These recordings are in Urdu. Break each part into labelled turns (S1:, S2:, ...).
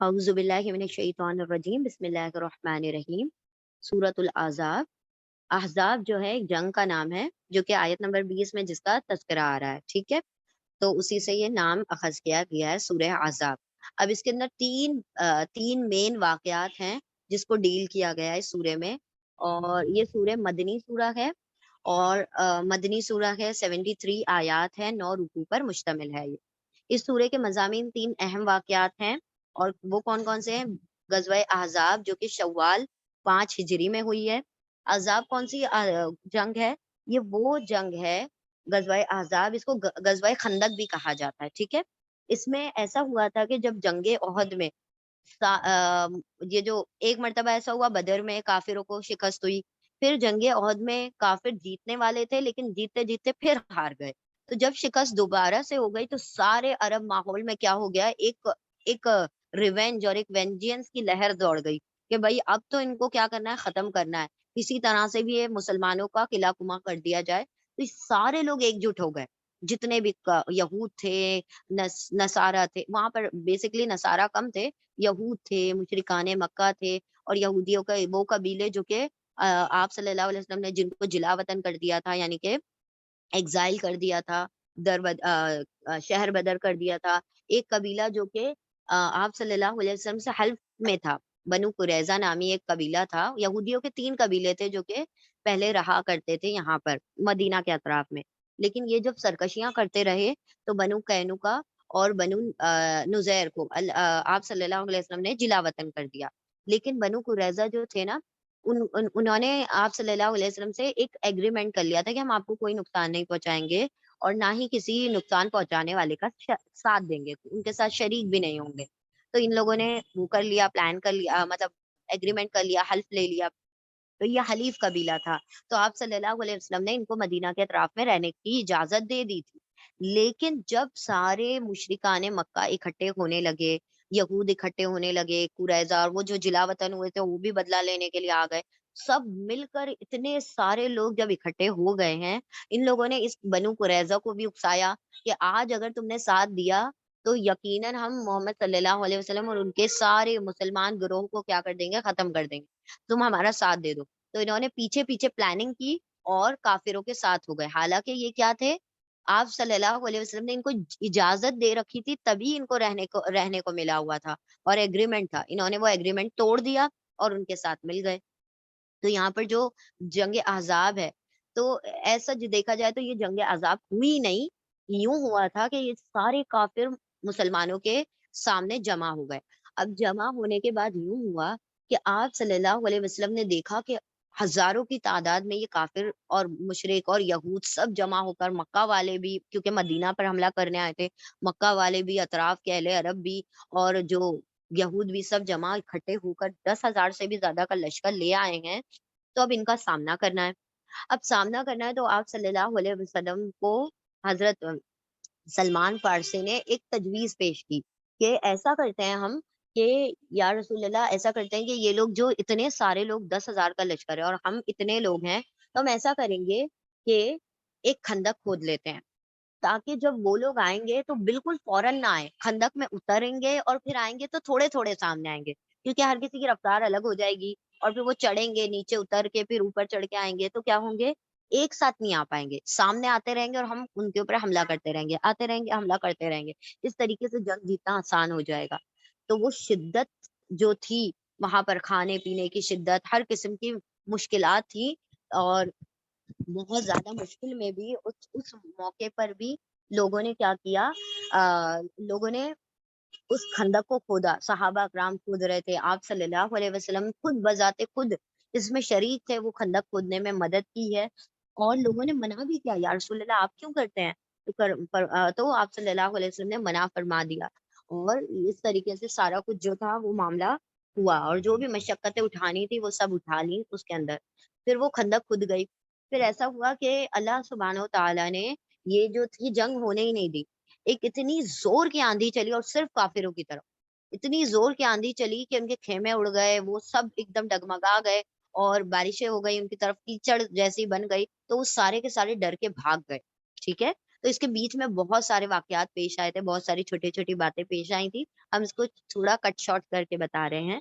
S1: اعوذ باللہ من الشیطان الرجیم، بسم اللہ الرحمن الرحیم۔ سورۃ الاحزاب، احزاب جو ہے ایک جنگ کا نام ہے، جو کہ آیت نمبر 20 میں جس کا تذکرہ آ رہا ہے، ٹھیک ہے۔ تو اسی سے یہ نام اخذ کیا گیا ہے سورہ احزاب۔ اب اس کے اندر تین مین واقعات ہیں جس کو ڈیل کیا گیا ہے اس سورہ میں، اور یہ سورہ مدنی سورہ ہے، اور مدنی سورہ ہے، 73 آیات ہے، 9 رکوع پر مشتمل ہے یہ۔ اس سورہ کے مضامین 3 اہم واقعات ہیں، اور وہ کون کون سے ہیں؟ غزوہ احزاب جو کہ شوال 5 ہجری میں ہوئی ہے۔ احزاب کون سی جنگ ہے؟ یہ وہ جنگ ہے غزوہ احزاب، اس کو غزوہ خندق بھی کہا جاتا ہے، ٹھیک ہے۔ اس میں ایسا ہوا تھا کہ جب جنگ احد میں یہ جو ایک مرتبہ ایسا ہوا، بدر میں کافروں کو شکست ہوئی، پھر جنگ احد میں کافر جیتنے والے تھے لیکن جیتتے جیتتے پھر ہار گئے۔ تو جب شکست دوبارہ سے ہو گئی تو سارے عرب ماحول میں کیا ہو گیا، ایک ریونج اور ایک وینجینس کی لہر دوڑ گئی کہ بھائی اب تو ان کو کیا کرنا ہے، ختم کرنا ہے، کسی طرح سے بھی یہ مسلمانوں کا قلعہ کما کر دیا جائے۔ تو یہ سارے لوگ ایک جٹ ہو گئے، جتنے بھی یہود تھے، نصارہ تھے، وہاں پر بیسکلی نصارہ کم تھے، یہود تھے، مشرکان مکہ تھے، اور یہودیوں کا وہ قبیلے جو کہ آپ صلی اللہ علیہ وسلم نے جن کو جلا وطن کر دیا تھا، یعنی کہ ایگزائل کر دیا تھا، شہر بدر کر دیا تھا۔ ایک قبیلہ جو کہ آپ صلی اللہ علیہ وسلم سے حلف میں تھا، بنو قریظہ نامی ایک قبیلہ تھا۔ یہودیوں کے 3 قبیلے تھے جو کہ پہلے رہا کرتے تھے یہاں پر مدینہ کے اطراف میں، لیکن یہ جب سرکشیاں کرتے رہے تو بنو قینقاع اور بنو نذیر کو آپ صلی اللہ علیہ وسلم نے جلا وطن کر دیا۔ لیکن بنو قریظہ جو تھے نا، انہوں نے آپ صلی اللہ علیہ وسلم سے ایک ایگریمنٹ کر لیا تھا کہ ہم آپ کو کوئی نقصان نہیں پہنچائیں گے، اور نہ ہی کسی نقصان پہنچانے والے کا ساتھ دیں گے، ان کے ساتھ شریک بھی نہیں ہوں گے۔ تو ان لوگوں نے وہ کر لیا، پلان کر لیا، مطلب ایگریمنٹ کر لیا، حلف لے لیا۔ تو یہ حلیف قبیلہ تھا۔ تو آپ صلی اللہ علیہ وسلم نے ان کو مدینہ کے اطراف میں رہنے کی اجازت دے دی تھی۔ لیکن جب سارے مشرکان مکہ اکٹھے ہونے لگے، یہود اکٹھے ہونے لگے، قریظہ اور وہ جو جلا وطن ہوئے تھے وہ بھی بدلہ لینے کے لیے آ گئے، سب مل کر اتنے سارے لوگ جب اکٹھے ہو گئے ہیں، ان لوگوں نے اس بنو قریظہ کو بھی اکسایا کہ آج اگر تم نے ساتھ دیا تو یقیناً ہم محمد صلی اللہ علیہ وسلم اور ان کے سارے مسلمان گروہ کو کیا کر دیں گے، ختم کر دیں گے، تم ہمارا ساتھ دے دو۔ تو انہوں نے پیچھے پیچھے پلاننگ کی اور کافروں کے ساتھ ہو گئے، حالانکہ یہ کیا تھے، آپ صلی اللہ علیہ وسلم نے ان کو اجازت دے رکھی تھی، تبھی ان کو رہنے کو ملا ہوا تھا، اور ایگریمنٹ تھا، انہوں نے وہ ایگریمنٹ توڑ دیا اور ان کے ساتھ مل گئے۔ تو یہاں پر جو جنگ احزاب ہے، تو ایسا جو دیکھا جائے تو یہ جنگ احزاب ہوئی نہیں، یوں ہوا تھا کہ یہ سارے کافر مسلمانوں کے سامنے جمع ہو گئے۔ اب جمع ہونے کے بعد یوں ہوا کہ آپ صلی اللہ علیہ وسلم نے دیکھا کہ ہزاروں کی تعداد میں یہ کافر اور مشرک اور یہود سب جمع ہو کر، مکہ والے بھی کیونکہ مدینہ پر حملہ کرنے آئے تھے، مکہ والے بھی، اطراف کے اہل عرب بھی، اور جو یہود بھی، سب جمع اکٹھے ہو کر 10,000 سے بھی زیادہ کا لشکر لے آئے ہیں۔ تو اب ان کا سامنا کرنا ہے۔ اب سامنا کرنا ہے تو آپ صلی اللہ علیہ وسلم کو حضرت سلمان فارسی نے ایک تجویز پیش کی کہ ایسا کرتے ہیں ہم کہ یا رسول اللہ، ایسا کرتے ہیں کہ یہ لوگ جو اتنے سارے لوگ، 10,000 کا لشکر ہے اور ہم اتنے لوگ ہیں، تو ہم ایسا کریں گے کہ ایک خندق کھود لیتے ہیں، تاکہ جب وہ لوگ آئیں گے تو بالکل فوراً نہ آئیں، خندق میں اتریں گے اور پھر آئیں گے تو تھوڑے تھوڑے سامنے آئیں گے، کیونکہ ہر کسی کی رفتار الگ ہو جائے گی، اور پھر وہ چڑھیں گے، نیچے اتر کے پھر اوپر چڑھ کے آئیں گے تو کیا ہوں گے، ایک ساتھ نہیں آ پائیں گے، سامنے آتے رہیں گے اور ہم ان کے اوپر حملہ کرتے رہیں گے، آتے رہیں گے، حملہ کرتے رہیں گے، اس طریقے سے جنگ جیتنا آسان ہو جائے گا۔ تو وہ شدت جو تھی وہاں پر، کھانے پینے کی شدت، ہر قسم کی مشکلات تھی، اور بہت زیادہ مشکل میں بھی اس موقع پر بھی لوگوں نے کیا کیا، لوگوں نے اس خندق کو کھودا، صحابہ اکرام کھود رہے تھے، آپ صلی اللہ علیہ وسلم خود بذات خود اس میں شریک تھے، وہ خندق کھودنے میں مدد کی ہے، اور لوگوں نے منع بھی کیا، یا رسول اللہ آپ کیوں کرتے ہیں، تو آپ صلی اللہ علیہ وسلم نے منع فرما دیا، اور اس طریقے سے سارا کچھ جو تھا وہ معاملہ ہوا، اور جو بھی مشقتیں اٹھانی تھی وہ سب اٹھا لی اس کے اندر، پھر وہ خندق کھود گئی۔ پھر ایسا ہوا کہ اللہ سبحانہ و تعالیٰ نے یہ جو تھی جنگ ہونے ہی نہیں دی، ایک اتنی زور کی آندھی چلی، اور صرف کافروں کی طرف اتنی زور کی آندھی چلی کہ ان کے خیمے اڑ گئے، وہ سب ایک دم ڈگمگا گئے، اور بارشیں ہو گئی، ان کی طرف کیچڑ جیسی بن گئی، تو وہ سارے کے سارے ڈر کے بھاگ گئے، ٹھیک ہے۔ تو اس کے بیچ میں بہت سارے واقعات پیش آئے تھے، بہت ساری چھوٹی-چھوٹی باتیں پیش آئی تھی، ہم اس کو تھوڑا کٹ شارٹ کر کے بتا رہے ہیں۔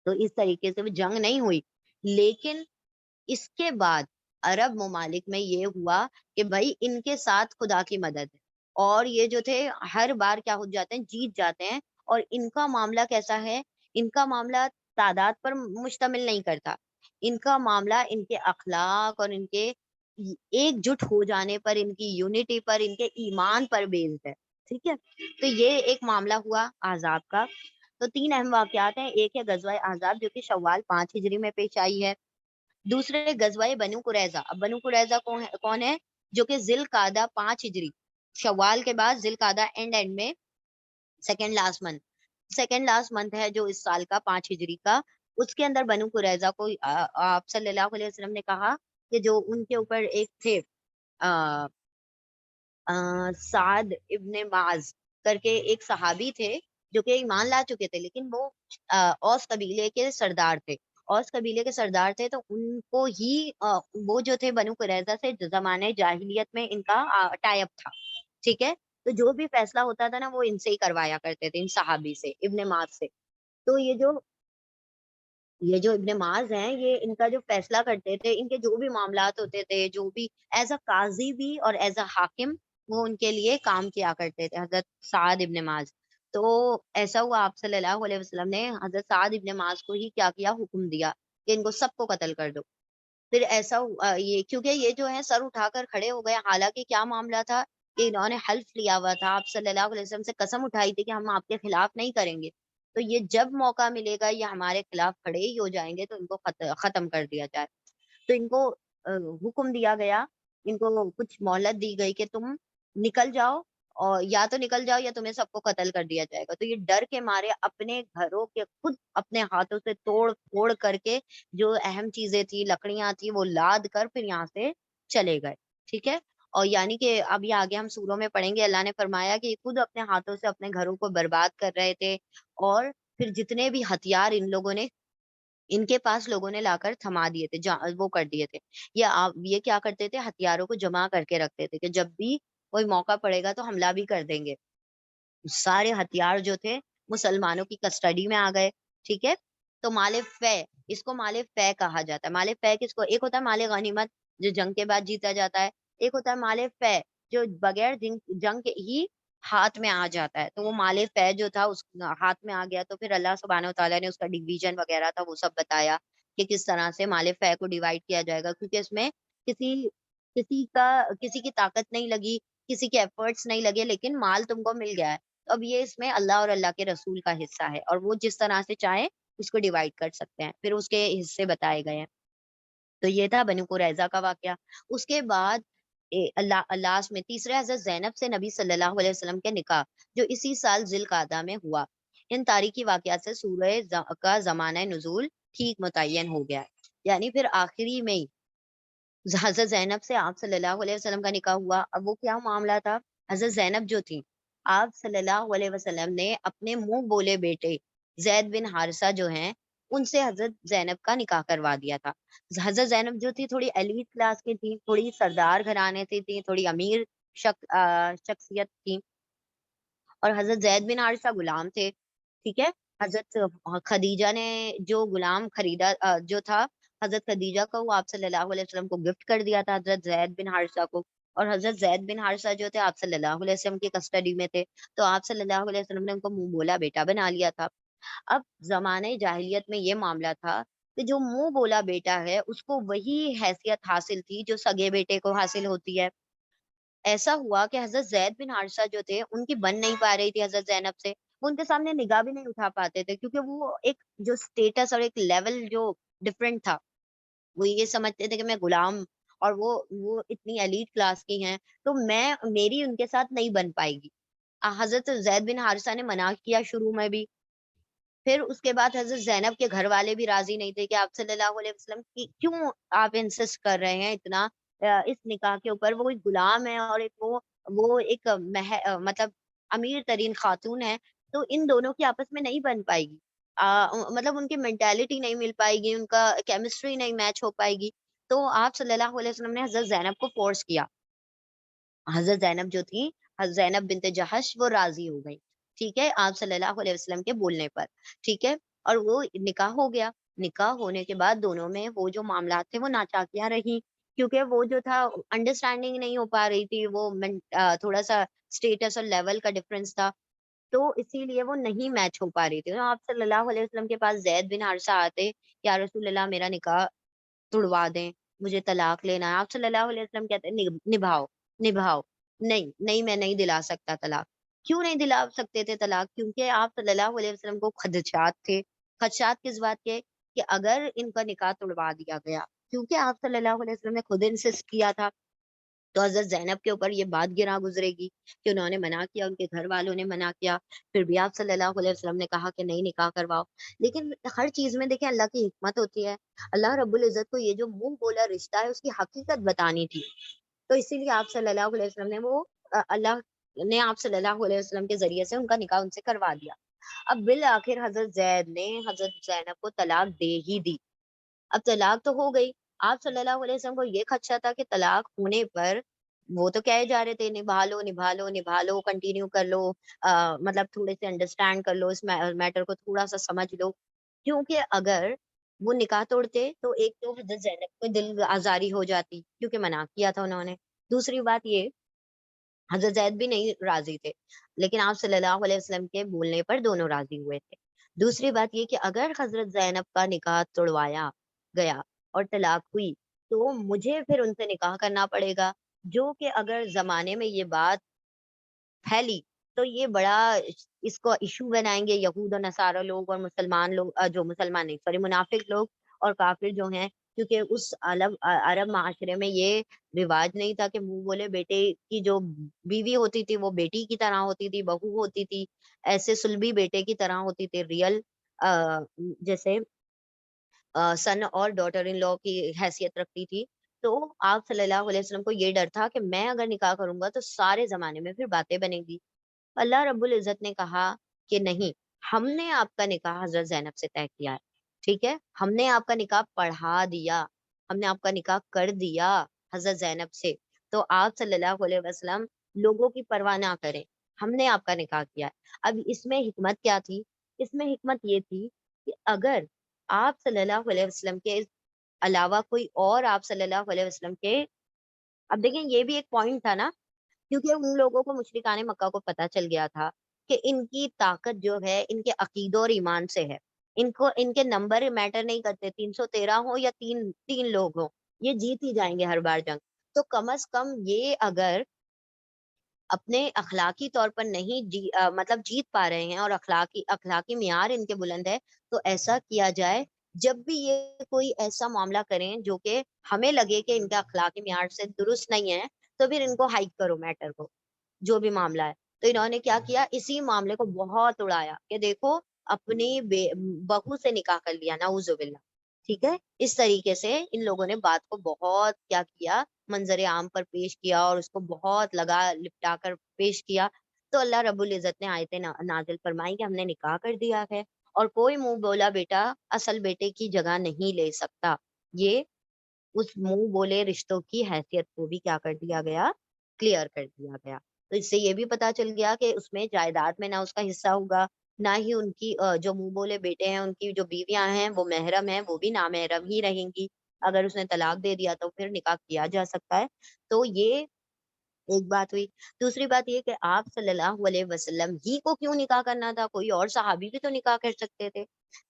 S1: تو اس طریقے سے وہ جنگ نہیں ہوئی، لیکن اس کے بعد عرب ممالک میں یہ ہوا کہ بھائی ان کے ساتھ خدا کی مدد ہے، اور یہ جو تھے ہر بار کیا ہو جاتے ہیں، جیت جاتے ہیں، اور ان کا معاملہ کیسا ہے، ان کا معاملہ تعداد پر مشتمل نہیں کرتا، ان کا معاملہ ان کے اخلاق اور ان کے ایک جٹ ہو جانے پر، ان کی یونٹی پر، ان کے ایمان پر بیسڈ ہے، ٹھیک ہے۔ تو یہ ایک معاملہ ہوا احزاب کا۔ تو 3 اہم واقعات ہیں، ایک ہے غزوہ احزاب جو کہ شوال 5 ہجری میں پیش آئی ہے، دوسرے غزوہ بنو قریظہ۔ اب بنو قریظہ کون ہے؟ جو کہ ذی القعدہ 5 ہجری، شوال کے بعد ذی القعدہ اینڈ میں سیکنڈ لاسٹ منتھ ہے جو اس سال کا 5 ہجری کا، اس کے اندر بنو قریظہ کو آپ صلی اللہ علیہ وسلم نے کہا کہ جو ان کے اوپر ایک تھے سعد ابن معاذ کر کے ایک صحابی تھے جو کہ ایمان لا چکے تھے، لیکن وہ اوس قبیلے کے سردار تھے، اوس قبیلے کے سردار تھے، تو ان کو ہی وہ جو تھے بنو قریظہ سے زمانے جاہلیت میں ان کا ٹائی اپ تھا، ٹھیک ہے۔ تو جو بھی فیصلہ ہوتا تھا نا وہ ان سے ہی کروایا کرتے تھے، ان صحابی سے، ابن معاذ سے۔ تو یہ جو ابن معاذ ہیں، یہ ان کا جو فیصلہ کرتے تھے، ان کے جو بھی معاملات ہوتے تھے، جو بھی ایز اے قاضی بھی اور ایز اے حاکم وہ ان کے لیے کام کیا کرتے تھے، حضرت سعد ابن معاذ۔ تو ایسا ہوا آپ صلی اللہ علیہ وسلم نے حضرت سعد ابن معاذ کو ہی کیا کیا، حکم دیا کہ ان کو سب کو قتل کر دو۔ پھر ایسا یہ کیونکہ یہ جو ہے سر اٹھا کر کھڑے ہو گئے، حالانکہ کیا معاملہ تھا کہ انہوں نے حلف لیا ہوا تھا، آپ صلی اللہ علیہ وسلم سے قسم اٹھائی تھی کہ ہم آپ کے خلاف نہیں کریں گے، تو یہ جب موقع ملے گا یہ ہمارے خلاف کھڑے ہی ہو جائیں گے، تو ان کو ختم کر دیا جائے۔ تو ان کو حکم دیا گیا، ان کو کچھ مہلت دی گئی کہ تم نکل جاؤ، اور یا تو نکل جاؤ یا تمہیں سب کو قتل کر دیا جائے گا۔ تو یہ ڈر کے مارے اپنے گھروں کے خود اپنے ہاتھوں سے توڑ پھوڑ کر کے جو اہم چیزیں تھی، لکڑیاں تھی، وہ لاد کر پھر یہاں سے چلے گئے، ٹھیک ہے۔ اور یعنی کہ اب یہ آگے ہم سوروں میں پڑھیں گے، اللہ نے فرمایا کہ یہ خود اپنے ہاتھوں سے اپنے گھروں کو برباد کر رہے تھے، اور پھر جتنے بھی ہتھیار ان لوگوں نے، ان کے پاس لوگوں نے لا کر تھما دیے تھے، وہ کر دیے تھے، یہ کیا کرتے تھے، ہتھیاروں کو جمع کر کے رکھتے تھے کہ جب بھی کوئی موقع پڑے گا تو حملہ بھی کر دیں گے۔ سارے ہتھیار جو تھے مسلمانوں کی کسٹڈی میں آ گئے، ٹھیک ہے۔ تو مال فے، اس کو مال فے کہا جاتا ہے۔ مال فے کس کو، ایک ہوتا ہے مال غنیمت جو جنگ کے بعد جیتا جاتا ہے، ایک ہوتا ہے مال فے جو بغیر جنگ کے ہی ہاتھ میں آ جاتا ہے۔ تو وہ مال فے جو تھا اس ہاتھ میں آ گیا، تو پھر اللہ سبحانہ و تعالیٰ نے اس کا ڈویژن وغیرہ تھا وہ سب بتایا کہ کس طرح سے مال فے کو ڈیوائڈ کیا جائے گا، کیونکہ اس میں کسی کسی کی طاقت نہیں لگی، کسی کے ایفرٹس نہیں لگے، لیکن مال تم کو مل گیا ہے۔ تو اب یہ اس میں اللہ اور اللہ کے رسول کا حصہ ہے، اور وہ جس طرح سے چاہیں اس کو ڈیوائڈ کر سکتے ہیں، پھر اس کے حصے بتائے گئے ہیں۔ تو یہ تھا بنو قریظہ کا واقعہ۔ اس کے بعد اللہ میں تیسرے حضرت زینب سے نبی صلی اللہ علیہ وسلم کے نکاح جو اسی سال ذی القعدہ میں ہوا، ان تاریخی واقعات سے سورہ کا زمانہ نزول ٹھیک متعین ہو گیا ہے۔ یعنی پھر آخری میں حضرت زینب سے آپ صلی اللہ علیہ وسلم کا نکاح ہوا۔ اب وہ کیا معاملہ تھا، حضرت زینب جو تھی، آپ صلی اللہ علیہ وسلم نے اپنے منہ بولے بیٹے زید بن حارثہ جو ہیں ان سے حضرت زینب کا نکاح کروا دیا تھا۔ حضرت زینب جو تھی تھوڑی ایلیٹ کلاس کی تھی، تھوڑی سردار گھرانے سے تھی، تھوڑی امیر شخصیت تھی، اور حضرت زید بن حارثہ غلام تھے، ٹھیک ہے۔ حضرت خدیجہ نے جو غلام خریدا جو تھا حضرت خدیجہ کو، وہ آپ صلی اللہ علیہ وسلم کو گفٹ کر دیا تھا حضرت زید بن حارثہ کو، اور حضرت زید بن حارثہ جو تھے آپ صلی اللہ علیہ وسلم کی کسٹڈی میں تھے، تو آپ صلی اللہ علیہ وسلم نے ان کو منہ بولا بیٹا بنا لیا تھا۔ اب زمانے جاہلیت میں یہ معاملہ تھا کہ جو منہ بولا بیٹا ہے اس کو وہی حیثیت حاصل تھی جو سگے بیٹے کو حاصل ہوتی ہے۔ ایسا ہوا کہ حضرت زید بن حارثہ جو تھے ان کی بن نہیں پا رہی تھی حضرت زینب سے، وہ ان کے سامنے نگاہ بھی نہیں اٹھا پاتے تھے، کیونکہ وہ ایک جو سٹیٹس اور ایک لیول جو ڈفرنٹ تھا، وہ یہ سمجھتے تھے کہ میں غلام، اور وہ اتنی ایلیٹ کلاس کی ہیں، تو میری ان کے ساتھ نہیں بن پائے گی۔ حضرت زید بن حارثہ نے منع کیا شروع میں بھی، پھر اس کے بعد حضرت زینب کے گھر والے بھی راضی نہیں تھے کہ آپ صلی اللہ علیہ وسلم کی کیوں آپ انسسٹ کر رہے ہیں اتنا اس نکاح کے اوپر، وہ ایک غلام ہے اور ایک وہ ایک مطلب امیر ترین خاتون ہے، تو ان دونوں کی آپس میں نہیں بن پائے گی، مطلب ان کی مینٹالٹی نہیں مل پائے گی، ان کا کیمسٹری نہیں میچ ہو پائے گی۔ تو آپ صلی اللہ علیہ وسلم نے حضرت زینب کو فورس کیا حضرت زینب جو تھی، حضرت زینب بنت جہش، وہ راضی ہو گئی، ٹھیک ہے، آپ صلی اللہ علیہ وسلم کے بولنے پر، ٹھیک ہے، اور وہ نکاح ہو گیا۔ نکاح ہونے کے بعد دونوں میں وہ جو معاملات تھے وہ ناچاکیاں رہی، کیونکہ وہ جو تھا انڈرسٹینڈنگ نہیں ہو پا رہی تھی، وہ تھوڑا سا اسٹیٹس اور لیول کا ڈفرنس تھا، تو اسی لیے وہ نہیں میچ ہو پا رہی تھی۔ تو آپ صلی اللہ علیہ وسلم کے پاس زید بن حارثہ آتے، یا رسول اللہ میرا نکاح تڑوا دیں، مجھے طلاق لینا ہے۔ آپ صلی اللہ علیہ وسلم کہتے ہیں نبھاؤ، نبھاؤ، نہیں نہیں میں نہیں دلا سکتا طلاق۔ کیوں نہیں دلا سکتے تھے طلاق؟ کیونکہ آپ صلی اللہ علیہ وسلم کو خدشات تھے۔ خدشات کس بات کے؟ کہ اگر ان کا نکاح تڑوا دیا گیا، کیونکہ آپ صلی اللہ علیہ وسلم نے خود انسسٹ کیا تھا، تو حضرت زینب کے اوپر یہ بات گراں گزرے گی کہ انہوں نے منع کیا، ان کے گھر والوں نے منع کیا، پھر بھی آپ صلی اللہ علیہ وسلم نے کہا کہ نہیں نکاح کرواؤ۔ لیکن ہر چیز میں دیکھیں اللہ کی حکمت ہوتی ہے۔ اللہ رب العزت کو یہ جو منہ بولا رشتہ ہے اس کی حقیقت بتانی تھی، تو اسی لیے آپ صلی اللہ علیہ وسلم نے وہ اللہ نے آپ صلی اللہ علیہ وسلم کے ذریعے سے ان کا نکاح ان سے کروا دیا۔ اب بالآخر حضرت زید نے حضرت زینب کو طلاق دے ہی دی۔ اب طلاق تو ہو گئی، آپ صلی اللہ علیہ وسلم کو یہ خدشہ تھا کہ طلاق ہونے پر وہ تو کہے جا رہے تھے نبھا لو نبھا لو نبھا لو، کنٹینیو کر لو، مطلب تھوڑے سے انڈرسٹینڈ کر لو، اس میٹر کو تھوڑا سا سمجھ لو، کیونکہ اگر وہ نکاح توڑتے تو ایک تو حضرت زینب کو دل آزاری ہو جاتی، کیونکہ منع کیا تھا انہوں نے۔ دوسری بات یہ، حضرت زید بھی نہیں راضی تھے، لیکن آپ صلی اللہ علیہ وسلم کے بولنے پر دونوں راضی ہوئے تھے۔ دوسری بات یہ کہ اگر حضرت زینب کا نکاح توڑوایا گیا اور طلاق ہوئی تو مجھے پھر ان سے نکاح کرنا پڑے گا، جو کہ اگر زمانے میں یہ بات پھیلی تو یہ بڑا اس کو ایشو بنائیں گے یہود و نصارہ لوگ اور مسلمان لوگ، جو مسلمان نہیں سوری منافق لوگ اور کافر جو ہیں، کیونکہ اس عرب معاشرے میں یہ رواج نہیں تھا کہ منہ بولے بیٹے کی جو بیوی ہوتی تھی وہ بیٹی کی طرح ہوتی تھی، بہو ہوتی تھی، ایسے سلبی بیٹے کی طرح ہوتی تھی، ریئل جیسے سن اور ڈاٹر ان لا کی حیثیت رکھتی تھی۔ تو آپ صلی اللہ علیہ وسلم کو یہ ڈر تھا کہ میں اگر نکاح کروں گا تو سارے زمانے میں پھر باتیں بنے گی۔ اللہ رب العزت نے کہا کہ نہیں، ہم نے آپ کا نکاح حضرت زینب سے طے کیا ہے، ٹھیک ہے، ہم نے آپ کا نکاح پڑھا دیا، ہم نے آپ کا نکاح کر دیا حضرت زینب سے، تو آپ صلی اللہ علیہ وسلم لوگوں کی پرواہ نہ کریں، ہم نے آپ کا نکاح کیا ہے۔ اب اس میں حکمت کیا تھی؟ اس میں حکمت یہ تھی کہ اگر آپ صلی اللہ علیہ وسلم کے علاوہ کوئی اور آپ صلی اللہ علیہ وسلم کے، اب دیکھیں یہ بھی ایک پوائنٹ تھا نا، کیونکہ ان لوگوں کو مشرکان مکہ کو پتہ چل گیا تھا کہ ان کی طاقت جو ہے ان کے عقیدہ اور ایمان سے ہے، ان کو ان کے نمبر میٹر نہیں کرتے، 313 ہو یا تین تین لوگ ہوں، یہ جیت ہی جائیں گے ہر بار جنگ۔ تو کم از کم یہ اگر اپنے اخلاقی طور پر نہیں مطلب جیت پا رہے ہیں اور اخلاقی معیار ان کے بلند ہے، تو ایسا کیا جائے جب بھی یہ کوئی ایسا معاملہ کریں جو کہ ہمیں لگے کہ ان کا اخلاقی معیار سے درست نہیں ہے، تو پھر ان کو ہائک کرو میٹر کو، جو بھی معاملہ ہے۔ تو انہوں نے کیا کیا، اسی معاملے کو بہت اڑایا کہ دیکھو اپنی بہو سے نکاح کر لیا، نعوذ باللہ، ٹھیک ہے، اس طریقے سے ان لوگوں نے بات کو بہت کیا کیا، منظر عام پر پیش کیا اور اس کو بہت لگا لپٹا کر پیش کیا۔ تو اللہ رب العزت نے آیتیں نازل فرمائی کہ ہم نے نکاح کر دیا ہے اور کوئی منہ بولا بیٹا اصل بیٹے کی جگہ نہیں لے سکتا۔ یہ اس منہ بولے رشتوں کی حیثیت کو بھی کیا کر دیا گیا، کلیئر کر دیا گیا۔ تو اس سے یہ بھی پتا چل گیا کہ اس میں جائیداد میں نہ اس کا حصہ ہوگا، نہ ہی ان کی جو منہ بولے بیٹے ہیں ان کی جو بیویاں ہیں وہ محرم ہیں، وہ بھی نامحرم ہی رہیں گی۔ اگر اس نے طلاق دے دیا تو پھر نکاح کیا جا سکتا ہے۔ تو یہ ایک بات ہوئی۔ دوسری بات یہ کہ آپ صلی اللہ علیہ وسلم ہی کو کیوں نکاح کرنا تھا، کوئی اور صحابی بھی تو نکاح کر سکتے تھے،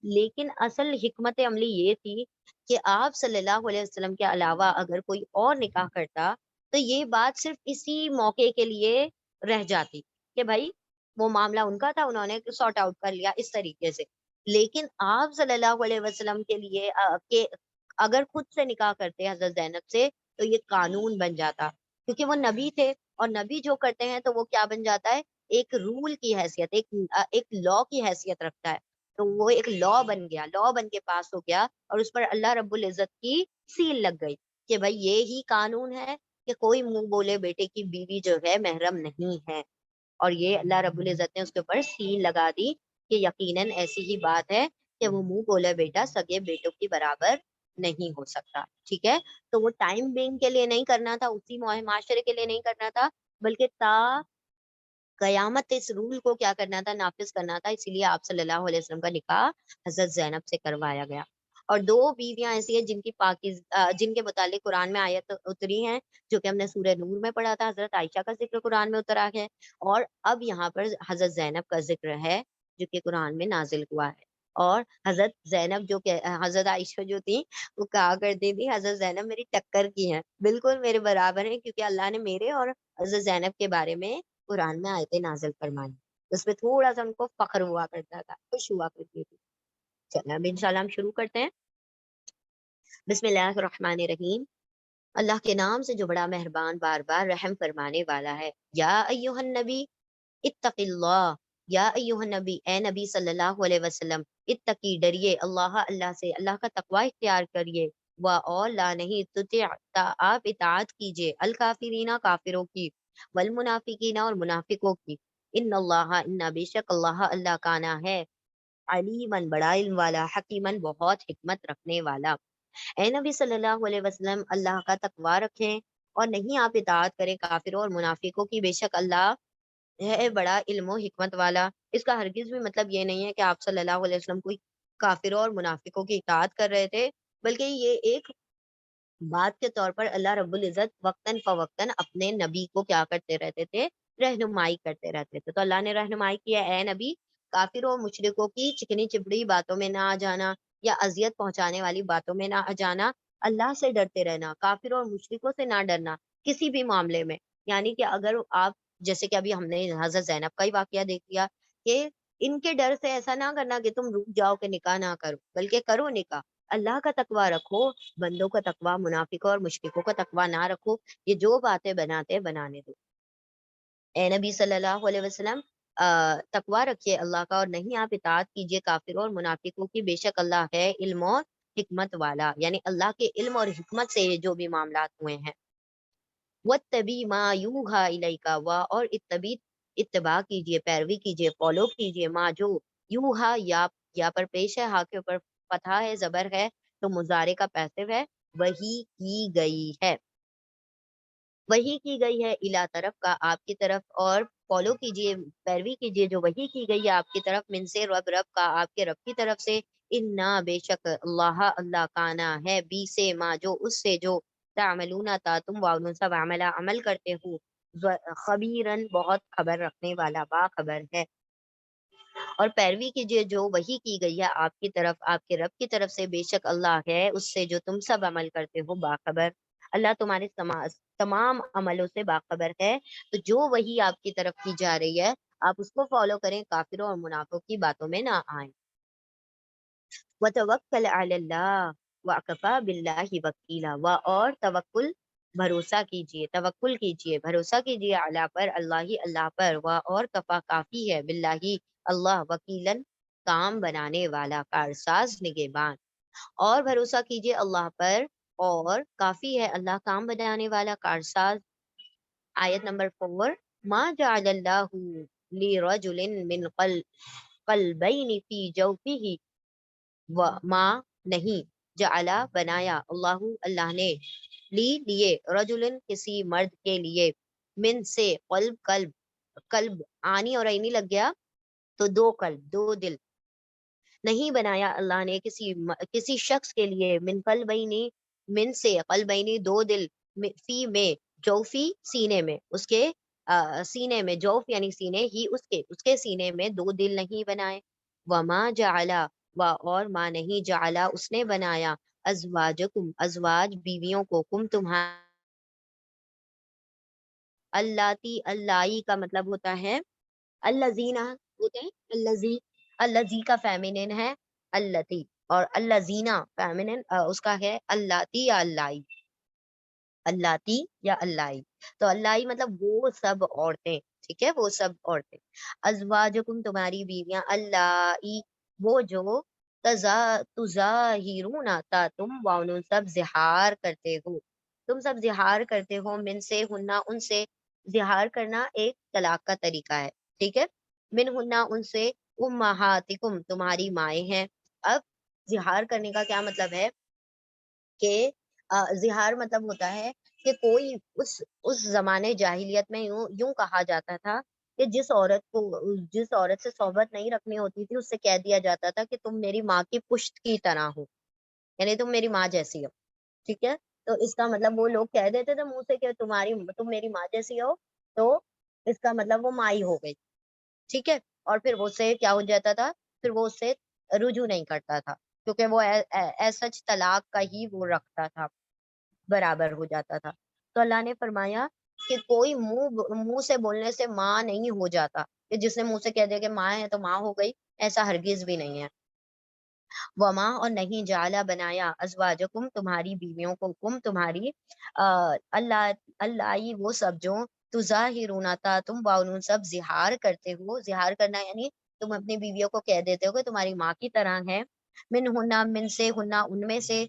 S1: لیکن اصل حکمت عملی یہ تھی کہ آپ صلی اللہ علیہ وسلم کے علاوہ اگر کوئی اور نکاح کرتا تو یہ بات صرف اسی موقع کے لیے رہ جاتی کہ بھائی وہ معاملہ ان کا تھا، انہوں نے سارٹ آؤٹ کر لیا اس طریقے سے۔ لیکن آپ صلی اللہ علیہ وسلم کے لیے کہ اگر خود سے نکاح کرتے حضرت زینب سے تو یہ قانون بن جاتا، کیونکہ وہ نبی تھے، اور نبی جو کرتے ہیں تو وہ کیا بن جاتا ہے، ایک رول کی حیثیت، ایک لا کی حیثیت رکھتا ہے، تو وہ ایک لا بن گیا، لا بن کے پاس ہو گیا، اور اس پر اللہ رب العزت کی سیل لگ گئی کہ بھائی یہی قانون ہے کہ کوئی منہ بولے بیٹے کی بیوی جو ہے محرم نہیں ہے، اور یہ اللہ رب العزت نے اس کے اوپر سیل لگا دی کہ یقیناً ایسی ہی بات ہے کہ وہ منہ بولا بیٹا سگے بیٹوں کی برابر نہیں ہو سکتا، ٹھیک ہے؟ تو وہ ٹائم بینگ کے لیے نہیں کرنا تھا، اسی معاشرے کے لیے نہیں کرنا تھا، بلکہ تا قیامت اس رول کو کیا کرنا تھا، نافذ کرنا تھا. اسی لیے آپ صلی اللہ علیہ وسلم کا نکاح حضرت زینب سے کروایا گیا. اور دو بیویاں ایسی ہیں جن کے متعلق قرآن میں آیت اتری ہیں، جو کہ ہم نے سورہ نور میں پڑھا تھا. حضرت عائشہ کا ذکر قرآن میں اترا ہے، اور اب یہاں پر حضرت زینب کا ذکر ہے جو کہ قرآن میں نازل ہوا ہے. اور حضرت زینب جو کہ حضرت عائشہ جو تھی وہ کہا کرتی تھی، حضرت زینب میری ٹکر کی ہیں، بالکل میرے برابر ہیں، کیونکہ اللہ نے میرے اور حضرت زینب کے بارے میں قرآن میں آیتیں نازل فرمائی. اس میں تھوڑا سا ان کو فخر ہوا کرتا تھا، خوش ہوا کرتی تھی. چلیں اب انشاءاللہ ہم شروع کرتے ہیں. بسم اللہ الرحمن الرحیم. اللہ کے نام سے جو بڑا مہربان بار بار رحم فرمانے والا ہے. یا ایھا النبی اتق اللہ، یا ایھا النبی، اے نبی صلی اللہ علیہ وسلم، اتقی، ڈریے، اللہ سے، اللہ کا تقوی اختیار کریے. اور لا نہیں آپ اطاعت کیجیے، الکافرین، کافروں کی، والمنافقین، اور منافقوں کی. ان بے شک اللہ کانا ہے، علیمن، بڑا علم والا، حکیمن، بہت حکمت رکھنے والا. اے نبی صلی اللہ علیہ وسلم، اللہ کا تقوی رکھیں اور نہیں آپ اطاعت کریں کافروں اور منافقوں کی. بے شک اللہ ہے بڑا علم و حکمت والا. اس کا ہرگز بھی مطلب یہ نہیں ہے کہ آپ صلی اللہ علیہ وسلم کوئی کافروں اور منافقوں کی اطاعت کر رہے تھے، بلکہ یہ ایک بات کے طور پر اللہ رب العزت وقتاً فوقتاً اپنے نبی کو کیا کرتے رہتے تھے، رہنمائی کرتے رہتے تھے. تو اللہ نے رہنمائی کیا، اے نبی، کافروں اور مشرکوں کی چکنی چپڑی باتوں میں نہ آ جانا، یا اذیت پہنچانے والی باتوں میں نہ آ جانا. اللہ سے ڈرتے رہنا، کافروں اور مشرکوں سے نہ ڈرنا کسی بھی معاملے میں. یعنی کہ اگر آپ، جیسے کہ ابھی ہم نے حضرت زینب کا ہی واقعہ دیکھ لیا، کہ ان کے ڈر سے ایسا نہ کرنا کہ تم رک جاؤ کہ نکاح نہ کرو، بلکہ کرو نکاح. اللہ کا تقوی رکھو، بندوں کا تقوی، منافقوں اور مشرکوں کا تقوی نہ رکھو. یہ جو باتیں بناتے بنانے دو. اے نبی صلی اللہ علیہ وسلم، تقوی رکھیے اللہ کا، اور نہیں آپ اطاعت کیجیے کافروں اور منافقوں کی. بے شک اللہ ہے علم اور حکمت والا، یعنی اللہ کے علم اور حکمت سے یہ جو بھی معاملات ہوئے ہیں. وَاتَّبِعْ مَا يُوحَىٰ إِلَيْكَ، اور اتباع کیجیے، پیروی کیجیے، فالو کیجیے، ما جو، یوہا، یا پر پیش ہے، ہا کے اوپر فتحہ ہے، زبر ہے، تو مضارع کا پیسو ہے، وہی کی گئی ہے. وہی کی گئی ہے، الا طرف کا، آپ کی طرف. اور فالو کیجیے، پیروی کیجیے جو وہی کی گئی ہے آپ کی طرف، من سے، رب کا، آپ کے رب کی طرف سے. انا، بے شک اللہ کانا ہے، بی سے، ما جو، اس سے جو، تعملون تا تم، واؤن سب، عمل کرتے ہو، خبیرن، بہت خبر رکھنے والا، باخبر ہے. اور پیروی کیجیے جو وہی کی گئی ہے آپ کی طرف، آپ کے رب کی طرف سے. بے شک اللہ ہے اس سے جو تم سب عمل کرتے ہو، باخبر. اللہ تمہارے تمام عملوں سے باخبر ہے. تو جو وہی آپ کی طرف کی جا رہی ہے، آپ اس کو فالو کریں، کافروں اور منافقوں کی باتوں میں نہ آئیں. وَتَوَكَّلْ عَلَى اللَّهِ وَكَفَىٰ بِاللَّهِ وَكِيلًا، اور بھروسہ کیجیے، توکل کیجیے، بھروسہ کیجیے، اللہ پر، اللہ پر، اور کفا، کافی ہے، باللہ، اللہ، وکیلن، کام بنانے والا، کارساز، نگہبان. اور بھروسہ کیجیے اللہ پر، اور کافی ہے اللہ، کام بنانے والا، کارساز. آیت نمبر 4. ما جعل اللہ لرجل من قلبین فی جوفہ، ماں، نہیں، جعلا، بنایا، اللہ نے، لیے، رجلن، کسی مرد کے لیے، من سے، قلب آنی اور عینی لگ گیا تو دو قلب، دو دل. نہیں بنایا اللہ نے کسی شخص کے لیے، من قلبینی، من سے، قلبینی، دو دل، فی میں، جوفی، سینے میں، اس کے سینے میں، جوف یعنی سینے ہی، اس کے سینے میں دو دل نہیں بنائے. وما جعلا، اور ما نہیں، جعلا، اس نے بنایا، ازواجکم، ازواج، بیویوں کو، کم، تمہارا. اللاتی، اللائی کا مطلب ہوتا ہے الذین، ہوتے ہیں الذی. الذی کا فیمینن ہے اللتی، اور الذین فیمینن اس کا ہے اللاتی یا اللائی. اللاتی یا اللائی. تو اللائی مطلب وہ سب عورتیں، ٹھیک ہے، وہ سب عورتیں. ازواجکم، تمہاری بیویاں، اللائی، وہ جو، تظاہرون، تا تم، واؤن سب، زہار کرتے ہو، تم سب زہار کرتے ہو، من سے، ہننا، ان سے. زہار کرنا ایک طلاق کا طریقہ ہے، ٹھیک ہے. من ہننا، ان سے، امہاتکم، تمہاری مائیں ہیں. اب زہار کرنے کا کیا مطلب ہے؟ کہ زہار مطلب ہوتا ہے کہ کوئی اس زمانے جاہلیت میں یوں یوں کہا جاتا تھا کہ جس عورت سے صحبت نہیں رکھنی ہوتی تھی اس سے کہہ دیا جاتا تھا کہ تم میری ماں کی پشت کی طرح ہو، یعنی تم میری ماں جیسی ہو، ٹھیک ہے۔ تو اس کا مطلب وہ لوگ کہہ دیتے تھے منہ سے کہ تم میری ماں جیسی ہو، تو اس کا مطلب وہ مائی ہو گئی، ٹھیک ہے۔ اور پھر وہ سے کیا ہو جاتا تھا، پھر وہ اس سے رجوع نہیں کرتا تھا، کیونکہ وہ سچ طلاق کا ہی وہ رکھتا تھا، برابر ہو جاتا تھا۔ تو اللہ نے فرمایا کہ کوئی منہ سے بولنے سے ماں نہیں ہو جاتا، کہ جس نے منہ سے کہہ دیا کہ ماں ہے تو ماں ہو گئی، ایسا ہرگز بھی نہیں ہے۔ وما اور نہیں جعلا بنایا ازواجکم تمہاری بیویوں کو، کم تمہاری اللہ اللہ وہ سب جو تظاہرون تا تم باون سب زہار کرتے ہو، زہار کرنا یعنی تم اپنی بیویوں کو کہہ دیتے ہو کہ تمہاری ماں کی طرح ہے، من سے ہننا ان میں سے،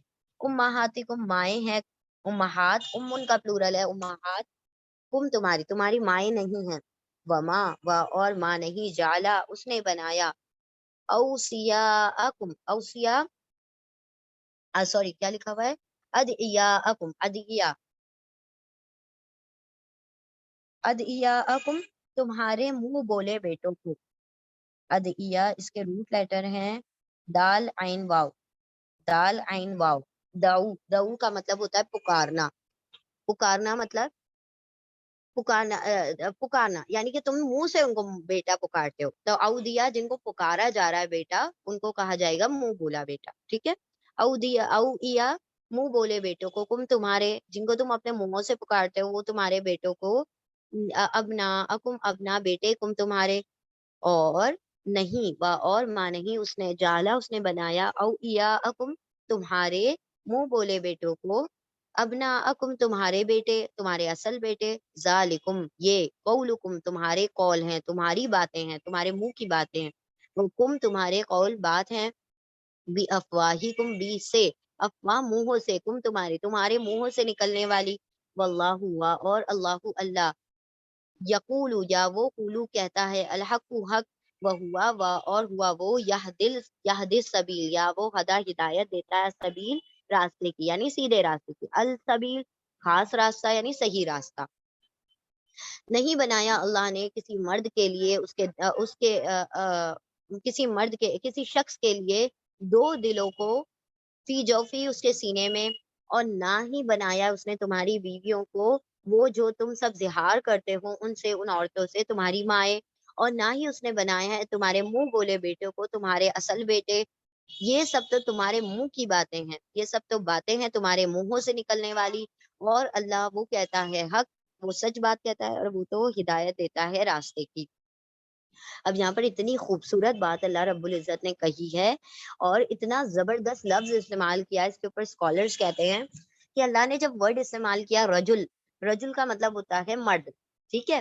S1: امہاتکم مائیں ہیں، امہات ان کا پلورل ہے امہات، کم تمہاری مائیں نہیں ہیں، وما اور ماں نہیں جعلا اس نے بنایا، اوسیاءکم اوسیا سوری کیا لکھا ہوا ہے، ادعیاءکم ادعیاءکم تمہارے منہ بولے بیٹوں کو، ادعیاء اس کے روٹ لیٹر ہیں دال عین واو، دال عین واو، دعو کا مطلب ہوتا ہے پکارنا، پکارنا مطلب پکارنا یعنی کہ تم منہ سے ان کو بیٹا پکارتے ہو، تو اودیا جن کو پکارا جا رہا ہے بیٹا ان کو کہا جائے گا منہ بولا بیٹا، ٹھیک ہے۔ اویا منہ بولے بیٹوں کو، کم تمہارے جن کو تم اپنے منہوں سے پکارتے ہو وہ تمہارے بیٹوں کو، ابنا اکم ابنا بیٹے کم تمہارے، اور نہیں اور ماں نہیں اس نے جالا اس نے بنایا، اکم تمہارے منہ بولے بیٹوں کو، ابناءکم تمہارے بیٹے تمہارے اصل بیٹے، ذالکم یہ، قولکم تمہارے قول ہیں تمہاری باتیں ہیں تمہارے منہ کی باتیں ہیں، کم تمہارے قول بات ہیں، بی افواہکم بی سے، افواہ منہوں سے، کم تمہارے منہوں سے نکلنے والی، واللہ ہوا اور اللہ اللہ، یقول یا وہ قولو کہتا ہے، الحق حق، وہوا اور ہوا وہ یہد السبیل یا وہ ہدایت دیتا ہے سبیل راستے کی یعنی سیدھے راستے کی، السبیل خاص راستہ یعنی صحیح راستہ۔ نہیں بنایا اللہ نے کسی مرد کے لیے کسی مرد کے کسی شخص کے لیے دو دلوں کو، فی جوفی اس کے سینے میں، اور نہ ہی بنایا اس نے تمہاری بیویوں کو وہ جو تم سب زہار کرتے ہو ان سے، ان عورتوں سے تمہاری مائیں، اور نہ ہی اس نے بنایا ہے تمہارے منہ بولے بیٹوں کو تمہارے اصل بیٹے، یہ سب تو تمہارے منہ کی باتیں ہیں، یہ سب تو باتیں ہیں تمہارے منہوں سے نکلنے والی، اور اللہ وہ کہتا ہے حق، وہ سچ بات کہتا ہے، اور وہ تو ہدایت دیتا ہے راستے کی۔ اب یہاں پر اتنی خوبصورت بات اللہ رب العزت نے کہی ہے اور اتنا زبردست لفظ استعمال کیا، اس کے اوپر اسکالرز کہتے ہیں کہ اللہ نے جب ورڈ استعمال کیا رجل، رجل کا مطلب ہوتا ہے مرد، ٹھیک ہے،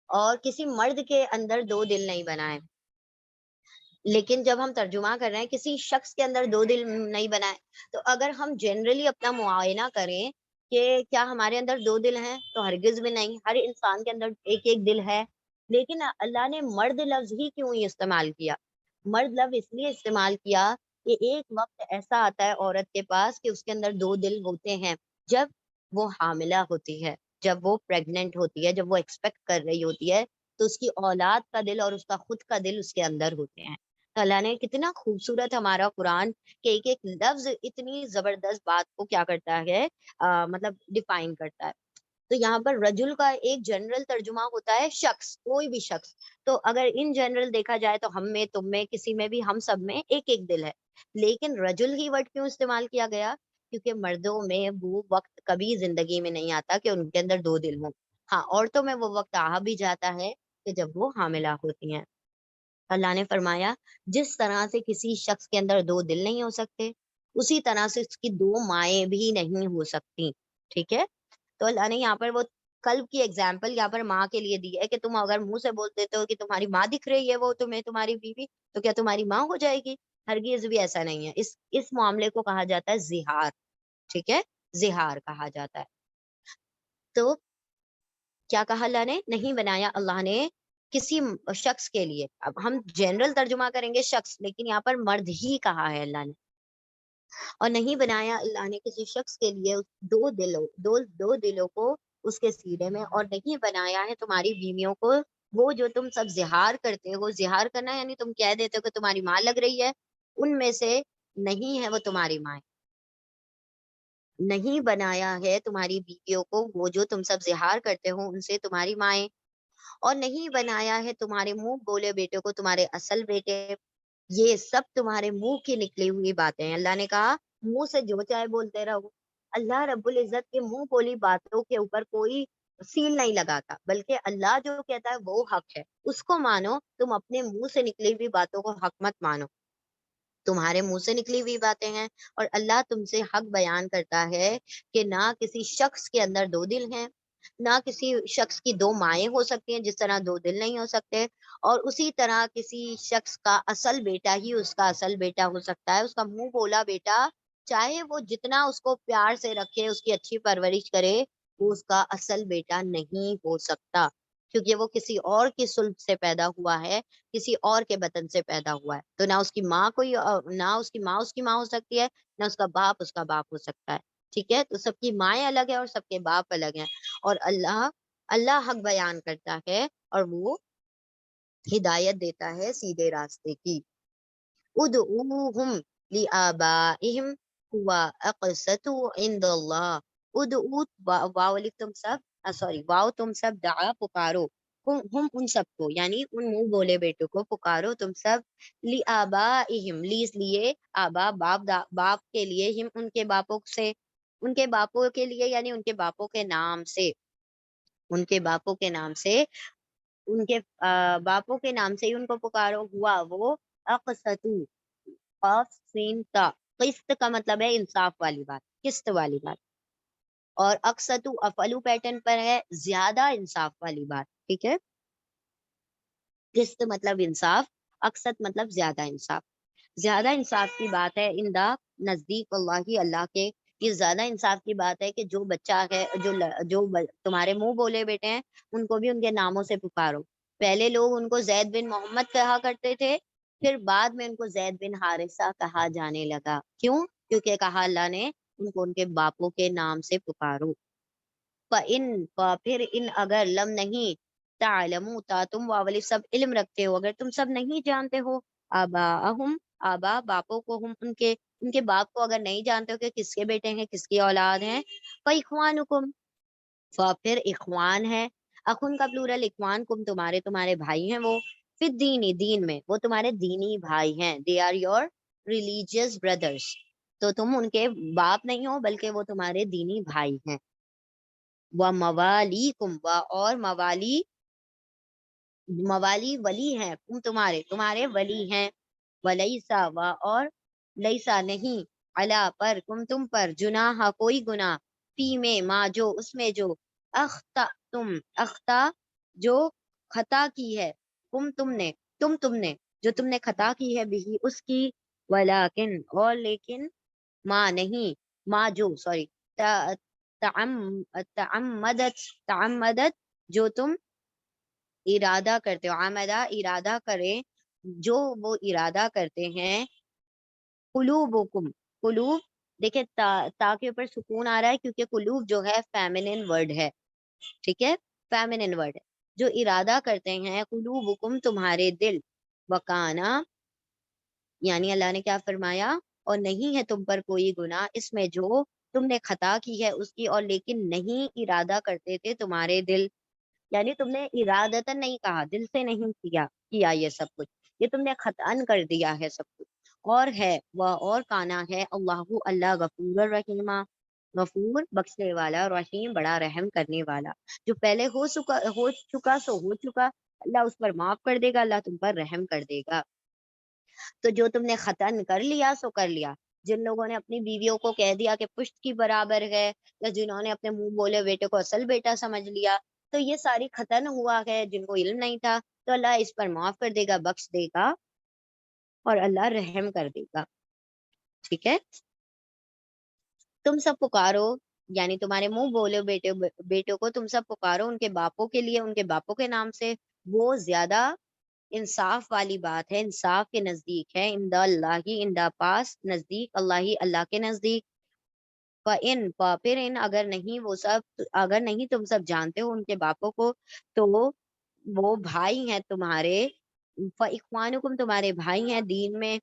S1: اور کسی مرد کے اندر دو دل نہیں بنائے، لیکن جب ہم ترجمہ کر رہے ہیں کسی شخص کے اندر دو دل نہیں بنائے، تو اگر ہم جنرلی اپنا معائنہ کریں کہ کیا ہمارے اندر دو دل ہیں، تو ہرگز بھی نہیں، ہر انسان کے اندر ایک ایک دل ہے، لیکن اللہ نے مرد لفظ ہی کیوں استعمال کیا؟ مرد لفظ اس لیے استعمال کیا کہ ایک وقت ایسا آتا ہے عورت کے پاس کہ اس کے اندر دو دل ہوتے ہیں، جب وہ حاملہ ہوتی ہے، جب وہ پریگننٹ ہوتی ہے، جب وہ ایکسپیکٹ کر رہی ہوتی ہے، تو اس کی اولاد کا دل اور اس کا خود کا دل اس کے اندر ہوتے ہیں۔ تو اللہ نے کتنا خوبصورت ہمارا قرآن کہ ایک ایک لفظ اتنی زبردست بات کو کیا کرتا ہے، مطلب ڈیفائن کرتا ہے۔ تو یہاں پر رجل کا ایک جنرل ترجمہ ہوتا ہے شخص، کوئی بھی شخص، تو اگر ان جنرل دیکھا جائے تو ہم میں، تم میں، کسی میں بھی، ہم سب میں ایک ایک دل ہے، لیکن رجل ہی ورڈ کیوں استعمال کیا گیا؟ کیونکہ مردوں میں وہ وقت کبھی زندگی میں نہیں آتا کہ ان کے اندر دو دل ہوں، ہاں عورتوں میں وہ وقت آ بھی جاتا ہے کہ جب وہ حاملہ ہوتی ہیں۔ اللہ نے فرمایا جس طرح سے کسی شخص کے اندر دو دل نہیں ہو سکتے، اسی طرح سے اس کی دو مائیں بھی نہیں ہو سکتی، ٹھیک ہے۔ تو اللہ نے یہاں پر وہ قلب کی ایگزامپل یہاں پر ماں کے لیے دی ہے کہ تم اگر منہ سے بول دیتے ہو کہ تمہاری ماں دکھ رہی ہے وہ تمہیں تمہاری بیوی، تو کیا تمہاری ماں ہو جائے گی؟ ہرگز بھی ایسا نہیں ہے، اس معاملے کو کہا جاتا ہے زہار، ٹھیک ہے، زہار کہا جاتا ہے۔ تو کیا کہا اللہ نے؟ نہیں بنایا اللہ نے کسی شخص کے لیے، اب ہم جنرل ترجمہ کریں گے شخص، لیکن یہاں پر مرد ہی کہا ہے اللہ نے، اور نہیں بنایا اللہ نے کسی شخص کے لیے دو دلوں کو اس کے سینے میں، اور نہیں بنایا ہے تمہاری بیویوں کو وہ جو تم سب زہار کرتے ہو. زہار کرنا یعنی تم کہہ دیتے ہو کہ تمہاری ماں لگ رہی ہے، ان میں سے نہیں ہے وہ تمہاری ماں. نہیں بنایا ہے تمہاری بیویوں کو وہ جو تم سب زہار کرتے ہو ان سے تمہاری مائیں، اور نہیں بنایا ہے تمہارے منہ بولے بیٹے کو تمہارے اصل بیٹے. یہ سب تمہارے منہ کی نکلی ہوئی باتیں ہیں. اللہ نے کہا منہ سے جو چاہے بولتے رہو. اللہ رب العزت کے منہ بولی باتوں کے اوپر کوئی سیل نہیں لگاتا، بلکہ اللہ جو کہتا ہے وہ حق ہے، اس کو مانو. تم اپنے منہ سے نکلی ہوئی باتوں کو حق مت مانو. تمہارے منہ سے نکلی ہوئی باتیں ہیں، اور اللہ تم سے حق بیان کرتا ہے کہ نہ کسی شخص کے اندر دو دل ہیں، نہ کسی شخص کی دو مائیں ہو سکتی ہیں جس طرح دو دل نہیں ہو سکتے، اور اسی طرح کسی شخص کا اصل بیٹا ہی اس کا اصل بیٹا ہو سکتا ہے. اس کا منہ بولا بیٹا چاہے وہ جتنا اس کو پیار سے رکھے، اس کی اچھی پرورش کرے، وہ اس کا اصل بیٹا نہیں ہو سکتا، کیونکہ وہ کسی اور کی سلب سے پیدا ہوا ہے، کسی اور کے بطن سے پیدا ہوا ہے. تو نہ اس کی ماں نہ اس کی ماں ہو سکتی ہے، نہ اس کا باپ ہو سکتا ہے. ٹھیک ہے، تو سب کی مائیں الگ ہیں اور سب کے باپ الگ ہیں. اور اللہ حق بیان کرتا ہے اور وہ ہدایت دیتا ہے سیدھے راستے کی. ادعوہم لآبائہم ہوا اقسط عند اللہ. ادعو واو الف تم سب واو تم سب دعا پکارو، ہم ان سب کو یعنی ان منہ بولے بیٹوں کو پکارو تم سب. لآبائہم لیے آبا باپ کے لیے، ہم ان کے باپوں سے، ان کے باپوں کے لیے یعنی ان کے باپوں کے نام سے، ان کے باپوں کے نام سے، ان کے باپوں کے نام سے ہی ان کو پکارو. ہوا وہ اقسطو قاف سین تا، قسط کا مطلب ہے انصاف والی بات، قسط والی بات، اور اقسطو افعلو پیٹرن پر ہے زیادہ انصاف والی بات. ٹھیک ہے، قسط مطلب انصاف، اقسط مطلب زیادہ انصاف. زیادہ انصاف کی بات ہے اندا نزدیک اللہ کے. یہ زیادہ انصاف کی بات ہے کہ جو بچہ ہے، جو تمہارے منہ بولے بیٹے ہیں، ان کو بھی ان کے ناموں سے پکارو. پہلے لوگ ان کو زید بن محمد کہا کرتے تھے، پھر بعد میں ان کو زید بن حارثہ کہا جانے لگا. کیوں؟ کیونکہ کہا اللہ نے ان کو ان کے باپوں کے نام سے پکارو. پھر ان اگر لم نہیں تعلموا تا تم واولی سب علم رکھتے ہو، اگر تم سب نہیں جانتے ہو آباءہم آبا باپوں کو، ہم ان کے باپ کو اگر نہیں جانتے ہو کہ کس کے بیٹے ہیں، کس کی اولاد ہیں، فاخوانکم پھر اخوان ہے. اخن کا پلورل اخوان، کم تمہارے بھائی ہیں، وہ پھر دین میں وہ تمہارے دینی بھائی ہیں. They are your religious brothers. تو تم ان کے باپ نہیں ہو بلکہ وہ تمہارے دینی بھائی ہیں. وہ موالیکم اور موالی ولی ہیں، تمہارے ولی ہیں. ولیسا اور لیسا نہیں، علا پر تم پر، جناح کوئی گناہ، فی میں ما جو اس میں جو اختا جو خطا کی ہے، تم نے جو تم نے خطا کی ہے بھی اس کی، ولیکن اور لیکن، ما نہیں، ما جو سوری تعمدت جو تم ارادہ کرتے ہو، عامدہ ارادہ کرے، جو وہ ارادہ کرتے ہیں. قلوبکم قلوب، دیکھیں تا کے اوپر سکون آ رہا ہے کیونکہ قلوب جو ہے فیمنن ورڈ ہے. ٹھیک ہے، فیمنن ورڈ ہے. جو ارادہ کرتے ہیں قلوبکم تمہارے دل، وکانا یعنی اللہ نے کیا فرمایا، اور نہیں ہے تم پر کوئی گناہ اس میں جو تم نے خطا کی ہے اس کی، اور لیکن نہیں ارادہ کرتے تھے تمہارے دل. یعنی تم نے ارادتاً نہیں کہا، دل سے نہیں کیا یہ سب کچھ، یہ تم نے خطأً کر دیا ہے سب کچھ. اور ہے وہ اور کانا ہے اللہ غفور الرحیم، غفور بخشنے والا، رحیم بڑا رحم کرنے والا. جو پہلے ہو چکا سو ہو چکا، اللہ اس پر معاف کر دے گا، اللہ تم پر رحم کر دے گا. تو جو تم نے خطأً کر لیا سو کر لیا. جن لوگوں نے اپنی بیویوں کو کہہ دیا کہ پشت کی برابر ہے، یا جنہوں نے اپنے منہ بولے بیٹے کو اصل بیٹا سمجھ لیا، تو یہ ساری خطأً ہوا ہے. جن کو علم نہیں تھا تو اللہ اس پر معاف کر دے گا، بخش دے گا، اور اللہ رحم کر دے گا. ٹھیک ہے، تم سب پکارو یعنی تمہارے منہ بولے بیٹوں کو تم سب پکارو ان کے باپوں کے لیے، ان کے باپوں کے نام سے، وہ زیادہ انصاف والی بات ہے، انصاف کے نزدیک ہے، عند اللہ ہی، عند پاس، نزدیک اللہ ہی، اللہ کے نزدیک. پھر ان اگر نہیں وہ سب، اگر نہیں تم سب جانتے ہو ان کے باپوں کو، تو وہ بھائی ہیں تمہارے. فاخوانکم تمہارے بھائی ہیں دین میں،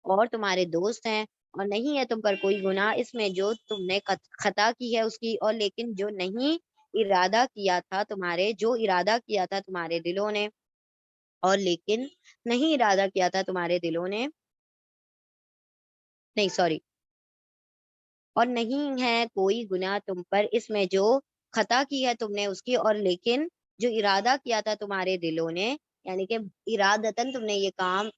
S1: اور تمہارے دوست ہیں. اور نہیں ہے تم پر کوئی گناہ اس میں جو تم نے خطا کی ہے اس کی، اور لیکن جو نہیں ارادہ کیا تھا تمہارے، جو ارادہ کیا تھا تمہارے دلوں نے، اور لیکن نہیں ارادہ کیا تھا تمہارے دلوں نے، نہیں سوری، اور نہیں ہے کوئی گناہ تم پر اس میں جو خطا کی ہے تم نے اس کی، اور لیکن جو ارادہ کیا تھا تمہارے دلوں نے، یعنی کہ ارادتاً تم نے یہ کام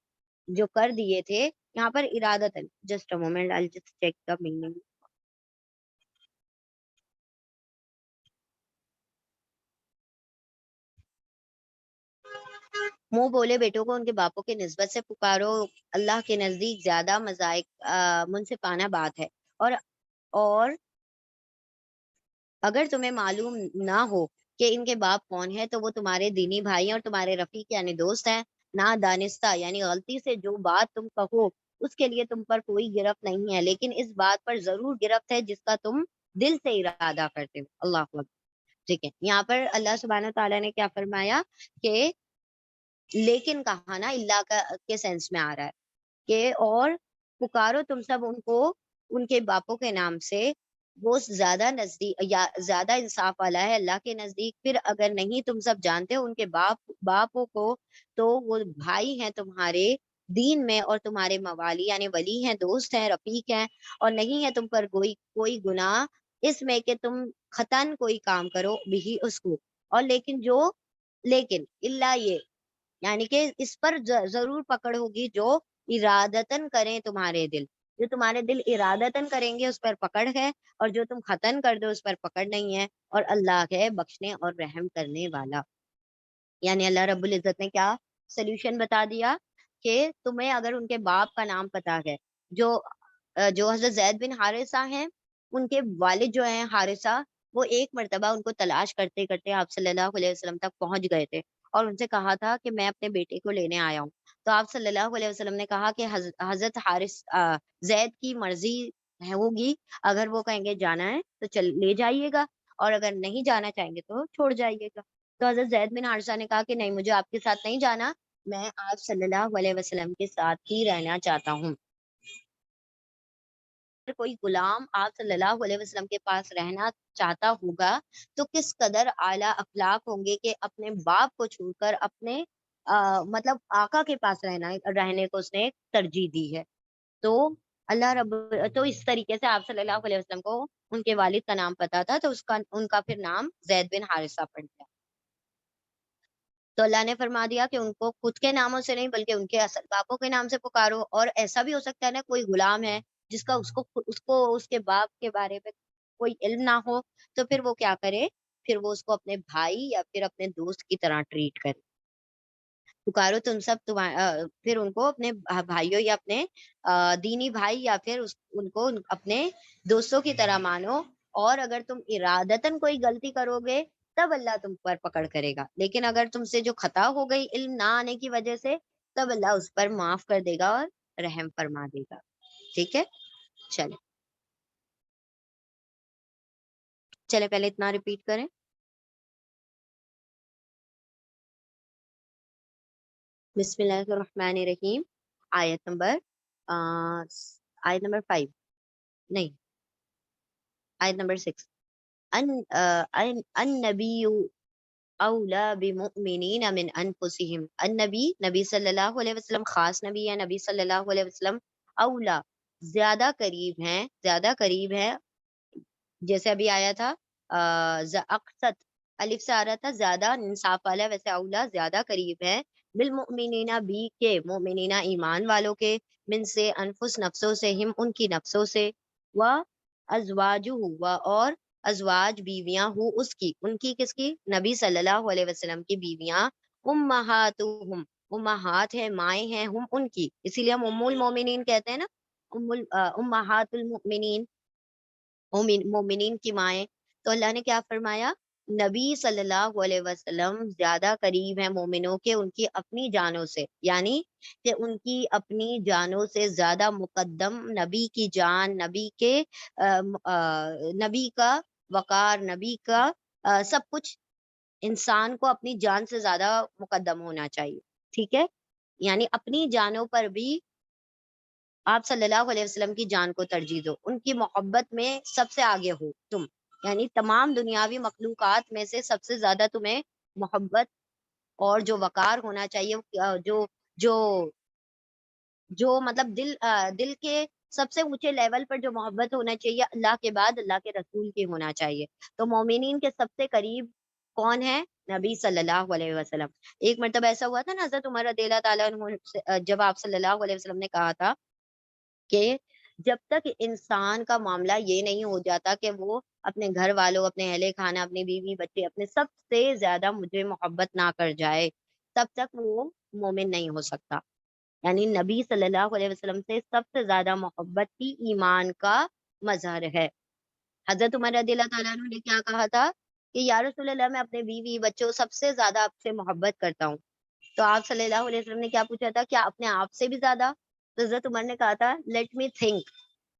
S1: جو کر دیے تھے. یہاں پر ارادتاً، just a moment, I'll just check the meaning. منہ بولے بیٹوں کو ان کے باپوں کے نسبت سے پکارو، اللہ کے نزدیک زیادہ مذائق منصفانہ بات ہے. اور اگر تمہیں معلوم نہ ہو کہ ان کے باپ کون ہے، تو وہ تمہارے دینی بھائی ہیں اور تمہارے رفیق یعنی دوست ہیں. نہ دانستہ یعنی غلطی سے جو بات تم کہو اس کے لیے تم پر کوئی گرفت نہیں ہے، لیکن اس بات پر ضرور گرفت ہے جس کا تم دل سے ارادہ کرتے ہو. اللہ اکبر. ٹھیک ہے، یہاں پر اللہ سبحانہ تعالیٰ نے کیا فرمایا کہ لیکن کہا نا، اللہ کا کے سینس میں آ رہا ہے کہ اور پکارو تم سب ان کو ان کے باپوں کے نام سے، وہ زیادہ نزدیک یا زیادہ انصاف والا ہے اللہ کے نزدیک. پھر اگر نہیں تم سب جانتے ہو ان کے باپوں کو، تو وہ بھائی ہیں تمہارے دین میں، اور تمہارے موالی یعنی ولی ہیں، دوست ہیں، رفیق ہیں. اور نہیں ہے تم پر کوئی گناہ اس میں کہ تم خطن کوئی کام کرو بھی اس کو، اور لیکن اللہ یہ، یعنی کہ اس پر ضرور پکڑ ہوگی جو ارادتاً کریں تمہارے دل. جو تمہارے دل ارادتاً کریں گے اس پر پکڑ ہے، اور جو تم ختن کر دو اس پر پکڑ نہیں ہے. اور اللہ ہے بخشنے اور رحم کرنے والا. یعنی اللہ رب العزت نے کیا سلیوشن بتا دیا کہ تمہیں اگر ان کے باپ کا نام پتا ہے، جو حضرت زید بن حارثہ ہیں، ان کے والد جو ہیں حارثہ، وہ ایک مرتبہ ان کو تلاش کرتے کرتے آپ صلی اللہ علیہ وسلم تک پہنچ گئے تھے، اور ان سے کہا تھا کہ میں اپنے بیٹے کو لینے آیا ہوں. تو آپ صلی اللہ علیہ وسلم نے کہا کہ حضرت زید کی مرضی ہے ہوگی، اگر وہ کہیں گے جانا ہے تو لے جائیے گا، اور اگر نہیں جانا چاہیں گے تو چھوڑ جائیے گا. تو حضرت زید بن حارثہ نے کہا کہ نہیں، مجھے آپ کے ساتھ نہیں جانا، میں آپ صلی اللہ علیہ وسلم کے ساتھ ہی رہنا چاہتا ہوں. اگر کوئی غلام آپ صلی اللہ علیہ وسلم کے پاس رہنا چاہتا ہوگا تو کس قدر اعلیٰ اخلاق ہوں گے کہ اپنے باپ کو چھوڑ کر اپنے مطلب آقا کے پاس رہنے کو اس نے ترجیح دی ہے. تو تو اس طریقے سے آپ صلی اللہ علیہ وسلم کو ان کے والد کا نام پتا تھا، تو ان کا پھر نام زید بن حارثہ پڑ گیا. تو اللہ نے فرما دیا کہ ان کو خود کے ناموں سے نہیں بلکہ ان کے اصل باپوں کے نام سے پکارو. اور ایسا بھی ہو سکتا ہے نا، کوئی غلام ہے جس کا اس کے باپ کے بارے میں کوئی علم نہ ہو، تو پھر وہ کیا کرے، پھر وہ اس کو اپنے بھائی یا پھر اپنے دوست کی طرح ٹریٹ کرے. پکارو تم سب پھر ان کو اپنے بھائیوں یا اپنے دینی بھائی یا پھر ان کو اپنے دوستوں کی طرح مانو. اور اگر تم ارادتاً کوئی غلطی کرو گے تب اللہ تم پر پکڑ کرے گا، لیکن اگر تم سے جو خطا ہو گئی علم نہ آنے کی وجہ سے، تب اللہ اس پر معاف کر دے گا اور رحم فرما دے گا. ٹھیک ہے، چلے پہلے اتنا ریپیٹ کریں. بسم اللہ الرحمن الرحیم. آیت نمبر 5، نہیں، آیت نمبر 6. النبی اولا بمؤمنین من انفسہم. النبی، نبی صلی اللہ علیہ وسلم خاص نبی ہے. نبی صلی اللہ علیہ وسلم اولا، زیادہ قریب ہے. جیسے ابھی آیا تھا اقسط، الف سے آ رہا تھا زیادہ انصاف والا، ویسے اولا زیادہ قریب ہے. بالمؤمنین بھی کے مؤمنین ایمان والوں کے، من سے انفس نفسوں سے، ہم ان کی نفسوں سے، و ازواجہ اور ازواج بیویاں ہوں اس کی، ان کی کس کی، نبی صلی اللہ علیہ وسلم کی بیویاں، امہاتہم، امہات ہیں، مائیں ہیں، ہم ان کی، اسی لیے ہم ام المومنین کہتے ہیں نا، امہات المؤمنین، مومنین کی مائیں. تو اللہ نے کیا فرمایا نبی صلی اللہ علیہ وسلم زیادہ قریب ہیں مومنوں کے ان کی اپنی جانوں سے، یعنی کہ ان کی اپنی جانوں سے زیادہ مقدم نبی کی جان، نبی کے نبی کا وقار، نبی کا سب کچھ انسان کو اپنی جان سے زیادہ مقدم ہونا چاہیے، ٹھیک ہے؟ یعنی اپنی جانوں پر بھی آپ صلی اللہ علیہ وسلم کی جان کو ترجیح دو، ان کی محبت میں سب سے آگے ہو تم، یعنی تمام دنیاوی مخلوقات میں سے سب سے زیادہ تمہیں محبت اور جو وقار ہونا چاہیے، جو جو جو مطلب دل کے سب سے اونچے لیول پر جو محبت ہونا چاہیے اللہ کے بعد اللہ کے رسول کی ہونا چاہیے۔ تو مومنین کے سب سے قریب کون ہے؟ نبی صلی اللہ علیہ وسلم۔ ایک مرتبہ ایسا ہوا تھا نا حضرت عمر رضی اللہ تعالیٰ عنہ جب آپ صلی اللہ علیہ وسلم نے کہا تھا کہ جب تک انسان کا معاملہ یہ نہیں ہو جاتا کہ وہ اپنے گھر والوں، اپنے اہل خانہ، اپنی بیوی بچے، اپنے سب سے زیادہ مجھے محبت نہ کر جائے، تب تک وہ مومن نہیں ہو سکتا۔ یعنی نبی صلی اللہ علیہ وسلم سے سب سے زیادہ محبت ہی ایمان کا مظہر ہے۔ حضرت عمر رضی اللہ تعالیٰ عنہ نے کیا کہا تھا کہ یا رسول اللہ، میں اپنے بیوی بچوں سب سے زیادہ آپ سے محبت کرتا ہوں۔ تو آپ صلی اللہ علیہ وسلم نے کیا پوچھا تھا؟ کیا اپنے آپ سے بھی زیادہ؟ تو حضرت عمر نے کہا تھا لیٹ می تھنک،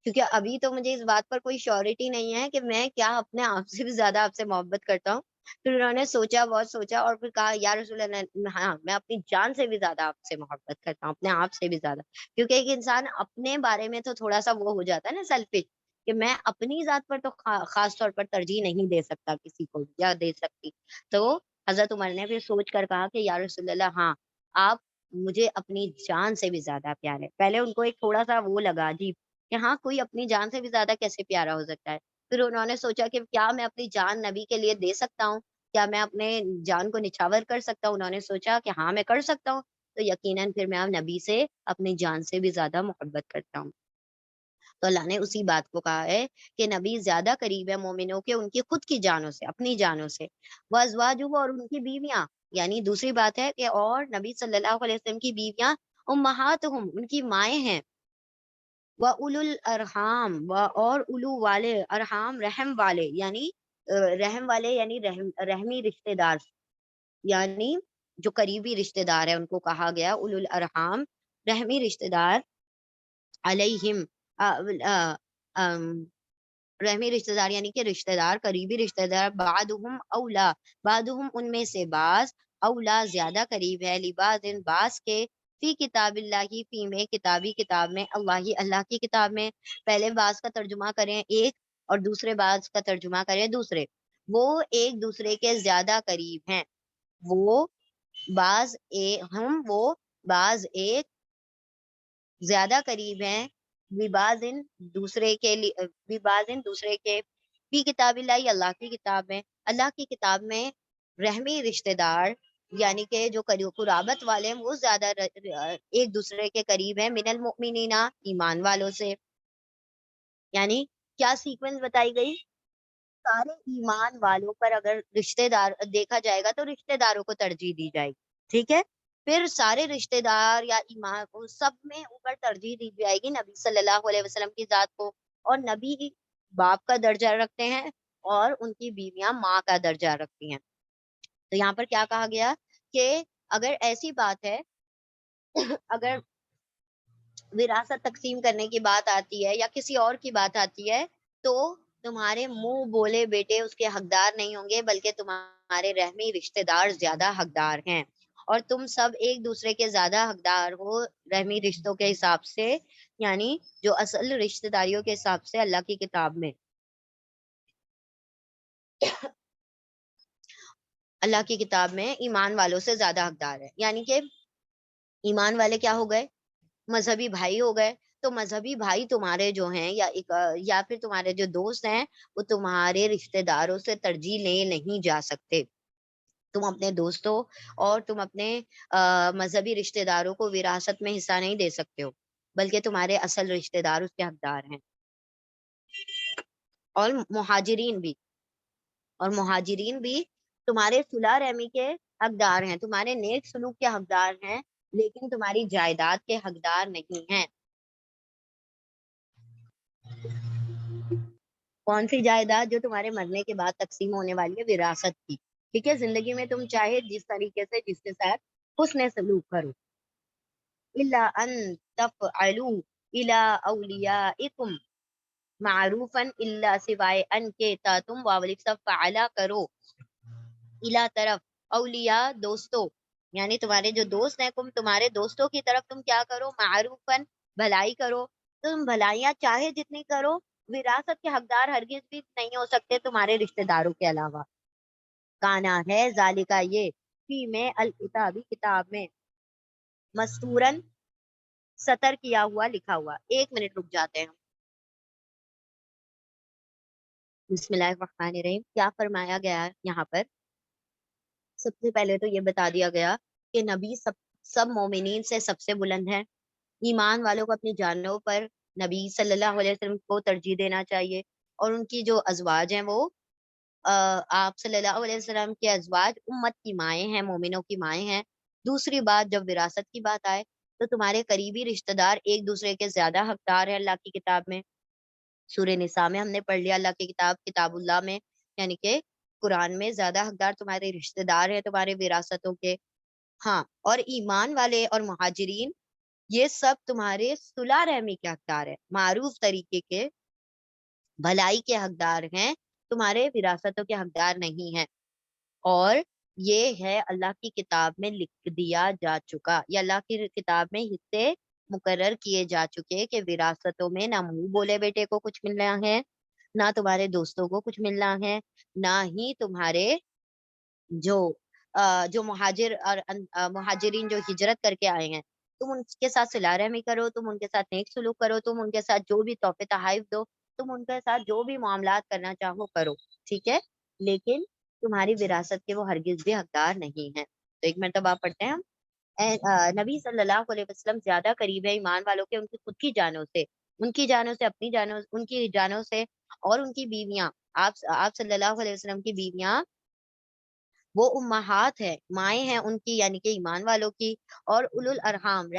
S1: کیونکہ ابھی تو مجھے اس بات پر کوئی شیورٹی نہیں ہے کہ میں کیا اپنے آپ سے بھی زیادہ آپ سے محبت کرتا ہوں۔ پھر انہوں نے سوچا، بہت سوچا، اور پھر کہا یا رسول اللہ، ہاں میں اپنی جان سے بھی زیادہ آپ سے محبت کرتا ہوں، اپنے آپ سے بھی زیادہ۔ کیونکہ ایک انسان اپنے بارے میں تو تھوڑا سا وہ ہو جاتا ہے نا، سیلفش، کہ میں اپنی ذات پر تو خاص طور پر ترجیح نہیں دے سکتا کسی کو یا دے سکتی۔ تو حضرت عمر نے پھر سوچ کر کہا کہ یا رسول اللہ، ہاں آپ مجھے اپنی جان سے بھی زیادہ پیارے۔ پہلے ان کو ایک تھوڑا سا وہ لگا عجیب کہ ہاں کوئی اپنی جان سے بھی زیادہ کیسے پیارا ہو سکتا ہے۔ پھر انہوں نے سوچا کہ کیا میں اپنی جان نبی کے لیے دے سکتا ہوں؟ کیا میں اپنے جان کو نچھاور کر سکتا ہوں؟ انہوں نے سوچا کہ ہاں میں کر سکتا ہوں، تو یقیناً پھر میں اب نبی سے اپنی جان سے بھی زیادہ محبت کرتا ہوں۔ تو اللہ نے اسی بات کو کہا ہے کہ نبی زیادہ قریب ہے مومنوں کے ان کی خود کی جانوں سے، اپنی جانوں سے، وازواجہ، اور ان کی بیویاں، یعنی دوسری بات ہے کہ اور نبی صلی اللہ علیہ وسلم کی بیویاں امہاتہم، ان کی مائیں ہیں، وَأُولُو الْأَرْحَامِ، اور اولو والے ارحام، رحم والے، یعنی رحم والے یعنی رحمی رشتہ دار، یعنی جو قریبی رشتہ دار ہے ان کو کہا گیا اولو الارحام، رحمی رشتہ دار، علیہم رحمی رشتہ دار یعنی کہ رشتہ دار، قریبی رشتہ دار، بعدہم اولا، بعدہم ان میں سے بعض، اولا زیادہ قریب ہے، لبعض بعض کے، فی کتاب اللہ، فی میں کتابی کتاب میں، اللہ اللہ کی کتاب میں۔ پہلے بعض کا ترجمہ کریں ایک اور دوسرے بعض کا ترجمہ کریں دوسرے، وہ ایک دوسرے کے زیادہ قریب ہیں، وہ وہ بعض ایک زیادہ قریب ہیں، ببازن دوسرے کے لیے، ببازن دوسرے کے، فی کتاب اللہ اللہ کی کتاب میں، اللہ کی کتاب میں رحمی رشتہ دار یعنی کہ جو قرابت والے ہیں وہ زیادہ ایک دوسرے کے قریب ہیں، من المؤمنین ایمان والوں سے۔ یعنی کیا سیکوینس بتائی گئی؟ سارے ایمان والوں پر اگر رشتہ دار دیکھا جائے گا تو رشتہ داروں کو ترجیح دی جائے گی، ٹھیک ہے؟ پھر سارے رشتہ دار یا ایمان کو سب میں اوپر ترجیح دی جائے گی نبی صلی اللہ علیہ وسلم کی ذات کو، اور نبی باپ کا درجہ رکھتے ہیں اور ان کی بیویاں ماں کا درجہ رکھتی ہیں۔ تو یہاں پر کیا کہا گیا کہ اگر ایسی بات ہے، اگر وراثت تقسیم کرنے کی بات آتی ہے یا کسی اور کی بات آتی ہے، تو تمہارے منہ بولے بیٹے اس کے حقدار نہیں ہوں گے، بلکہ تمہارے رحمی رشتہ دار زیادہ حقدار ہیں، اور تم سب ایک دوسرے کے زیادہ حقدار ہو رحمی رشتوں کے حساب سے، یعنی جو اصل رشتہ داریوں کے حساب سے اللہ کی کتاب میں، اللہ کی کتاب میں ایمان والوں سے زیادہ حقدار ہے۔ یعنی کہ ایمان والے کیا ہو گئے؟ مذہبی بھائی ہو گئے۔ تو مذہبی بھائی تمہارے جو ہیں یا پھر تمہارے جو دوست ہیں، وہ تمہارے رشتہ داروں سے ترجیح لے نہیں جا سکتے۔ تم اپنے دوستوں اور تم اپنے مذہبی رشتہ داروں کو وراثت میں حصہ نہیں دے سکتے ہو، بلکہ تمہارے اصل رشتہ دار اس کے حقدار ہیں۔ اور مہاجرین بھی تمہارے صلح رحمی کے حقدار ہیں، تمہارے نیک سلوک کے حقدار ہیں، لیکن تمہاری جائیداد کے حقدار نہیں ہیں۔ کون سی جائیداد؟ جو تمہارے مرنے کے بعد تقسیم ہونے والی ہے، وراثت کی، ٹھیک ہے؟ زندگی میں تم چاہے جس طریقے سے جس کے ساتھ حسن سلوک کرو. الا ان تفعلوا الى اولیاءکم معروفا، الا سوائے ان کے تم واولف سب فعلا کرو، الا طرف، اولیاء دوستوں، یعنی تمہارے جو دوست ہیں، تمہارے دوستوں کی طرف تم کیا کرو؟ معروفاً، بھلائی کرو. تم بھلائیاں چاہے جتنی کرو، وراثت کے حقدار ہرگز بھی نہیں ہو سکتے تمہارے رشتہ داروں کے علاوہ. کانا ہے ذالکا یہ، فی میں الکتابی، کتاب میں، مستورن، سطر کیا ہوا، لکھا ہوا. 1 منٹ رک جاتے ہیں. بسم اللہ الرحمن الرحیم. کیا فرمایا گیا ہے یہاں پر؟ سب سے پہلے تو یہ بتا دیا گیا کہ نبی سب مومنین سے سب سے بلند ہے. ایمان والوں کو اپنی جانوں پر نبی صلی اللہ علیہ وسلم کو ترجیح دینا چاہیے، اور ان کی جو ازواج ہیں وہ آپ صلی اللہ علیہ وسلم کے ازواج امت کی مائیں ہیں، مومنوں کی مائیں ہیں. دوسری بات، جب وراثت کی بات آئے تو تمہارے قریبی رشتہ دار ایک دوسرے کے زیادہ حقدار ہے. اللہ کی کتاب میں سورہ نساء میں ہم نے پڑھ لیا، اللہ کی کتاب کتاب اللہ میں، یعنی کہ قرآن میں، زیادہ حقدار تمہارے رشتہ دار ہیں تمہارے وراثتوں کے. ہاں، اور ایمان والے اور مہاجرین، یہ سب تمہارے صلح رحمی کے حقدار ہے، معروف طریقے کے بھلائی کے حقدار ہیں، تمہارے وراثتوں کے حقدار نہیں ہیں. اور یہ ہے اللہ کی کتاب میں لکھ دیا جا چکا، یا اللہ کی کتاب میں حصے مقرر کیے جا چکے کہ وراثتوں میں نہ منہ بولے بیٹے کو کچھ ملنا ہے، نہ تمہارے دوستوں کو کچھ ملنا ہے، نہ ہی تمہارے جو جو مہاجر اور مہاجرین جو ہجرت کر کے آئے ہیں، تم ان کے ساتھ صلہ رحمی کرو، تم ان کے ساتھ نیک سلوک کرو، تم ان کے ساتھ جو بھی تحفے تحائف دو، تم ان کے ساتھ جو بھی معاملات کرنا چاہو کرو، ٹھیک ہے؟ لیکن تمہاری وراثت کے وہ ہرگز بھی حقدار نہیں ہیں. تو ایک مرتبہ آپ پڑھتے ہیں ہم. نبی صلی اللہ علیہ وسلم زیادہ قریب ہے ایمان والوں کے ان کی خود کی جانوں سے، ان کی جانوں سے، اپنی جانوں، ان کی جانوں سے، اور ان کی بیویاں، آپ صلی اللہ علیہ وسلم کی بیویاں وہ امہات ہے، مائیں ہیں ان کی، یعنی کہ ایمان والوں کی. اور اولو الارحام،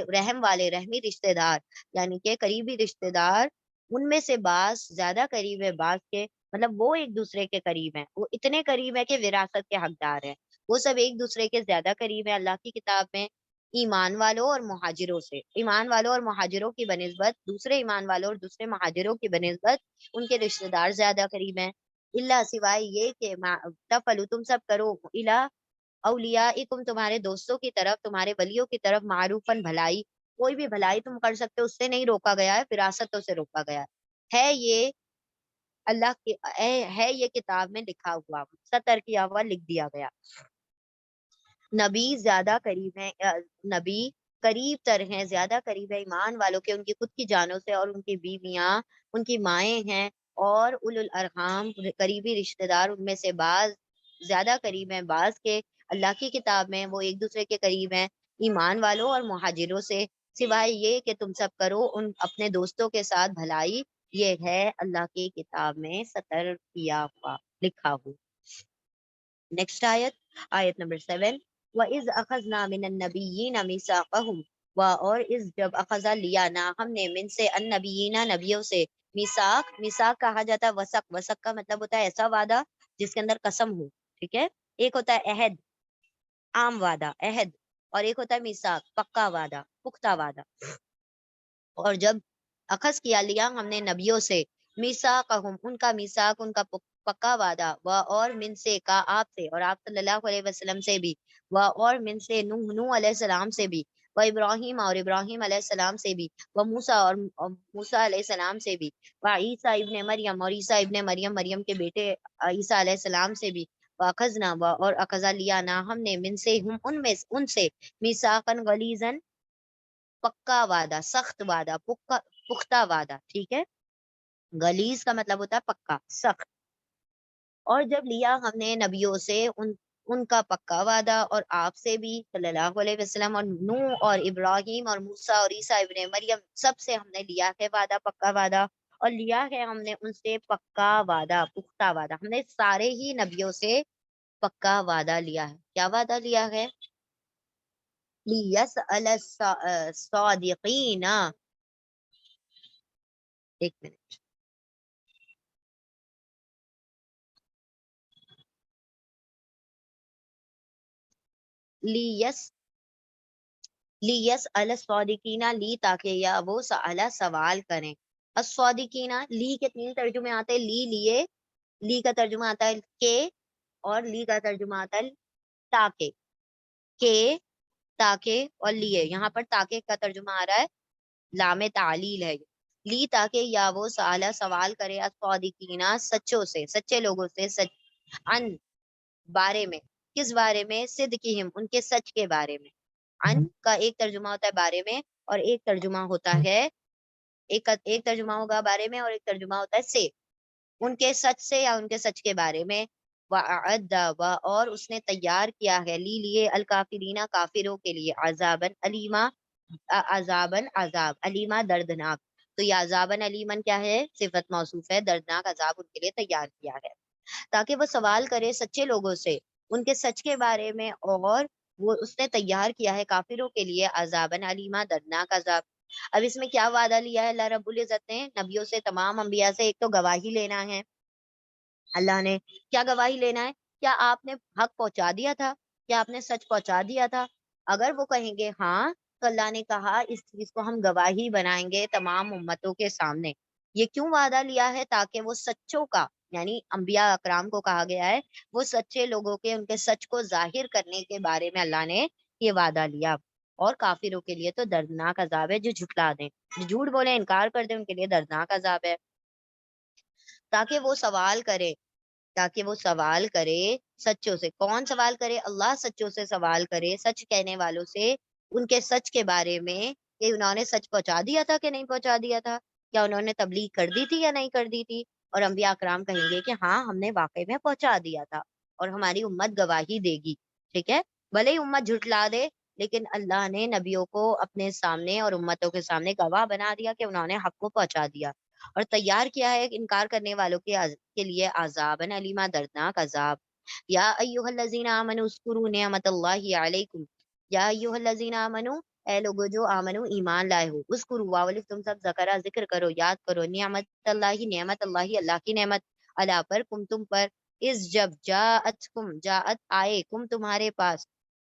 S1: رحم والے، رحمی رشتہ دار، یعنی کہ قریبی رشتہ دار، ان میں سے بعض زیادہ قریب ہے بعض کے، مطلب وہ ایک دوسرے کے قریب ہیں، وہ اتنے قریب ہے کہ وراثت کے حقدار ہیں. وہ سب ایک دوسرے کے زیادہ قریب ہے اللہ کی کتاب میں ایمان والوں اور مہاجروں سے. ایمان والوں اور مہاجروں کی بنسبت، دوسرے ایمان والوں اور دوسرے مہاجروں کی بنسبت ان کے رشتہ دار زیادہ قریب ہیں. اللہ، سوائے یہ کہ تفعلوا، تم سب کرو، الا اولیاءکم، تمہارے دوستوں کی طرف، تمہارے ولیوں کی طرف، معروفاً، بھلائی. کوئی بھی بھلائی تم کر سکتے ہو، اس سے نہیں روکا گیا ہے، وراثتوں سے روکا گیا ہے. یہ اللہ کی ہے، یہ کتاب میں لکھا ہوا، سطر کیا ہوا، لکھ دیا گیا. نبی زیادہ قریب ہیں، نبی قریب تر ہیں، زیادہ قریب ہے ایمان والوں کے ان کی خود کی جانوں سے، اور ان کی بیویاں ان کی مائیں ہیں. اور اولو الارحام، قریبی رشتہ دار، ان میں سے بعض زیادہ قریب ہیں بعض کے. اللہ کی کتاب میں وہ ایک دوسرے کے قریب ہیں ایمان والوں اور مہاجروں سے، سوائے یہ کہ تم سب کرو ان اپنے دوستوں کے ساتھ بھلائی. یہ ہے اللہ کی کتاب میں سطر کیا ہوا، لکھا ہوا. نیکسٹ آیت، آیت نمبر 7. وَإِذْ أَخَذْنَا مِنَ النَّبِيِّينَ مِيثَاقَهُمْ، اور اس جب اخذا لیا نا ہم نے، من سے، النبیین، نبیوں سے، میثاق. میثاق کہا جاتا ہے وثق، وثق کا مطلب ہوتا ہے ایسا وعدہ جس کے اندر قسم ہو، ٹھیک ہے؟ ایک ہوتا ہے عہد، عام وعدہ، عہد، اور ایک ہوتا ہے میثاق، پکا وعدہ، پختہ وعدہ. اور جب اخذ کیا، لیا ہم نے نبیوں سے، میثاقہم، ان کا میثاق، ان کا پکا وعدہ، اور من سے، کا آپ سے، اور آپ صلی اللہ علیہ وسلم سے بھی، اور من سے، نوح علیہ السلام سے بھی، ابراہیم، اور ابراہیم علیہ السلام سے بھی، موسیٰ، اور موسیٰ علیہ السلام سے بھی، عیسیٰ ابن مریم، اور عیسیٰ ابن مریم، مریم کے بیٹے عیسیٰ علیہ السلام سے بھی. واخذنا، اور اخذا لیا نا ہم نے، من سے، ہم ان سے، میثاقا غلیظا، پکا وعدہ، سخت وعدہ، پختہ وعدہ، ٹھیک ہے؟ غلیظ کا مطلب ہوتا ہے پکا، سخت. اور جب لیا ہم نے نبیوں سے ان کا پکا وعدہ، اور آپ سے بھی صلی اللہ علیہ وسلم، اور نوح اور ابراہیم اور موسیٰ اور عیسیٰ ابن مریم، سب سے ہم نے لیا ہے وعدہ، پکا وعدہ. اور لیا ہے ہم نے ان سے پکا وعدہ، پختہ وعدہ. ہم نے سارے ہی نبیوں سے پکا وعدہ لیا ہے. کیا وعدہ لیا ہے؟ لیسأل الصادقین. ایک منٹ. لیس لیس الصادقینا لی تاکہ یا وہ سوال کریں. الصادقینا لی کے 3 ترجمے آتے ہیں. لیے لی کا ترجمہ آتا ہے کہ اور لی کا ترجمہ آتا ہے تاکہ. کہ تاکہ اور لیے یہاں پر تاکہ کا ترجمہ آ رہا ہے لام تعلیل ہے. لی تاکہ یا وہ سوال کرے الصادقینا سچوں سے سچے لوگوں سے ان بارے میں. کس بارے میں؟ صدقہم ان کے سچ کے بارے میں. ان کا ایک ترجمہ ہوتا ہے بارے میں اور ایک ترجمہ ہوتا ہے ایک ترجمہ ہوگا بارے میں اور ایک ترجمہ ہوتا ہے سے. ان کے سچ سے یا ان کے سچ کے بارے میں. وَأَعَدَّ اور اس نے تیار کیا ہے لیے الکافرین کافروں کے لیے عذابًا علیما عذاب علیما دردناک. تو یہ عذابًا علیمن کیا ہے؟ صفت موصوف ہے. دردناک عذاب ان کے لیے تیار کیا ہے تاکہ وہ سوال کرے سچے لوگوں سے ان کے سچ کے بارے میں. اور وہ اس نے تیار کیا ہے کافروں کے لیے عذابًا علیما دردناک عذاب. اب اس میں کیا وعدہ لیا ہے اللہ رب العزت نے؟ نبیوں سے تمام انبیاء سے ایک تو گواہی لینا ہے. اللہ نے کیا گواہی لینا ہے؟ کیا آپ نے حق پہنچا دیا تھا؟ کیا آپ نے سچ پہنچا دیا تھا؟ اگر وہ کہیں گے ہاں تو اللہ نے کہا اس چیز کو ہم گواہی بنائیں گے تمام امتوں کے سامنے. یہ کیوں وعدہ لیا ہے؟ تاکہ وہ سچوں کا یعنی انبیاء اکرام کو کہا گیا ہے وہ سچے لوگوں کے ان کے سچ کو ظاہر کرنے کے بارے میں اللہ نے یہ وعدہ لیا. اور کافروں کے لیے تو دردناک عذاب ہے جو جھٹلا دیں جو جھوٹ بولے انکار کر دیں ان کے لیے دردناک عذاب ہے. تاکہ وہ سوال کرے تاکہ وہ سوال کرے سچوں سے. کون سوال کرے؟ اللہ سچوں سے سوال کرے سچ کہنے والوں سے ان کے سچ کے بارے میں کہ انہوں نے سچ پہنچا دیا تھا کہ نہیں پہنچا دیا تھا. کیا انہوں نے تبلیغ کر دی تھی یا نہیں کر دی تھی؟ اور انبیاء اکرام کہیں گے کہ ہاں ہم نے واقعی میں پہنچا دیا تھا اور ہماری امت گواہی دے گی. ٹھیک ہے بھلے ہی امت جھٹلا دے لیکن اللہ نے نبیوں کو اپنے سامنے اور امتوں کے سامنے گواہ بنا دیا کہ انہوں نے حق کو پہنچا دیا اور تیار کیا ہے انکار کرنے والوں کے لیے عذابًا علیما دردناک عذاب. یا ایھا الذین آمنوا اذکروا نعمت اللہ علیکم. یا ایھا الذین آمنوا اے لوگو جو آمنو ایمان لائے ہو. اذکروا واولف تم سب ذکر کرو یاد کرو نعمت اللہ اللہ کی نعمت علی پر کم تم پر اس جب جاءت آئے کم تمہارے پاس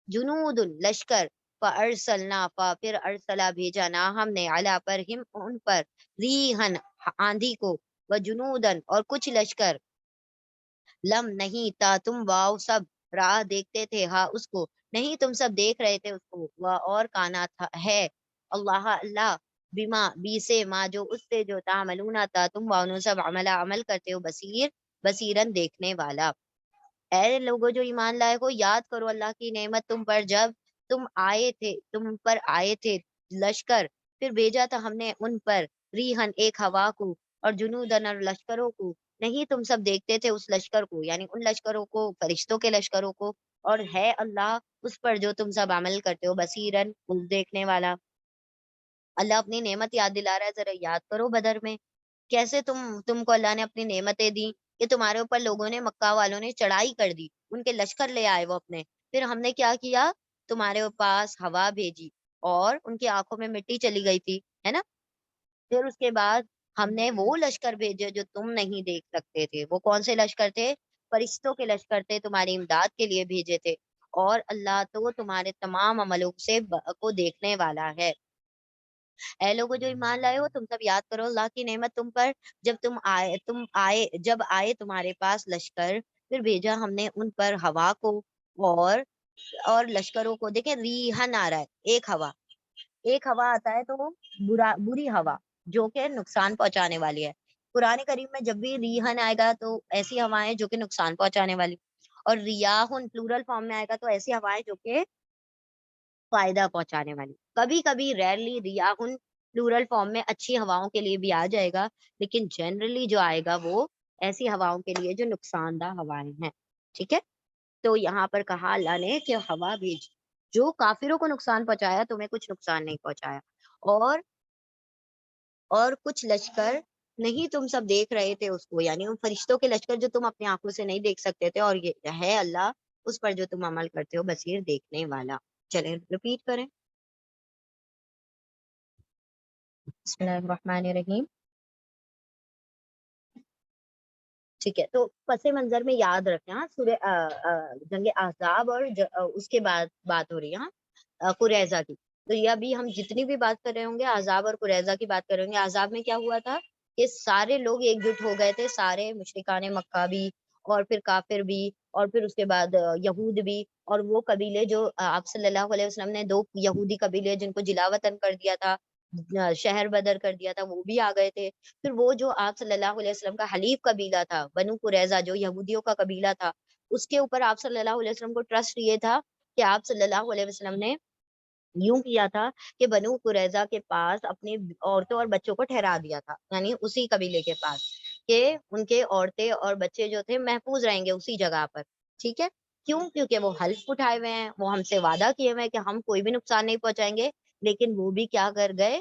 S1: جنود لشکر فارسلنا پھر ارسلا بھیجا نا ہم نے علی پر ہم ان پر ریحن آندھی کو وجنودن اور کچھ لشکر لم نہیں تا تم واؤ سب راہ دیکھتے تھے ہاں اس کو نہیں تم سب دیکھ رہے تھے اس کو. اور کانا تھا ہے اللہ اللہ بیما بی سے ما جو اس سے جو تعملون تھا تم وانو سب عمل کرتے ہو بصیرن دیکھنے والا. اے لوگوں جو ایمان لائے ہو یاد کرو اللہ کی نعمت تم پر جب تم پر آئے تھے لشکر پھر بھیجا تھا ہم نے ان پر ریحن ایک ہوا کو اور جنودن اور لشکروں کو. نہیں تم سب دیکھتے تھے اس لشکر کو یعنی ان لشکروں کو فرشتوں کے لشکروں کو. اور ہے اللہ اس پر جو تم سب عمل کرتے ہو بصیرن دیکھنے والا. اللہ اپنی نعمت یاد دلا رہا ہے ذرا یاد کرو بدر میں کیسے تم کو اللہ نے اپنی نعمتیں دی کہ تمہارے اوپر لوگوں نے مکہ والوں نے چڑھائی کر دی ان کے لشکر لے آئے وہ اپنے. پھر ہم نے کیا کیا؟ تمہارے پاس ہوا بھیجی اور ان کی آنکھوں میں مٹی چلی گئی تھی ہے نا. پھر اس کے بعد ہم نے وہ لشکر بھیجے جو تم نہیں دیکھ سکتے تھے. وہ کون سے لشکر تھے؟ فرشتوں کے لشکر تھے تمہاری امداد کے لیے بھیجے تھے. اور اللہ تو تمہارے تمام عملوں سے کو دیکھنے والا ہے. اے لوگوں جو ایمان لائے ہو تم سب یاد کرو اللہ کی نعمت تم پر جب آئے تمہارے پاس لشکر پھر بھیجا ہم نے ان پر ہوا کو اور لشکروں کو. دیکھیں ریحن آ رہا ہے ایک ہوا آتا ہے تو وہ بری ہوا جو کہ نقصان پہنچانے والی ہے. قرآن کریم میں جب بھی ریحن آئے گا تو ایسی ہوائیں جو کہ نقصان پہنچانے والی اور ریاحن پلورل فارم میں آئے گا تو ایسی ہوائیں جو کہ فائدہ پہنچانے والی. کبھی کبھی ریئرلی ریاحن پلورل فارم میں اچھی ہواؤں کے لیے بھی آ جائے گا لیکن جنرلی جو آئے گا وہ ایسی ہواؤں کے لیے جو نقصان دہ ہوائیں ہیں. ٹھیک ہے تو یہاں پر کہا اللہ نے کہ ہوا بھیج جو کافروں کو نقصان پہنچایا تمہیں کچھ نقصان نہیں پہنچایا. اور کچھ لشکر نہیں تم سب دیکھ رہے تھے اس کو یعنی ان فرشتوں کے لشکر جو تم اپنی آنکھوں سے نہیں دیکھ سکتے تھے اور یہ ہے اللہ اس پر جو تم عمل کرتے ہو بصیر دیکھنے والا. چلیں ریپیٹ کریں. بسم اللہ الرحمن الرحیم. ٹھیک ہے، تو پس منظر میں یاد رکھیں ہاں، جنگ احزاب اور اس کے بعد بات ہو رہی ہے ہاں قریظہ کی. تو یہ ابھی ہم جتنی بھی بات کر رہے ہوں گے احزاب اور قریظہ کی بات کر رہے ہوں گے. احزاب میں کیا ہوا تھا کہ سارے لوگ ایک جٹ ہو گئے تھے، سارے مشرکان مکہ بھی اور پھر کافر بھی اور پھر اس کے بعد یہود بھی، اور وہ قبیلے جو آپ صلی اللہ علیہ وسلم نے 2 یہودی قبیلے جن کو جلا وطن کر دیا تھا، شہر بدر کر دیا تھا، وہ بھی آ گئے تھے. پھر وہ جو آپ صلی اللہ علیہ وسلم کا حلیف قبیلہ تھا بنو قریظہ، جو یہودیوں کا قبیلہ تھا، اس کے اوپر آپ صلی اللہ علیہ وسلم کو ٹرسٹ یہ تھا کہ آپ صلی اللہ علیہ وسلم نے یوں کیا تھا کہ بنو قریظہ کے پاس اپنی عورتوں اور بچوں کو ٹھہرا دیا تھا، یعنی اسی قبیلے کے پاس، کہ ان کے عورتیں اور بچے جو تھے محفوظ رہیں گے اسی جگہ پر. ٹھیک ہے، کیوں؟ کیونکہ وہ حلف اٹھائے ہوئے ہیں، وہ ہم سے وعدہ کیے ہوئے ہیں کہ ہم کوئی بھی نقصان نہیں پہنچائیں گے. لیکن وہ بھی کیا کر گئے؟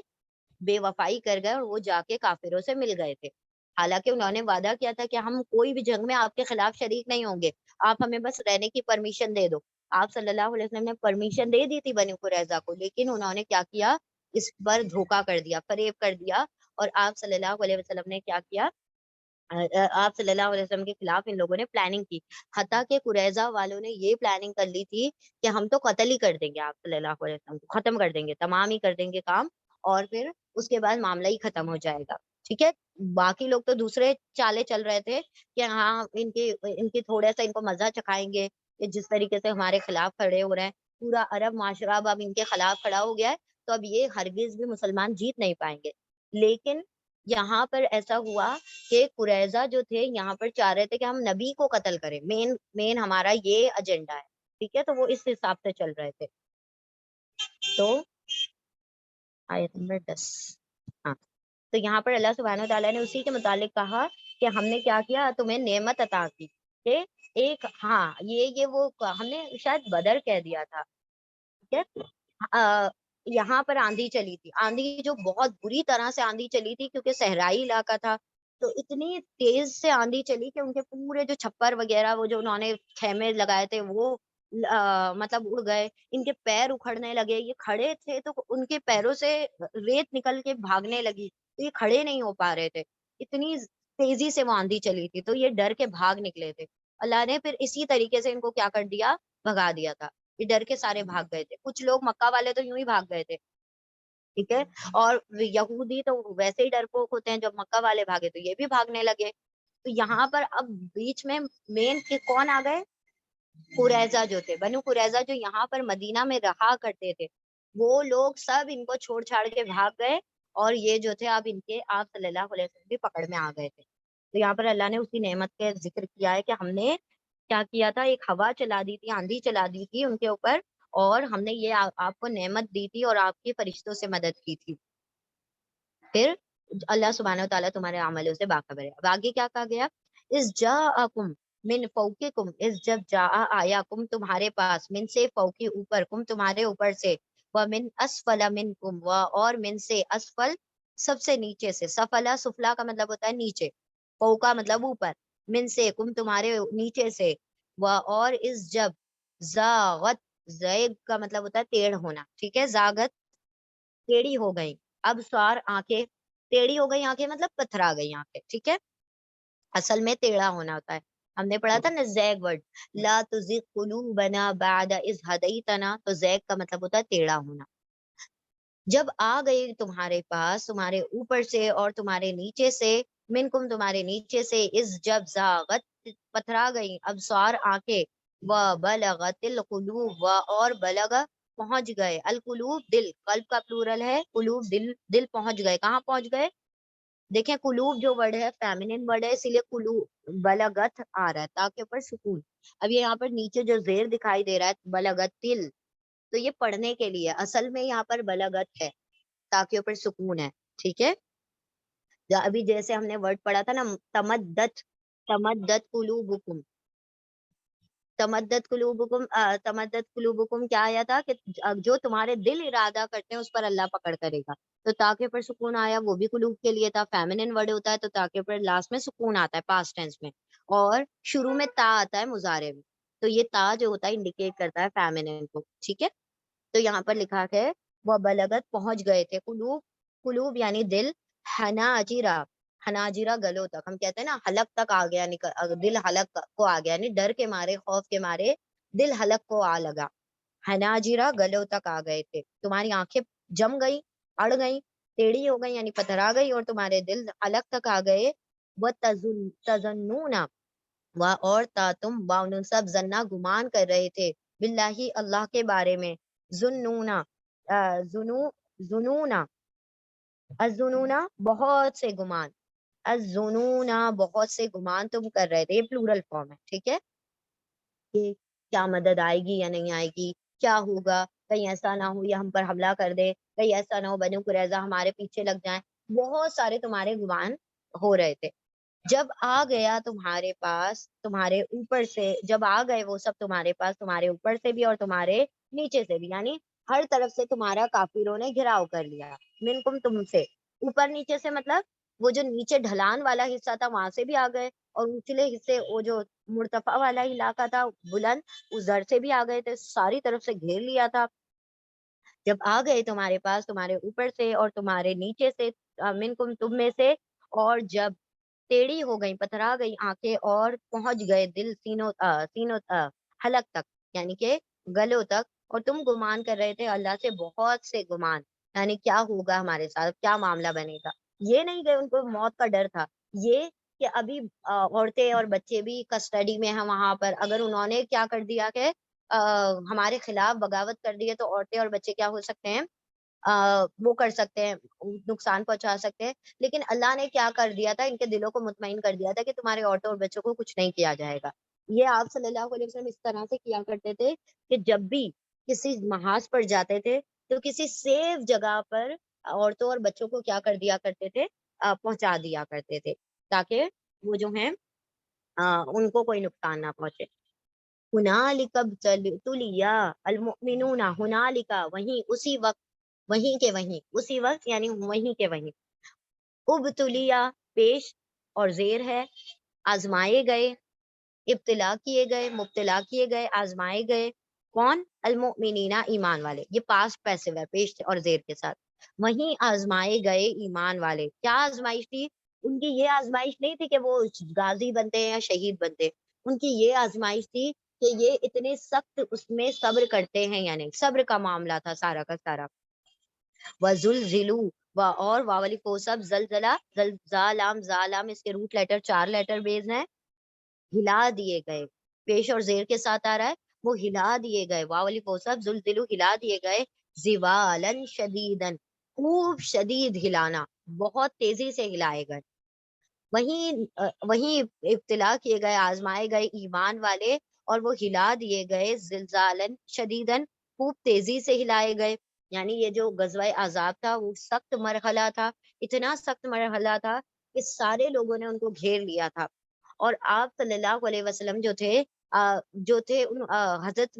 S1: بے وفائی کر گئے، اور وہ جا کے کافروں سے مل گئے تھے. حالانکہ انہوں نے وعدہ کیا تھا کہ ہم کوئی بھی جنگ میں آپ کے خلاف شریک نہیں ہوں گے، آپ ہمیں بس رہنے کی پرمیشن دے دو. آپ صلی اللہ علیہ وسلم نے پرمیشن دے دی تھی بنی قریظہ کو، لیکن انہوں نے کیا کیا؟ اس پر دھوکا کر دیا، فریب کر دیا. اور آپ صلی اللہ علیہ وسلم نے کیا کیا؟ آپ صلی اللہ علیہ وسلم کے خلاف ان لوگوں نے پلاننگ کی. حتیٰ کہ قریظہ والوں نے یہ پلاننگ کر لی تھی کہ ہم تو قتل ہی کر دیں گے، آپ صلی اللہ علیہ وسلم کو ختم کر دیں گے، تمام ہی کر دیں گے کام، اور پھر اس کے بعد معاملہ ہی ختم ہو جائے گا. ٹھیک ہے، باقی لوگ تو دوسرے چالے چل رہے تھے کہ ہاں ان کی تھوڑا سا ان کو مزہ چکھائیں گے کہ جس طریقے سے ہمارے خلاف کھڑے ہو رہے ہیں، پورا عرب معاشرہ اب ان کے خلاف کھڑا ہو گیا ہے، تو اب یہ ہرگز بھی مسلمان جیت نہیں پائیں گے. لیکن یہاں پر ایسا ہوا کہ قریظہ جو تھے یہاں پر چاہ رہے تھے کہ ہم نبی کو قتل کریں، مین ہمارا یہ ایجنڈا ہے. ٹھیک ہے، تو وہ اس حساب سے چل رہے تھے. تو آیت نمبر 10. ہاں، تو یہاں پر اللہ سبحانہ وتعالیٰ نے اسی کے متعلق کہا کہ ہم نے کیا کیا؟ تمہیں نعمت عطا کی کہ ایک، ہاں یہ وہ ہم نے شاید بدر کہہ دیا تھا. ٹھیک ہے، یہاں پر آندھی چلی تھی، آندھی جو بہت بری طرح سے آندھی چلی تھی کیونکہ صحرائی علاقہ تھا. تو اتنی تیز سے آندھی چلی کہ ان کے پورے جو چھپر وغیرہ وہ جو انہوں نے خیمے لگائے تھے وہ مطلب اڑ گئے. ان کے پیر اکھڑنے لگے، یہ کھڑے تھے تو ان کے پیروں سے ریت نکل کے بھاگنے لگی، تو یہ کھڑے نہیں ہو پا رہے تھے، اتنی تیزی سے وہ آندھی چلی تھی. تو یہ ڈر کے بھاگ نکلے تھے. اللہ نے پھر اسی طریقے سے ان کو کیا کر دیا؟ بھگا دیا تھا. یہ ڈر کے سارے بھاگ گئے تھے. کچھ لوگ مکہ والے تو یوں ہی بھاگ گئے تھے. ٹھیک ہے، اور یہودی تو ویسے ہی ڈرپوک ہوتے ہیں، جب مکہ والے بھاگے تو یہ بھی بھاگنے لگے. تو یہاں پر اب بیچ میں مین کون آ گئے؟ قریظہ جو تھے، بنو قریظہ جو یہاں پر مدینہ میں رہا کرتے تھے، وہ لوگ سب ان کو چھوڑ چھاڑ کے بھاگ گئے، اور یہ جو تھے اب ان کے آپ صلی اللہ علیہ وسلم کی پکڑ میں آ گئے تھے. تو یہاں پر اللہ نے اسی نعمت کے ذکر کیا ہے کہ ہم نے کیا کیا تھا؟ ایک ہوا چلا دی تھی، آندھی چلا دی تھی ان کے اوپر، اور ہم نے یہ آپ کو نعمت دی تھی اور آپ کے فرشتوں سے مدد کی تھی. پھر اللہ سبحانہ وتعالیٰ تمہارے عملوں سے باخبر ہے. اب آگے کیا کہا گیا؟ اس جاءکم من فوقکم، اس جب جا آیا کم تمہارے پاس، من سے فوقی اوپر، کم تمہارے اوپر سے، ومن اسفل منکم، اور من سے اسفل سب سے نیچے سے. سفلا سفلا کا مطلب ہوتا ہے نیچے، فوقا مطلب اوپر، من سے کم تمہارے نیچے سے، اور اس جب زاغت، زیغ کا مطلب ہوتا ہے ٹیڑھ ہونا. ٹھیک ہے، زاغت ٹیڑھی ہو گئی، اب سوار آنکھیں، ٹیڑھی ہو گئی آنکھیں مطلب پتھرا گئی آنکھیں. ٹھیک ہے، اصل میں ٹیڑھا ہونا ہوتا ہے. ہم نے پڑھا تھا نا زیغ ورڈ، لا تزغ قلوبنا بعد اذ ہدیتنا، تو زیغ کا مطلب ہوتا ہے ٹیڑھا ہونا. جب آ گئی تمہارے پاس، تمہارے اوپر سے اور تمہارے نیچے سے، منکم تمہارے نیچے سے، اس جب زاغت پتھرا گئی، ابصار آنکھیں، و بلغت القلوب، و اور بلغ پہنچ گئے، القلوب دل، قلب کا پلورل ہے قلوب، دل، دل پہنچ گئے. کہاں پہنچ گئے؟ دیکھیں قلوب جو ورڈ ہے فیمینن ورڈ ہے، اسی لیے قلوب بلغت آ رہا ہے تاکہ اوپر سکون. اب یہ یہاں پر نیچے جو زیر دکھائی دے رہا ہے بلغت تل، تو یہ پڑھنے کے لیے، اصل میں یہاں پر بلغت ہے تاکہ اوپر سکون ہے. ٹھیک ہے، ابھی جیسے ہم نے ورڈ پڑھا تھا نا تمدت، تمدت قلوبکم، تمدت قلوبکم، تمدت قلوبکم کیا آیا تھا کہ جو تمہارے دل ارادہ کرتے ہیں اس پر اللہ پکڑ کرے گا. تو تاکہ پر سکون آیا، وہ بھی قلوب کے لیے تھا. فیمینن ورڈ ہوتا ہے تو تاکہ پر لاسٹ میں سکون آتا ہے پاسٹ ٹینس میں، اور شروع میں تا آتا ہے مضارع میں. تو یہ تا جو ہوتا ہے انڈیکیٹ کرتا ہے فیمینن کو. ٹھیک ہے، تو یہاں پر لکھا ہے وہ بلغت پہنچ گئے تھے، قلوب، قلوب یعنی دل، حناجرا، حناجرہ گلوں تک، ہم کہتے ہیں نا حلق تک آ گیا، دل حلق کو آ گیا، یعنی ڈر کے مارے، خوف کے مارے دل حلق کو آ لگا. حناجرہ گلوں تک آ گئے تھے، تمہاری آنکھیں جم گئی، اڑ گئی، ٹیڑھی ہو گئی، یعنی پتھرا گئی، اور تمہارے دل حلق تک آ گئے. وہ تظنون، اور تم بانصب زنا گمان کر رہے تھے، باللہ اللہ کے بارے میں، ظنونا، ظنونا، الظنونا بہت سے گمان، الظنونا بہت سے گمان تم کر رہے تھے، یہ پلورل فارم ہے، ٹھیک ہے، کہ کیا مدد آئے گی یا نہیں آئے گی، کیا ہوگا، کہیں ایسا نہ ہو یا ہم پر حملہ کر دے، کہیں ایسا نہ ہو بنو قریظہ ہمارے پیچھے لگ جائیں، بہت سارے تمہارے گمان ہو رہے تھے. جب آ گیا تمہارے پاس، تمہارے اوپر سے جب آ گئے وہ سب تمہارے پاس، تمہارے اوپر سے بھی اور تمہارے نیچے سے بھی، یعنی ہر طرف سے تمہارا کافروں نے گھراؤ کر لیا. منکم، تم سے، اوپر نیچے سے مطلب وہ جو نیچے ڈھلان والا حصہ تھا وہاں سے بھی آ گئے، اور اچلے حصے وہ جو مرتفع والا علاقہ تھا بلند، اس در سے بھی آ گئے تھے، ساری طرف سے گھیر لیا تھا. جب آ گئے تمہارے پاس، تمہارے اوپر سے اور تمہارے نیچے سے، منکم تم میں سے، اور جب ٹیڑھی ہو گئی، پتھرا گئی آنکھیں، اور پہنچ گئے دل سینوں حلق تک، یعنی کہ گلوں تک، اور تم گمان کر رہے تھے اللہ سے بہت سے گمان، یعنی کیا ہوگا ہمارے ساتھ، کیا معاملہ بنے گا. یہ نہیں کہ ان کو موت کا ڈر تھا، یہ کہ ابھی عورتیں اور بچے بھی کسٹڈی میں ہیں وہاں پر، اگر انہوں نے کیا کر دیا کہ ہمارے خلاف بغاوت کر دی ہے، تو عورتیں اور بچے کیا ہو سکتے ہیں، وہ کر سکتے ہیں، نقصان پہنچا سکتے ہیں. لیکن اللہ نے کیا کر دیا تھا، ان کے دلوں کو مطمئن کر دیا تھا کہ تمہارے عورتوں اور بچوں کو کچھ نہیں کیا جائے گا. یہ آپ صلی اللہ علیہ وسلم اس طرح سے کیا کرتے تھے کہ جب بھی کسی محاذ پر جاتے تھے تو کسی سیف جگہ پر عورتوں اور بچوں کو کیا کر دیا کرتے تھے، پہنچا دیا کرتے تھے، تاکہ وہ جو ہیں ان کو کوئی نقصان نہ پہنچے. ہنالک ابتلیا المؤمنون، ہنالک وہیں، اسی وقت، وہیں کے وہیں، اسی وقت یعنی وہیں کے وہیں، ابتلیا پیش اور زیر ہے، آزمائے گئے، ابتلا کیے گئے، مبتلا کیے گئے، آزمائے گئے، کون، المؤمنین ایمان والے، یہ پاسٹ پیسو ہے پیش اور زیر کے ساتھ، وہیں آزمائے گئے ایمان والے. کیا آزمائش تھی ان کی؟ یہ آزمائش نہیں تھی کہ وہ غازی بنتے ہیں یا شہید بنتے، ان کی یہ آزمائش تھی کہ یہ اتنے سخت اس میں صبر کرتے ہیں یا نہیں، صبر کا معاملہ تھا سارا کا سارا. وزلزلوا، اور واولی کو سب زلزلہ، زلزالام، زالام اس کے روٹ لیٹر 4 لیٹر بیز ہیں، ہلا دیے گئے، پیش اور زیر کے ساتھ آ رہا ہے، وہ ہلا دیے گئے، واولی کو سب زلزلو، ہلا دیے گئے، زوالن شدیدن، خوب شدید ہلانا، بہت تیزی سے ہلائے گئے. وہیں ابتلا کیے گئے، آزمائے گئے ایمان والے، اور وہ ہلا دیے گئے، زلزالن شدیدن، خوب تیزی سے ہلائے گئے. یعنی یہ جو غزوہ احزاب تھا وہ سخت مرحلہ تھا، اتنا سخت مرحلہ تھا کہ سارے لوگوں نے ان کو گھیر لیا تھا. اور آپ صلی اللہ علیہ وسلم جو تھے حضرت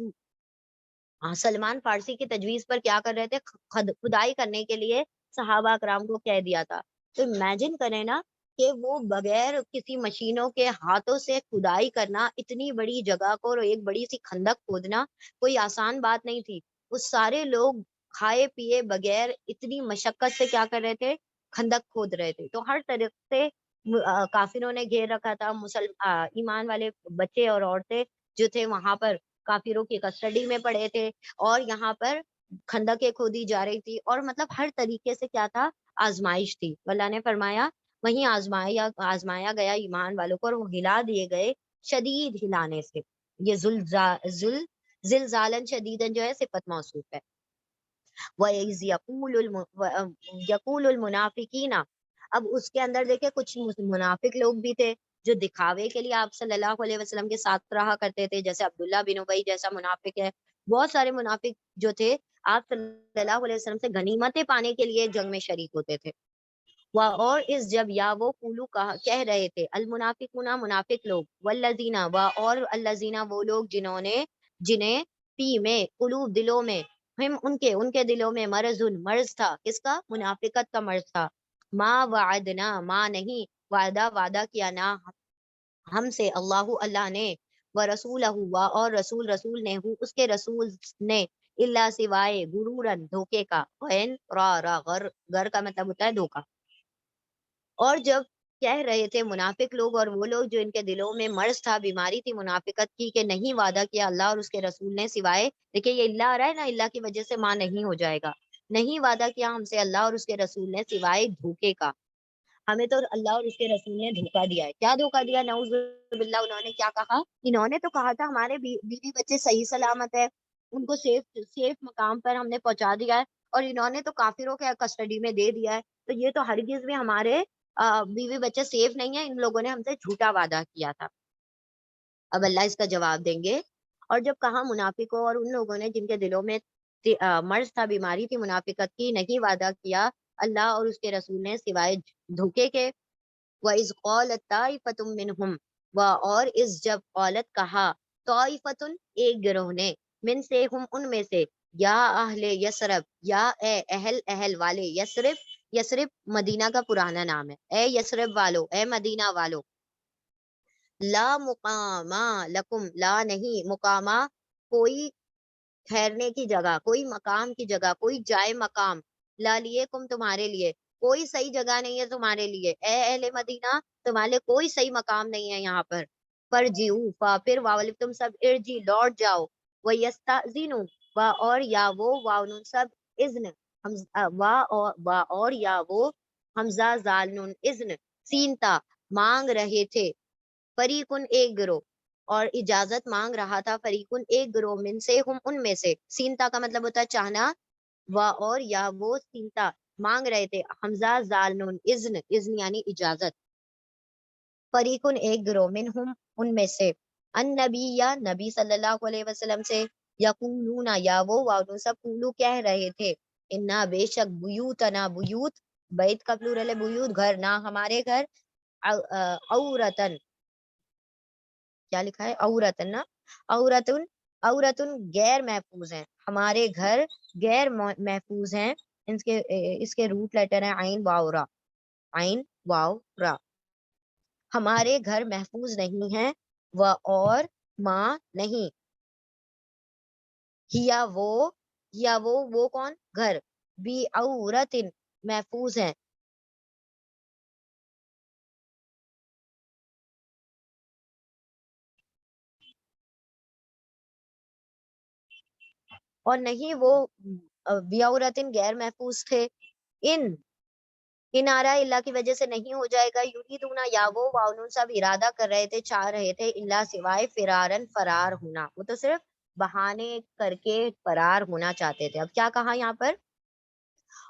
S1: سلمان فارسی کی تجویز پر کیا کر رہے تھے، کھدائی کرنے کے لیے صحابہ کرام کو کہہ دیا تھا. تو امیجن کریں نا کہ وہ بغیر کسی مشینوں کے ہاتھوں سے کھدائی کرنا، اتنی بڑی جگہ کو اور ایک بڑی سی خندق کھودنا کوئی آسان بات نہیں تھی. وہ سارے لوگ کھائے پیے بغیر اتنی مشقت سے کیا کر رہے تھے، خندق کھود رہے تھے. تو ہر طرف سے کافروں نے گھیر رکھا تھا. ایمان والے بچے اور عورتیں جو تھے وہاں پر کافروں کی کسٹڈی میں پڑے تھے، اور یہاں پر خندقیں کھودی جا رہی تھی، اور مطلب ہر طریقے سے کیا تھا، آزمائش تھی. اللہ نے فرمایا وہیں آزمایا گیا ایمان والوں کو، اور وہ ہلا دیے گئے شدید ہلانے سے. یہ زلزالن شدیدن جو ہے صفت موصوف ہے. وَإِذْ يَقُولُ الْمُنَافِقِينَ، اب اس کے اندر دیکھیں کچھ منافق لوگ بھی تھے جو دکھاوے کے لیے آپ صلی اللہ علیہ وسلم کے ساتھ رہا کرتے تھے، جیسے عبداللہ بن ابی جیسا منافق ہے. بہت سارے منافق جو تھے آپ صلی اللہ علیہ وسلم سے غنیمتیں پانے کے لیے جنگ میں شریک ہوتے تھے. اور اس جب یا وہ قولو کہہ رہے تھے، المنافقون منافق لوگ، والذین اور الذین وہ لوگ جنہیں فی میں قلوب دلوں میں، ہم ان کے دلوں میں مرض تھا. کس کا؟ منافقت کا مرض تھا. ما وعدنا، ما نہیں، وعدہ کیا نہ ہم سے، اللہ نے، ورسولہ اور رسول نے، اس کے رسول نے، الا سوائے غرورن دھوکے کا، غر کا مطلب ہوتا ہے دھوکا. اور جب کہہ رہے تھے منافق لوگ اور وہ لوگ جو ان کے دلوں میں مرض تھا، بیماری تھی منافقت کی، کہ نہیں وعدہ کیا اللہ اور اس کے رسول نے سوائے، دیکھیے یہ اللہ آ رہا ہے نا، اللہ کی وجہ سے ماں نہیں ہو جائے گا، نہیں وعدہ کیا ہم سے اللہ اور اس کے رسول نے سوائے دھوکے کا، ہمیں تو اللہ اور اس کے رسول نے دھوکا دیا ہے۔ کیا دھوکا دیا؟ نعوذ باللہ، انہوں نے کیا کہا؟ انہوں نے تو کہا تھا ہمارے بیوی بچے صحیح سلامت ہے، ان کو سیف سیف مقام پر ہم نے پہنچا دیا ہے، اور انہوں نے تو کافروں کے کسٹڈی میں دے دیا ہے، تو یہ تو ہرگز بھی ہمارے بیوی بچے سیف نہیں ہیں، ان لوگوں نے ہم سے جھوٹا وعدہ کیا تھا۔ اب اللہ اس کا جواب دیں گے۔ اور جب کہا منافقوں اور ان لوگوں نے جن کے دلوں میں مرض تھا، بیماری تھی منافقت کی، نہیں وعدہ کیا اللہ اور اس کے رسول نے سوائے دھوکے کے، وَإِذْ قَالَتْ طَائِفَةٌ مِّنْهُمْ، اور اس جب قالت کہا طائفتن ایک گروہ نے، من سے ہم ان میں سے، یا اہل یسرب، یا اے اہل والے یسرب، یسرب مدینہ کا پرانا نام ہے، اے یسرب والو، اے مدینہ والو، لا مقامہ لکم، لا نہیں مقامہ کوئی ٹھہرنے کی جگہ، کوئی مقام کی جگہ، کوئی جائے مقام، لا لیے کم تمہارے لیے، کوئی صحیح جگہ نہیں ہے تمہارے لیے، اے اہل مدینہ تمہارے لیے کوئی صحیح مقام نہیں ہے یہاں پر، پھر واول تم سب ارجی لوٹ جاؤ، وہ یستاذینو، وا اور یا وہ واؤن سب اذن، وا اور یا وہ حمزہ زالن اذن سینتا مانگ رہے تھے، فریقن ایک گروہ، اور اجازت مانگ رہا تھا فریقن ایک گروہ، من سے ہم ان میں سے، سینتا کا مطلب ہوتا ہے چاہنا، اور یا وہ سینتا مانگ رہے تھے، حمزہ زالن اذن، اذن یعنی اجازت، فریقن ایک گروہ، منہم ان میں سے، ان نبی یا نبی صلی اللہ علیہ وسلم سے، یقولون یا وہ وعدون سب قولو کہہ رہے تھے، انا بے شک بیوتنا بیوت، بیت کا پلورل ہے بیوت گھر، نہ ہمارے گھر، عورتن کیا لکھا ہے عورتن نا، عورتن عورتن غیر محفوظ ہیں، ہمارے گھر غیر محفوظ ہیں، اس کے روٹ لیٹر ہیں عین واو را، عین واو را، ہمارے گھر محفوظ نہیں ہیں، اور ماں نہیں، یا وہ کون گھر، بھی عورتن محفوظ ہیں، اور نہیں وہ بیاورتن غیر محفوظ تھے، ان آرا اللہ کی وجہ سے نہیں ہو جائے گا، یریدون یا وہ واؤن سب ارادہ کر رہے تھے، چاہ رہے تھے، اللہ سوائے فرارن فرار ہونا، وہ تو صرف بہانے کر کے فرار ہونا چاہتے تھے۔ اب کیا کہا یہاں پر؟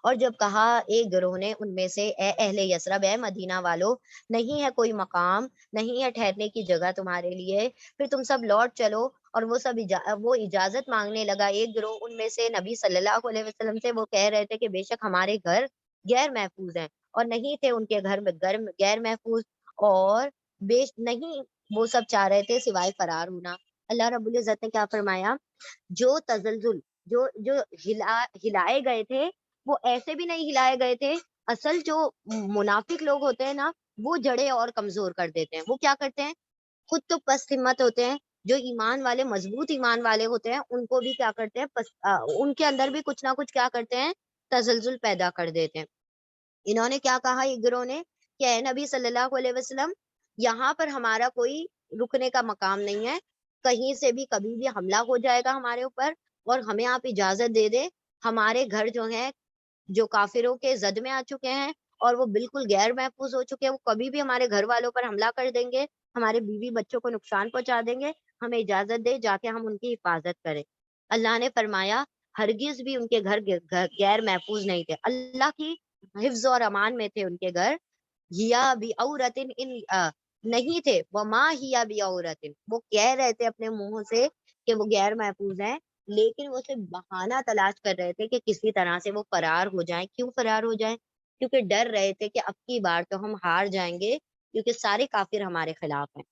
S1: اور جب کہا ایک گروہ نے ان میں سے، اے اہل یسرب، اے مدینہ والو، نہیں ہے کوئی مقام، نہیں ہے ٹھہرنے کی جگہ تمہارے لیے، پھر تم سب لوٹ چلو، اور وہ سب وہ اجازت مانگنے لگا، ایک گروہ ان میں سے نبی صلی اللہ علیہ وسلم سے، وہ کہہ رہے تھے کہ بے شک ہمارے گھر غیر محفوظ ہیں، اور نہیں تھے ان کے گھر میں غیر محفوظ، اور نہیں وہ سب چاہ رہے تھے سوائے فرار ہونا۔ اللہ رب العزت نے کیا فرمایا؟ جو تزلزل، جو ہلائے گئے تھے، وہ ایسے بھی نہیں ہلائے گئے تھے، اصل جو منافق لوگ ہوتے ہیں نا، وہ جڑیں اور کمزور کر دیتے ہیں، وہ کیا کرتے ہیں، خود تو پست ہمت ہوتے ہیں، جو ایمان والے مضبوط ایمان والے ہوتے ہیں ان کو بھی کیا کرتے ہیں، ان کے اندر بھی کچھ نہ کچھ کیا کرتے ہیں، تزلزل پیدا کر دیتے ہیں۔ انہوں نے کیا کہا ایک گروہ نے کہ اے نبی صلی اللہ علیہ وسلم، یہاں پر ہمارا کوئی رکنے کا مقام نہیں ہے، کہیں سے بھی کبھی بھی حملہ ہو جائے گا ہمارے اوپر، اور ہمیں آپ اجازت دے دیں، ہمارے گھر جو ہیں جو کافروں کے زد میں آ چکے ہیں، اور وہ بالکل غیر محفوظ ہو چکے ہیں، وہ کبھی بھی ہمارے گھر والوں پر حملہ کر دیں گے، ہمارے بیوی بچوں کو نقصان پہنچا دیں گے، ہمیں اجازت دے جا کے ہم ان کی حفاظت کریں۔ اللہ نے فرمایا ہرگز بھی ان کے گھر غیر محفوظ نہیں تھے، اللہ کی حفظ اور امان میں تھے ان کے گھر، ہیا بھی عورتن نہیں تھے، وما ہیا بھی عورتن، وہ کہہ رہے تھے اپنے منہوں سے کہ وہ غیر محفوظ ہیں، لیکن وہ صرف بہانہ تلاش کر رہے تھے کہ کسی طرح سے وہ فرار ہو جائیں۔ کیوں فرار ہو جائیں؟ کیونکہ ڈر رہے تھے کہ اب کی بار تو ہم ہار جائیں گے، کیونکہ سارے کافر ہمارے خلاف ہیں۔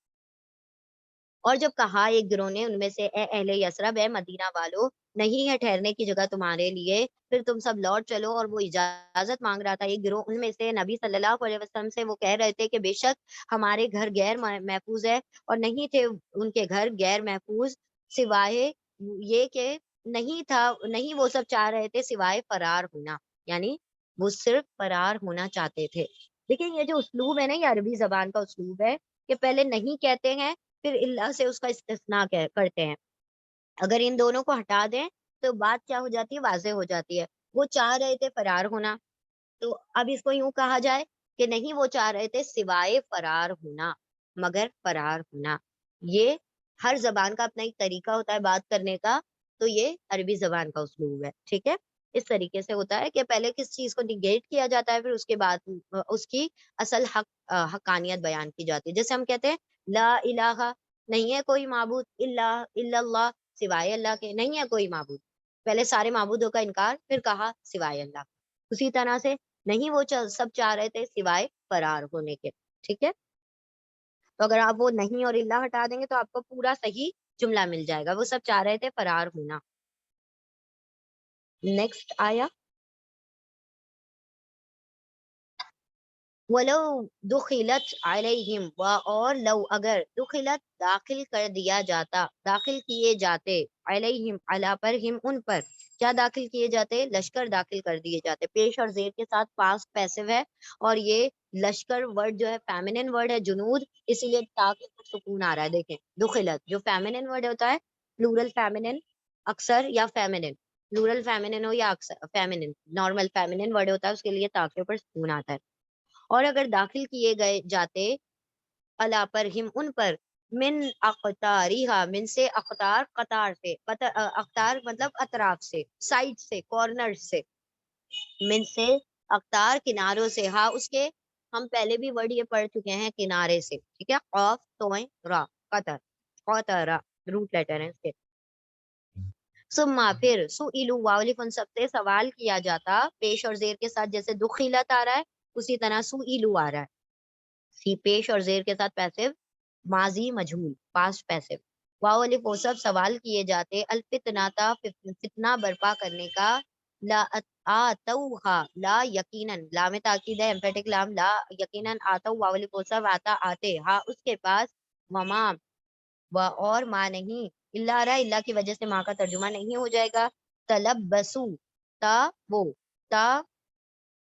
S1: اور جب کہا ایک گروہ نے ان میں سے، اے اہل یسرب، اے مدینہ والو، نہیں ہے ٹھہرنے کی جگہ تمہارے لیے، پھر تم سب لوٹ چلو، اور وہ اجازت مانگ رہا تھا ایک گروہ ان میں سے نبی صلی اللہ علیہ وسلم سے، وہ کہہ رہے تھے کہ بے شک ہمارے گھر غیر محفوظ ہے، اور نہیں تھے ان کے گھر غیر محفوظ، سوائے یہ کہ نہیں وہ سب چاہ رہے تھے سوائے فرار ہونا، یعنی وہ صرف فرار ہونا چاہتے تھے۔ دیکھیں یہ جو اسلوب ہے نا، یہ عربی زبان کا اسلوب ہے کہ پہلے نہیں کہتے ہیں، پھر اللہ سے اس کا استثناء کرتے ہیں. اگر ان دونوں کو ہٹا دیں تو بات کیا ہو جاتی ہے، واضح ہو جاتی ہے. وہ چاہ رہے تھے فرار ہونا، تو اب اس کو یوں کہا جائے کہ نہیں، وہ چاہ رہے تھے سوائے فرار ہونا، مگر فرار ہونا. یہ ہر زبان کا اپنا ایک طریقہ ہوتا ہے بات کرنے کا، تو یہ عربی زبان کا اسلوب ہے. ٹھیک ہے، اس طریقے سے ہوتا ہے کہ پہلے کس چیز کو نگیٹ کیا جاتا ہے، پھر اس کے بعد اس کی اصل حقانیت بیان کی جاتی ہے. جیسے ہم کہتے ہیں لا الہ، نہیں ہے کوئی معبود، الا اللہ، سوائے اللہ کے نہیں ہے کوئی معبود. پہلے سارے معبودوں کا انکار، پھر کہا سوائے اللہ. اسی طرح سے نہیں، وہ سب چاہ رہے تھے سوائے فرار ہونے کے. ٹھیک ہے، تو اگر آپ وہ نہیں اور اللہ ہٹا دیں گے تو آپ کو پورا صحیح جملہ مل جائے گا. وہ سب چاہ رہے تھے فرار ہونا. نیکسٹ آیا وَلَوْ دُخِلَتْ عَلَيْهِمْ، اور لو اگر دخلت داخل کر دیا جاتا، داخل کیے جاتے، علیہم علی پر، ہم ان پر، کیا داخل کیے جاتے، لشکر داخل کر دیے جاتے. پیش اور زیر کے ساتھ پاسٹ پیسو ہے، اور یہ لشکر ورڈ جو ہے فیمنن ورڈ ہے، جنود، اسی لیے تاکہ سکون آ رہا ہے. دیکھیں دخلت جو فیمنن ورڈ ہوتا ہے، پلورل فیمنن اکثر یا فیمنن، پلورل فیمنن ہو یا اکثر فیمنن، نارمل فیمنن ورڈ ہوتا ہے، اس کے لیے تاکہ پر سکون آتا ہے. اور اگر داخل کیے گئے جاتے علا پر، ہم ان پر، من اقطاریہا، من سے اقطار، قطار سے، اقطار مطلب اطراف سے، سائڈ سے، کارنر سے، من سے اقطار کناروں سے، ہاں اس کے ہم پہلے بھی ورڈ یہ پڑھ چکے ہیں کنارے سے. ٹھیک ہے، قاف توئیں را، قطر، قطرا روٹ لیٹر ہیں اس کے. ثم پھر سئلوا، واولف ان سب سے سوال کیا جاتا، پیش اور زیر کے ساتھ، جیسے دخیلت آ رہا ہے اسی طرح سئلوا آ رہا ہے. پیش اور زیر کے ساتھ پیسو، ماضی مجہول، پاسٹ پیسو. واولف وہ سب سوال کیے جاتے، الفتناتا فتنہ برپا کرنے کا، لا آتوہا، لا یقیناً، لام تاکید ہے، ایمفیٹک لام، لا یقیناً، آتو واولف وہ سب آتا آتے، ہاں اس کے پاس، وما اور ماں نہیں، اللہ رہا، اللہ کی وجہ سے ماں کا ترجمہ نہیں ہو جائے گا. طلب بسو، تا وہ، تا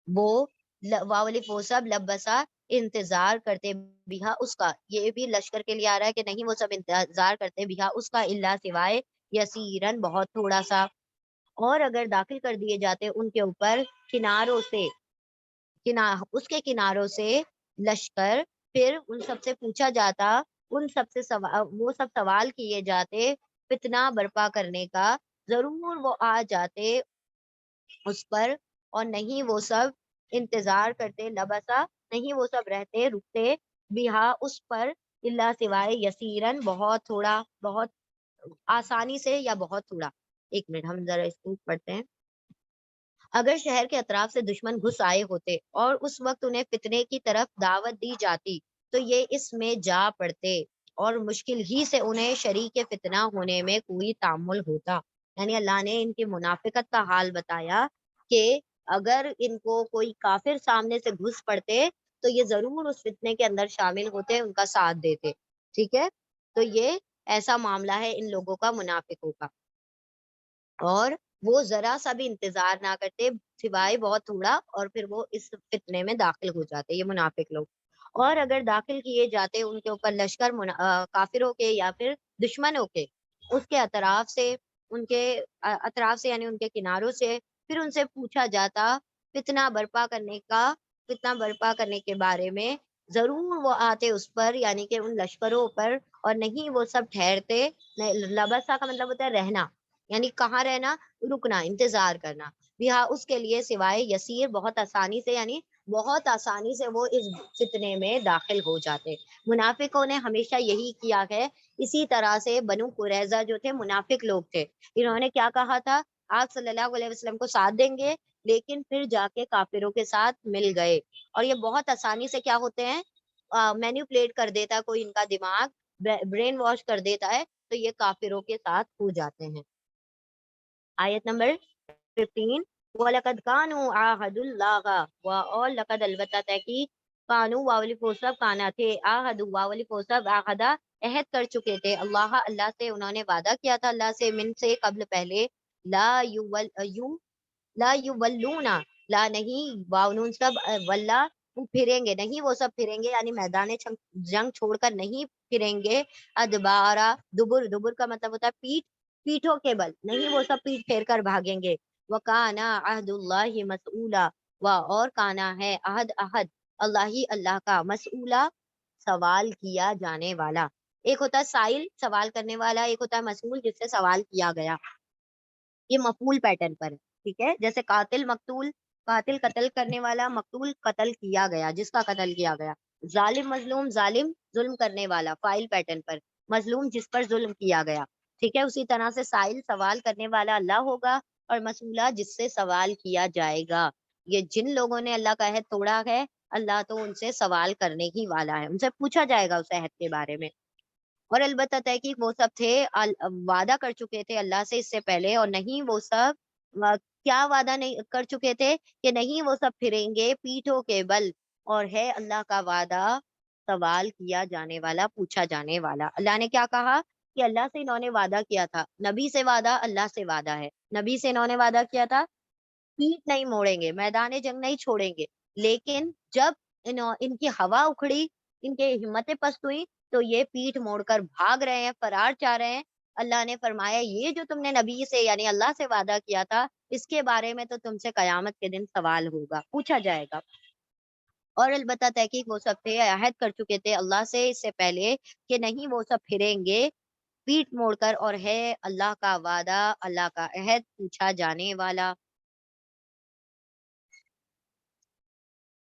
S1: وہ، واولف وہ سب، لبسا انتظار کرتے، بیہا اس کا، یہ بھی لشکر کے لیے آ رہا ہے کہ نہیں، وہ سب انتظار کرتے، بیہا اس کا، اللہ سوائے، یسیرن بہت تھوڑا سا. اور اگر داخل کر دیے جاتے ان کے اوپر کناروں سے، اس کے کناروں سے لشکر، پھر ان سب سے پوچھا جاتا، ان سب سے وہ سب سوال کیے جاتے فتنہ برپا کرنے کا، ضرور وہ آ جاتے اس پر، اور نہیں وہ سب انتظار کرتے، لبسا نہیں وہ سب رہتے، رکتے، بیہا اس پر، اللہ سوائے، یسیرن بہت تھوڑا، بہت آسانی سے یا بہت تھوڑا. ایک منٹ ہم ذرا اس کو پڑھتے ہیں. اگر شہر کے اطراف سے دشمن گھس آئے ہوتے اور اس وقت انہیں فتنے کی طرف دعوت دی جاتی تو یہ اس میں جا پڑتے، اور مشکل ہی سے انہیں شریک فتنہ ہونے میں کوئی تعمل ہوتا. یعنی اللہ نے ان کی منافقت کا حال بتایا کہ اگر ان کو کوئی کافر سامنے سے گھس پڑتے تو یہ ضرور اس فتنے کے اندر شامل ہوتے، ان کا ساتھ دیتے. ٹھیک ہے، تو یہ ایسا معاملہ ہے ان لوگوں کا، منافقوں کا. اور وہ ذرا سا بھی انتظار نہ کرتے سوائے بہت تھوڑا، اور پھر وہ اس فتنے میں داخل ہو جاتے، یہ منافق لوگ. اور اگر داخل کیے جاتے ان کے اوپر لشکر، کافروں کے یا پھر دشمنوں کے، اس کے اطراف سے، ان کے اطراف سے یعنی ان کے کناروں سے، پھر ان سے پوچھا جاتا فتنہ برپا کرنے کا، فتنہ برپا کرنے کے بارے میں، ضرور وہ آتے اس پر، یعنی کہ ان لشکروں پر، اور نہیں وہ سب ٹھہرتے. لبسا کا مطلب ہوتا ہے رہنا، یعنی کہاں رہنا، رکنا، انتظار کرنا. ہاں اس کے لیے سوائے، یسیر بہت آسانی سے، یعنی بہت آسانی سے وہ اس فتنے میں داخل ہو جاتے. منافقوں نے ہمیشہ یہی کیا ہے. اسی طرح سے بنو قریظہ جو تھے منافق لوگ تھے، انہوں نے کیا کہا تھا، آپ صلی اللہ علیہ وسلم کو ساتھ دیں گے، لیکن پھر جا کے کافروں کے ساتھ مل گئے. اور یہ بہت آسانی سے کیا ہوتے ہیں، مینیپولیٹ کر دیتا کوئی ان کا دماغ، برین واش کر دیتا ہے، تو یہ کافروں کے ساتھ ہو جاتے ہیں. آیت نمبر 15، وَلَقَدْ كَانُوا عَاهَدُوا اللَّهَ، اور لقد البتہ تحقیق، کانو واولی فوسب کانا تھے، آہدو واولی فوسب آہدہ عہد کر چکے تھے، اللہ اللہ سے انہوں نے وعدہ کیا تھا، اللہ سے، من سے قبل پہلے، لا یولونا، لا نہیں واونون سب، واللہ وہ پھریں گے نہیں، وہ سب پھریں گے یعنی میدان جنگ چھوڑ کر نہیں پھریں گے، ادبارا دبر، دبر کا مطلب ہوتا ہے پیٹھ، پیٹھوں کے بل نہیں وہ سب پیٹھ پھیر کر بھاگیں گے، وکانا عہد اللہ مسئولا، اور کانا ہے عہد، عہد اللہ ہی اللہ کا، مسئولا سوال کیا جانے والا، ایک ہوتا ہے سائل سوال کرنے والا، ایک ہوتا ہے مسئول جس سے سوال کیا گیا، یہ مفعول پیٹرن پر ہے، ٹھیک ہے، جیسے قاتل مقتول، قاتل قتل کرنے والا، مقتول قتل کیا گیا جس کا قتل کیا گیا، ظالم مظلوم، ظالم ظلم کرنے والا فائل پیٹرن پر، مظلوم جس پر ظلم کیا گیا، ٹھیک ہے، اسی طرح سے سائل سوال کرنے والا اللہ ہوگا، اور مسئولہ جس سے سوال کیا جائے گا، یہ جن لوگوں نے اللہ کا عہد توڑا ہے اللہ تو ان سے سوال کرنے ہی والا ہے، ان سے پوچھا جائے گا اس عہد کے بارے میں، اور البتہ تحقیق وہ سب تھے وعدہ کر چکے تھے اللہ سے اس سے پہلے، اور نہیں وہ سب کیا وعدہ نہیں کر چکے تھے کہ نہیں وہ سب پھریں گے پیٹھوں کے بل، اور ہے اللہ کا وعدہ سوال کیا جانے والا، پوچھا جانے والا، اللہ نے کیا کہا کہ اللہ سے انہوں نے وعدہ کیا تھا، نبی سے وعدہ اللہ سے وعدہ ہے، نبی سے انہوں نے وعدہ کیا تھا پیٹ نہیں موڑیں گے، میدان جنگ نہیں چھوڑیں گے، لیکن جب ان کی ہوا اکھڑی، ان کی ہمتیں پست ہوئی تو یہ پیٹھ موڑ کر بھاگ رہے ہیں، فرار چاہ رہے ہیں، اللہ نے فرمایا یہ جو تم نے نبی سے یعنی اللہ سے وعدہ کیا تھا اس کے بارے میں تو تم سے قیامت کے دن سوال ہوگا، پوچھا جائے گا، اور البتہ تحقیق وہ سب تھے عہد کر چکے تھے اللہ سے اس سے پہلے کہ نہیں وہ سب پھریں گے پیٹ موڑ کر، اور ہے اللہ کا وعدہ، اللہ کا عہد پوچھا جانے والا،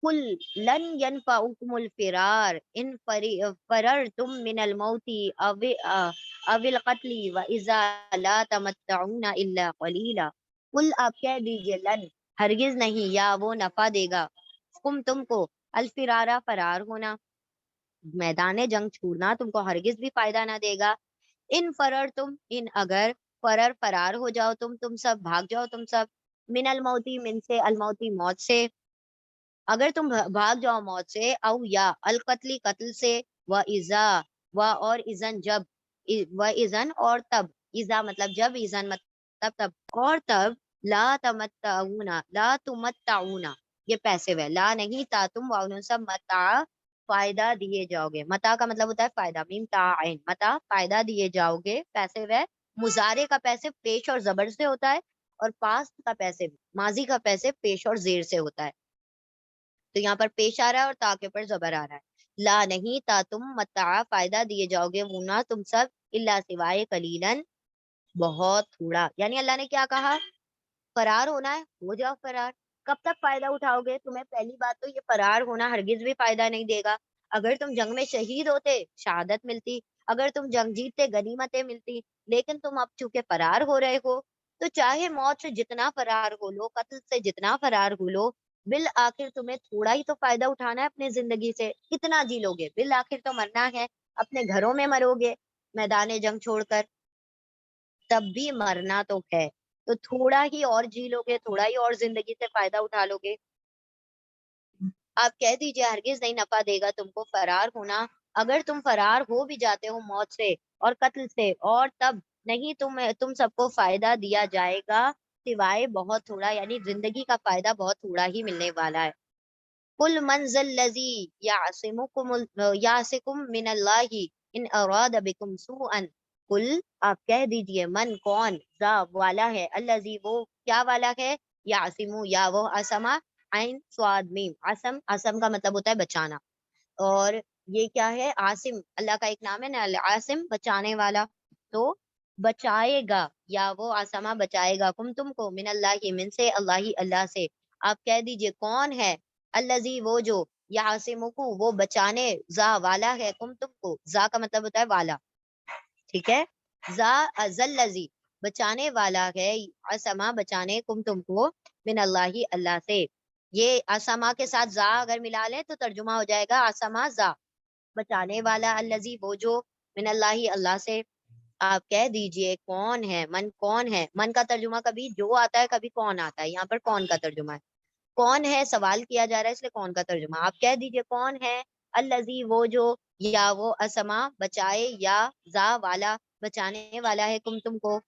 S1: قل لن ينفعكم الفرار ان فررتم من الموت او القتل واذا لا تمتعون الا قليلا، قل آپ کہہ دیجئے لن ہرگز نہیں، یا وہ نفع دے گا، تم کو الفرارا فرار ہونا، میدان جنگ چھوڑنا تم کو ہرگز بھی فائدہ نہ دے گا، ان فرر تم ان اگر فرار ہو جاؤ تم سب بھاگ جاؤ تم سب، من الموتی من سے الموتی موت سے، اگر تم بھاگ جاؤ موت سے، او یا القتلی قتل سے، و ایزا و اور ایزن جب، و ایزن اور تب، ایزا مطلب جب، ایزن مطلب تب، اور تب لا تمتعونا، لا تمتعونا یہ پیسے ہے، لا نہیں تا تم واؤن سب، متا فائدہ دیے جاؤ گے، متا کا مطلب ہوتا ہے فائدہ، میم تا عین، متا فائدہ دیے جاؤ گے، پیسے ہے، مضارع کا پیسے پیش اور زبر سے ہوتا ہے، اور پاسٹ کا پیسے ماضی کا پیسے پیش اور زیر سے ہوتا ہے، تو یہاں پر پیش آ رہا ہے اور تا کے پر زبر آ رہا ہے، لا نہیں تا تم متاع فائدہ دیے جاؤ گے، ہونا تم سب، اللہ سوائے قلیلاً بہت تھوڑا، یعنی اللہ نے کیا کہا فرار ہونا ہے ہو جاؤ فرار، کب تک فائدہ اٹھاؤ گے، تمہیں پہلی بات تو یہ فرار ہونا ہرگز بھی فائدہ نہیں دے گا، اگر تم جنگ میں شہید ہوتے شہادت ملتی، اگر تم جنگ جیتتے غنیمتیں ملتی، لیکن تم اب چونکہ فرار ہو رہے ہو تو چاہے موت سے جتنا فرار ہو لو، قتل سے جتنا فرار ہو لو، بالآخر تمہیں تھوڑا ہی تو فائدہ اٹھانا ہے اپنے زندگی سے، کتنا جی لو گے، بالآخر تو مرنا ہے، اپنے گھروں میں مرو گے میدان جنگ چھوڑ کر، تب بھی مرنا تو ہے، تو تھوڑا ہی اور جی لو گے، تھوڑا ہی اور زندگی سے فائدہ اٹھا لو گے، آپ کہہ دیجئے ہرگز نہیں نفع دے گا تم کو فرار ہونا، اگر تم فرار ہو بھی جاتے ہو موت سے اور قتل سے، اور تب نہیں تم سب کو فائدہ دیا جائے گا سوائے بہت تھوڑا، یعنی زندگی کا فائدہ بہت تھوڑا ہی ملنے والا ہے، کل منزل الذی یعصمکم من اللہ ان اراد بکم سوءا، کل آپ کہہ دیجئے من کون، ذا والا ہے، الذی وہ کیا والا ہے، یعصم یا وہ عصمہ، عین سواد میم، عصم، عصم کا مطلب ہوتا ہے بچانا، اور یہ کیا ہے عاصم، اللہ کا ایک نام ہے نا العاصم بچانے والا، تو بچائے گا، یا وہ عاصمہ بچائے گا، تم کو من اللہ من سے، اللہ سے، آپ کہہ دیجئے کون ہے الذی وہ جو، یعصمکو وہ بچانے، ذا والا ہے، تم کو، ذا کا مطلب ہوتا ہے والا، ٹھیک ہے، ذا ذلذی بچانے والا ہے، عصمہ بچانے تم کو، من اللہ اللہ سے، یہ عصمہ کے ساتھ ذا اگر ملا لیں تو ترجمہ ہو جائے گا عصمہ ذا بچانے والا، الذی وہ جو، من اللہ اللہ سے، آپ کہہ دیجئے کون ہے، من کون ہے، من کا ترجمہ کبھی جو آتا ہے کبھی کون آتا ہے، یہاں پر کون کا ترجمہ ہے، کون ہے سوال کیا جا رہا ہے اس لیے کون کا ترجمہ، آپ کہہ دیجئے کون ہے الذی وہ جو، یا وہ عصمہ بچائے، یا ذا والا بچانے والا ہے تم کو،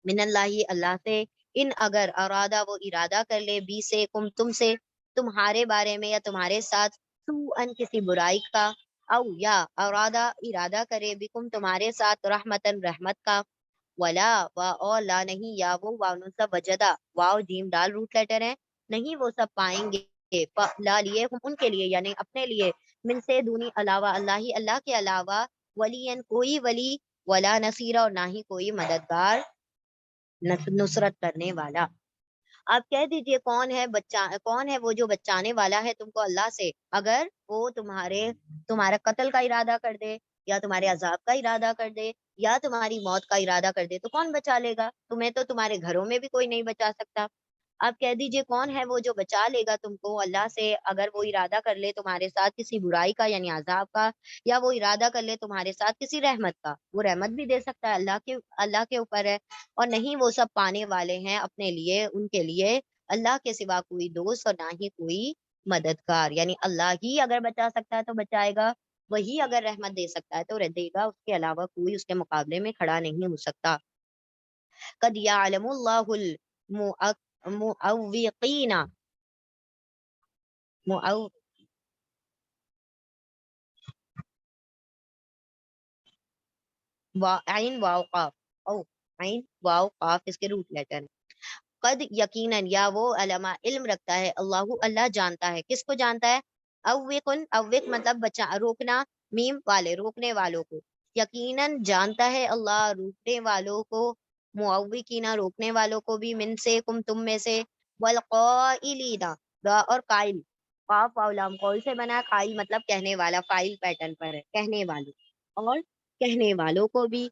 S1: من اللہ اللہ سے، ان اگر ارادہ وہ ارادہ کر لے، بی سے تم سے، تمہارے بارے میں یا تمہارے ساتھ سوءن کسی برائی کا، او یا ارادہ ارادہ کرے بکم تمہارے ساتھ رحمتن رحمت کا، ولا اور لا نہیں، یا وہ واو نون سب وجدہ واو جیم ڈال روٹ لیٹر ہے، نہیں وہ سب پائیں گے لا لیے ہم ان کے لیے یعنی اپنے لیے، من سے دونی علاوہ اللہ ہی اللہ کے علاوہ، ولین کوئی ولی، ولا نصیرہ اور نہ ہی کوئی مددگار نصرت کرنے والا۔ آپ کہہ دیجئے کون ہے وہ جو بچانے والا ہے تم کو اللہ سے، اگر وہ تمہارا قتل کا ارادہ کر دے، یا تمہارے عذاب کا ارادہ کر دے، یا تمہاری موت کا ارادہ کر دے، تو کون بچا لے گا تمہیں؟ تو تمہارے گھروں میں بھی کوئی نہیں بچا سکتا۔ آپ کہہ دیجئے کون ہے وہ جو بچا لے گا تم کو اللہ سے، اگر وہ ارادہ کر لے تمہارے ساتھ کسی برائی کا یعنی عذاب کا، یا وہ ارادہ کر لے تمہارے ساتھ کسی رحمت کا، وہ رحمت بھی دے سکتا ہے، اللہ کے اوپر ہے۔ اور نہیں وہ سب پانے والے ہیں اپنے لیے، ان کے لیے اللہ کے سوا کوئی دوست اور نہ ہی کوئی مددگار، یعنی اللہ ہی اگر بچا سکتا ہے تو بچائے گا، وہی اگر رحمت دے سکتا ہے تو دے گا، اس کے علاوہ کوئی اس کے مقابلے میں کھڑا نہیں ہو سکتا۔ قد یعلم اللہ المعوقین معو- عین واو قاف، او عین واو قاف اس کے روٹ لیٹر۔ قد یقیناً، یا وہ علما علم رکھتا ہے، اللہ جانتا ہے، کس کو جانتا ہے؟ اوق مطلب بچا روکنا، میم والے روکنے والوں کو، یقیناً جانتا ہے اللہ روکنے والوں کو، معوقینا روکنے والوں کو بھی، من سے تم میں سے، والقائلین اور قائل، قاف واو لام قول سے بنا، قائل مطلب کہنے والا، فائل پیٹرن پر ہے کہنے والوں، اور کہنے والوں کو بھی،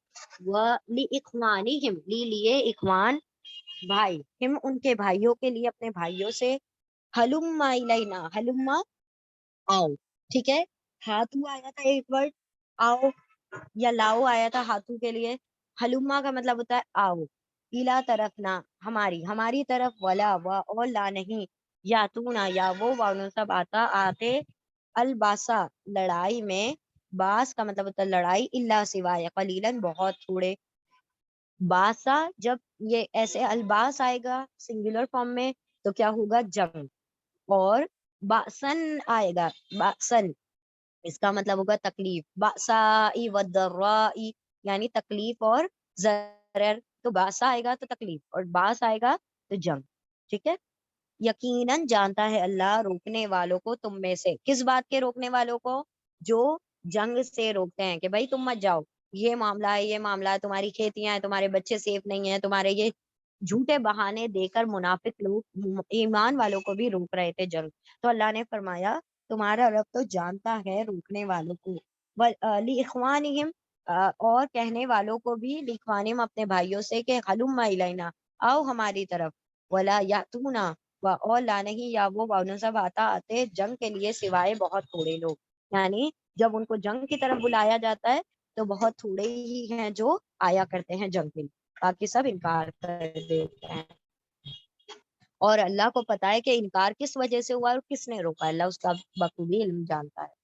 S1: وہ اخوانہم لیے اخوان بھائی، ہم ان کے بھائیوں کے لیے اپنے بھائیوں سے، ہلما الینا ہلما آؤ، ٹھیک ہے، ہاتھو آیا تھا ایک ورڈ آؤ، یا لاؤ آیا تھا ہاتھو کے لیے، ہلما کا مطلب ہوتا ہے آؤ، الا طرف نہ ہماری طرف، ولا اور لا نہیں، یا تو نہ یا وہ واؤن سب آتے الباسا لڑائی میں، باس کا مطلب ہوتا ہے لڑائی، اللہ سوائے قلیلاً بہت تھوڑے، باسا جب یہ ایسے الباس آئے گا سنگولر فارم میں تو کیا ہوگا؟ جنگ، اور باسن آئے گا، باسن اس کا مطلب ہوگا تکلیف، باسائی ودرائی یعنی تکلیف اور ضرر، تو باسا آئے گا تو تکلیف، اور باس آئے گا تو جنگ، ٹھیک ہے۔ یقیناً جانتا ہے اللہ روکنے والوں کو تم میں سے، کس بات کے روکنے والوں کو؟ جو جنگ سے روکتے ہیں کہ بھائی تم مت جاؤ، یہ معاملہ ہے، یہ معاملہ ہے، تمہاری کھیتیاں ہیں، تمہارے بچے سیف نہیں ہیں، تمہارے یہ جھوٹے بہانے دے کر منافق لوگ ایمان والوں کو بھی روک رہے تھے جنگ، تو اللہ نے فرمایا تمہارا رب تو جانتا ہے روکنے والوں کو، لِإِخْوَانِهِمْ اور کہنے والوں کو بھی، لِإِخْوَانِهِمْ اپنے بھائیوں سے کہ ہلم الینا آؤ ہماری طرف، ولا یاتونا اور لا نہیں، یا وہ سب آتے جنگ کے لیے سوائے بہت تھوڑے لوگ، یعنی جب ان کو جنگ کی طرف بلایا جاتا ہے تو بہت تھوڑے ہی ہیں جو آیا کرتے ہیں جنگ کے لیے، باقی سب انکار کر دیتے ہیں، اور اللہ کو پتا ہے کہ انکار کس وجہ سے ہوا اور کس نے روکا، اللہ اس کا بخوبی علم جانتا ہے،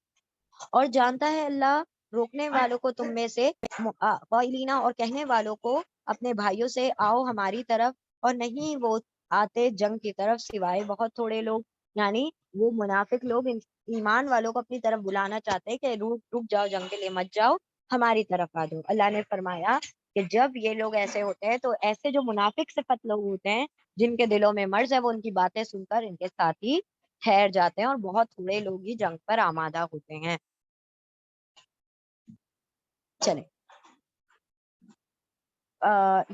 S1: اور جانتا ہے اللہ روکنے والوں کو تم میں سے، قائلینا اور کہنے والوں کو اپنے بھائیوں سے آؤ ہماری طرف، اور نہیں وہ آتے جنگ کی طرف سوائے بہت تھوڑے لوگ، یعنی وہ منافق لوگ ایمان والوں کو اپنی طرف بلانا چاہتے ہیں کہ رک جاؤ، جنگ کے لیے مت جاؤ، ہماری طرف آ جاؤ۔ اللہ نے فرمایا کہ جب یہ لوگ ایسے ہوتے ہیں تو ایسے جو منافق صفت لوگ ہوتے ہیں جن کے دلوں میں مرض ہے، وہ ان کی باتیں سن کر ان کے ساتھ ہی ٹھہر جاتے ہیں، اور بہت تھوڑے لوگ ہی جنگ پر آمادہ ہوتے ہیں۔ چلیں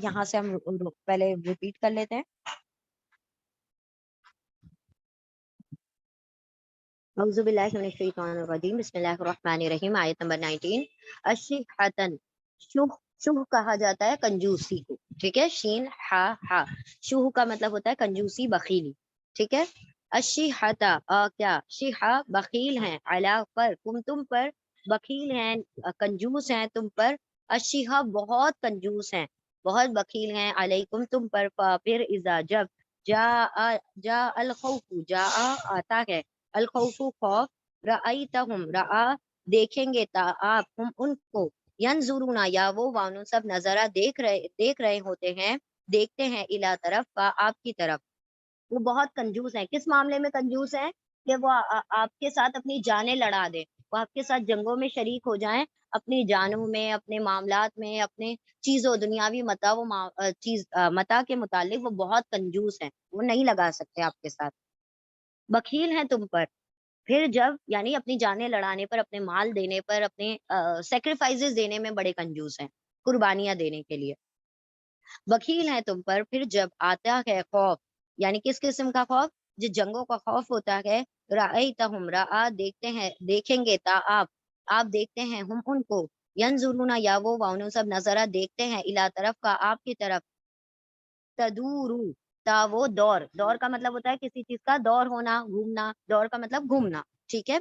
S1: یہاں سے ہم پہلے ریپیٹ کر لیتے ہیں۔ اعوذ باللہ من الشیطان الرجیم، بسم اللہ الرحمن الرحیم، آیت نمبر 19۔ اشحتن، شوہ شوہ کہا جاتا ہے کنجوسی کو، ٹھیک ہے، شین ہا ہا، شوہ کا مطلب ہوتا ہے کنجوسی، بخیلی، ٹھیک ہے۔ اشحتا کیا؟ شیحا بخیل ہیں، علا پر تم پر، بخیل ہیں کنجوس ہیں تم پر، اشیحا بہت کنجوس ہیں، بہت بخیل ہیں، علیکم تم پر، پھر اذا جب، جا الخوف جا آتا ہے، الخوف خوف، رأیتہم دیکھیں گے آپ ہم ان کو، ینظرون یا وہ وانو سب نظرہ دیکھ رہے ہوتے ہیں، دیکھتے ہیں الا طرف آپ کی طرف، وہ بہت کنجوس ہیں. کس معاملے میں کنجوس ہیں؟ کہ وہ آپ کے ساتھ اپنی جانیں لڑا دیں، وہ آپ کے ساتھ جنگوں میں شریک ہو جائیں، اپنی جانوں میں، اپنے معاملات میں، اپنے چیزوں دنیاوی متاع متاع کے متعلق وہ بہت کنجوس ہیں، وہ نہیں لگا سکتے آپ کے ساتھ، بخیل ہیں تم پر. پھر جب یعنی اپنی جانیں لڑانے پر، اپنے مال دینے پر، اپنے سیکریفائسز دینے میں بڑے کنجوس ہیں، قربانیاں دینے کے لیے بخیل ہیں تم پر. پھر جب آتا ہے خوف، یعنی کس قسم کا خوف؟ جو جنگوں کا خوف ہوتا ہے. رأیتہم رآ دیکھتے ہیں، دیکھیں گے تا آپ دیکھتے ہیں ہم ان کو، ینظرون یا وہ واؤن سب نظرہ دیکھتے ہیں، الا طرف کا آپ کی طرف، تدورو تا وہ دور کا مطلب ہوتا ہے کسی چیز کا دور ہونا، گھومنا، دور کا مطلب گھومنا، ٹھیک ہے.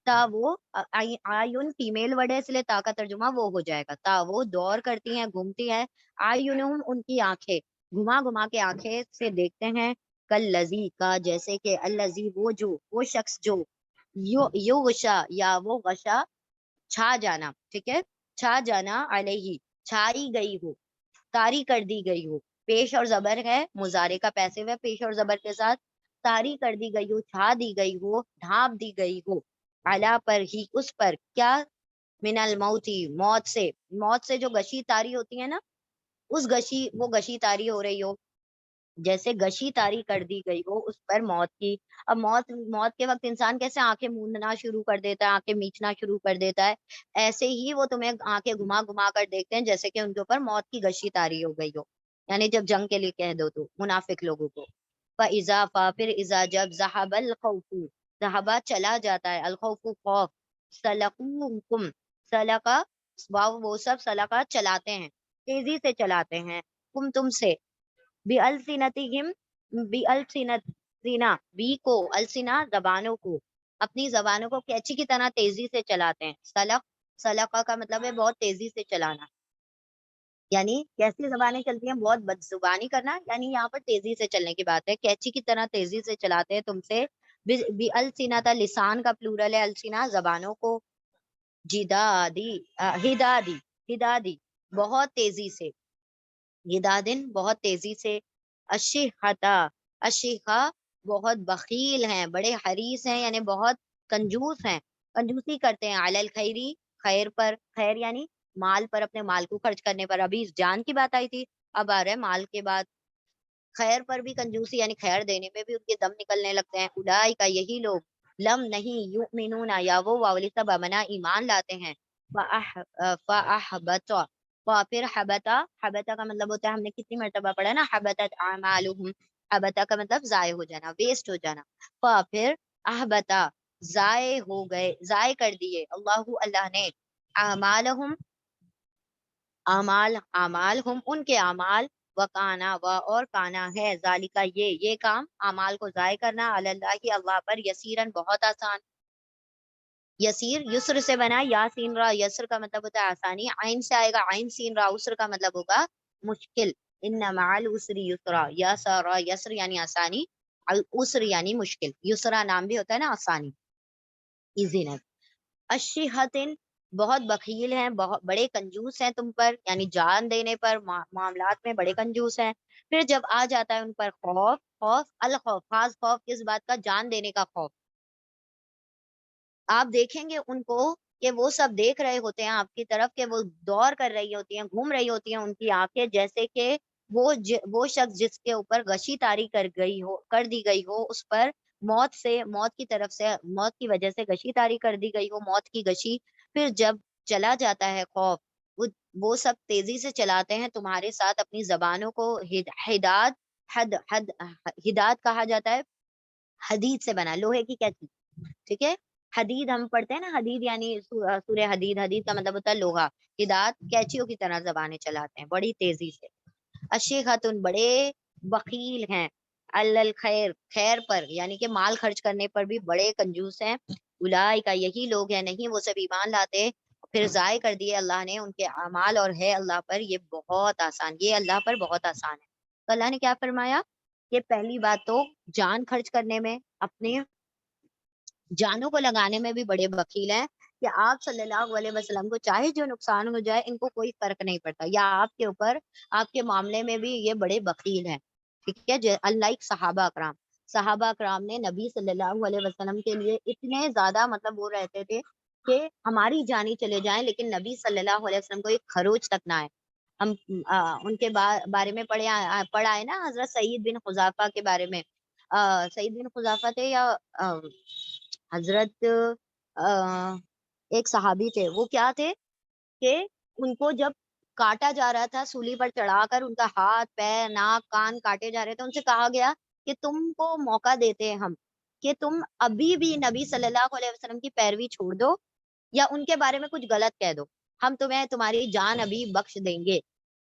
S1: تا وہ آئین فیمیل ورڈ ہے اس لیے تا کا ترجمہ وہ ہو جائے گا. تا وہ دور کرتی ہیں، گھومتی ہے، آئینہم ان کی آنکھیں، گھما گھما کے آنکھیں سے دیکھتے ہیں، کل لذی کا جیسے کہ الذی وہ شخص جو یو غشا یا وہ غشا چھا جانا، ٹھیک ہے، چھا جانا علیہ چھائی گئی ہو، طاری کر دی گئی ہو. پیش اور زبر ہے، مضارع کا پیسو ہے، پیش اور زبر کے ساتھ، طاری کر دی گئی ہو، چھا دی گئی ہو، ڈھانپ دی گئی ہو، علا پر ہی اس پر، کیا؟ من الموتی موت سے جو گشی تاری ہوتی ہے نا، وہ گشی تاری ہو رہی ہو، جیسے گشی تاری کر دی گئی ہو اس پر موت کی. اب موت کے وقت انسان کیسے آنکھیں موندنا شروع کر دیتا ہے، آنکھیں میچنا شروع کر دیتا ہے، ایسے ہی وہ تمہیں آنکھیں گھما گھما کر دیکھتے ہیں جیسے کہ ان کے اوپر موت کی گشی تاری ہو گئی ہو. یعنی جب جنگ کے لیے کہہ دو تو منافق لوگوں کو. فَإِذَا پھر اذا جب ذہب الخوف ذہبا چلا جاتا ہے، الخوف خوف، سلقوکم سلقا وہ سب سلقا چلاتے ہیں، تیزی سے چلاتے ہیں، تم سے، بِأَلْسِنَتِهِمْ بِأَلْسِنَتِنَا بی کو السنا زبانوں کو، اپنی زبانوں کو کیچی کی طرح تیزی سے چلاتے ہیں. سلقہ کا مطلب ہے بہت تیزی سے چلانا، یعنی کیسی زبانیں چلتی ہیں؟ بہت بد زبانی کرنا، یعنی یہاں پر تیزی سے چلنے کی بات ہے، کیچی کی طرح تیزی سے چلاتے ہیں تم سے. بِأَلْسِنَتَ لسان کا پلورل ہے السنا، زبانوں کو، جدادی ہدادی بہت تیزی سے، ہدادن بہت تیزی سے، اشیخا بہت بخیل ہیں، بڑے حریص ہیں، یعنی بہت کنجوس ہیں، کنجوسی کرتے ہیں، علی الخیری خیر پر، خیر یعنی مال پر، اپنے مال کو خرچ کرنے پر. ابھی جان کی بات آئی تھی، اب آ رہا ہے مال کے بعد، خیر پر بھی کنجوسی، یعنی خیر دینے میں بھی ان کے دم نکلنے لگتے ہیں. اولئک کا یہی لوگ، لم نہیں، یؤمنون یا وہ واولی سب امنا ایمان لاتے ہیں، فاحبط پھر حبتا کا مطلب ہوتا ہے، ہم نے کتنی مرتبہ پڑھا نا، حبتت اعمالہم، حبتا کا مطلب ضائع ہو جانا، ویسٹ ہو جانا. پھر احبتا ضائع ہو گئے، ضائع کر دیے، اللہ نے، اعمالہم اعمال ہم ان کے اعمال، وکانا اور کانا ہے، ذالکا یہ کام، اعمال کو ضائع کرنا، علی اللہ اللہ پر، یسیرن بہت آسان. یسیر یسر سے بنا، یا سین را، یسر کا مطلب ہوتا ہے آسانی، عین سے آئے گا، عین سین را، اسر کا مطلب ہوگا مشکل. ان مع العسر یسرا، یسرا یسر یعنی آسانی، العسر یعنی مشکل، یسرا نام بھی ہوتا ہے نا آسانی، ایزینس. اشیحتن بہت بخیل ہیں، بہت بڑے کنجوس ہیں تم پر، یعنی جان دینے پر، معاملات میں بڑے کنجوس ہیں. پھر جب آ جاتا ہے ان پر خوف الخوف، خاص خوف کس بات کا؟ جان دینے کا خوف. آپ دیکھیں گے ان کو کہ وہ سب دیکھ رہے ہوتے ہیں آپ کی طرف، کہ وہ دور کر رہی ہوتی ہیں، گھوم رہی ہوتی ہیں ان کی آنکھیں، جیسے کہ وہ شخص جس کے اوپر غشی طاری کر دی گئی ہو، اس پر موت کی طرف سے، موت کی وجہ سے غشی طاری کر دی گئی ہو، موت کی غشی. پھر جب چلا جاتا ہے خوف، وہ سب تیزی سے چلاتے ہیں تمہارے ساتھ اپنی زبانوں کو، ہداد کہا جاتا ہے، حدید سے بنا، لوہے کی کیا چیز، ٹھیک ہے. حدید ہم پڑھتے ہیں نا، حدید یعنی سورہ حدید، حدید کا مطلب ہوتا ہے لوہا. ہدایت کیچیوں کی طرح زبانیں چلاتے ہیں بڑی تیزی سے. اشیخاتن بڑے بخیل ہیں، الخیر خیر پر، یعنی کہ مال خرچ کرنے پر بھی بڑے کنجوس ہیں. اولئک کا یہی لوگ ہیں، نہیں وہ سب ایمان لاتے، پھر ضائع کر دیے اللہ نے ان کے اعمال، اور ہے اللہ پر یہ بہت آسان، یہ اللہ پر بہت آسان ہے. تو اللہ نے کیا فرمایا کہ پہلی بات تو جان خرچ کرنے میں، اپنے جانوں کو لگانے میں بھی بڑے بخیل ہیں، کہ آپ صلی اللہ علیہ وسلم کو چاہے جو نقصان ہو جائے ان کو کوئی فرق نہیں پڑتا، یا آپ کے اوپر، آپ کے معاملے میں بھی یہ بڑے بخیل ہیں، ٹھیک ہے. اللہ صحابہ اکرام صحابہ کرام نے نبی صلی اللہ علیہ وسلم کے لیے اتنے زیادہ مطلب وہ رہتے تھے کہ ہماری جانی چلے جائیں لیکن نبی صلی اللہ علیہ وسلم کو ایک خروچ تک نہ آئے. ہم ان کے بارے میں پڑھا ہے نا حضرت سعید بن حذافہ کے بارے میں. سعید بن حذافہ تھے یا حضرت ایک صحابی تھے. وہ کیا تھے کہ ان کو جب کاٹا جا رہا تھا سولی پر چڑھا کر, ان کا ہاتھ پیر ناک کان کاٹے جا رہے تھے, ان سے کہا گیا کہ تم کو موقع دیتے ہیں ہم کہ تم ابھی بھی نبی صلی اللہ علیہ وسلم کی پیروی چھوڑ دو یا ان کے بارے میں کچھ غلط کہہ دو, ہم تمہیں تمہاری جان ابھی بخش دیں گے.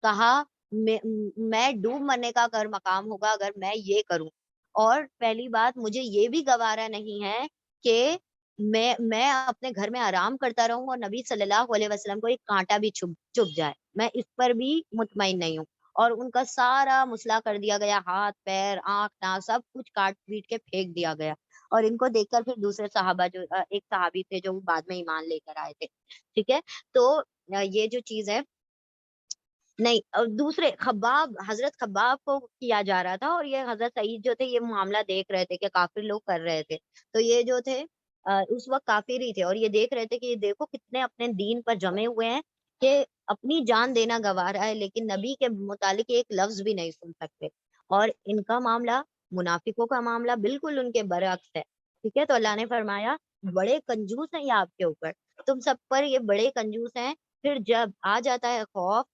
S1: کہا میں ڈوب مرنے کا اگر مقام ہوگا اگر میں یہ کروں, اور پہلی بات مجھے یہ بھی گوارا نہیں ہے کہ میں اپنے گھر میں آرام کرتا رہوں اور نبی صلی اللہ علیہ وسلم کو ایک کانٹا بھی چپ جائے, میں اس پر بھی مطمئن نہیں ہوں. اور ان کا سارا مسئلہ کر دیا گیا, ہاتھ پیر آنکھ ناک سب کچھ کاٹ پیٹ کے پھینک دیا گیا. اور ان کو دیکھ کر پھر دوسرے صحابہ جو ایک صحابی تھے جو بعد میں ایمان لے کر آئے تھے. ٹھیک ہے, تو یہ جو چیز ہے نہیں. اور دوسرے خباب, حضرت خباب کو کیا جا رہا تھا, اور یہ حضرت سعید جو تھے یہ معاملہ دیکھ رہے تھے کہ کافر لوگ کر رہے تھے. تو یہ جو تھے اس وقت کافر ہی تھے, اور یہ دیکھ رہے تھے کہ یہ دیکھو کتنے اپنے دین پر جمے ہوئے ہیں کہ اپنی جان دینا گوارا ہے لیکن نبی کے متعلق ایک لفظ بھی نہیں سن سکتے. اور ان کا معاملہ, منافقوں کا معاملہ بالکل ان کے برعکس ہے. ٹھیک ہے, تو اللہ نے فرمایا بڑے کنجوس ہیں یہ آپ کے اوپر, تم سب پر یہ بڑے کنجوس ہیں. پھر جب آ جاتا ہے خوف,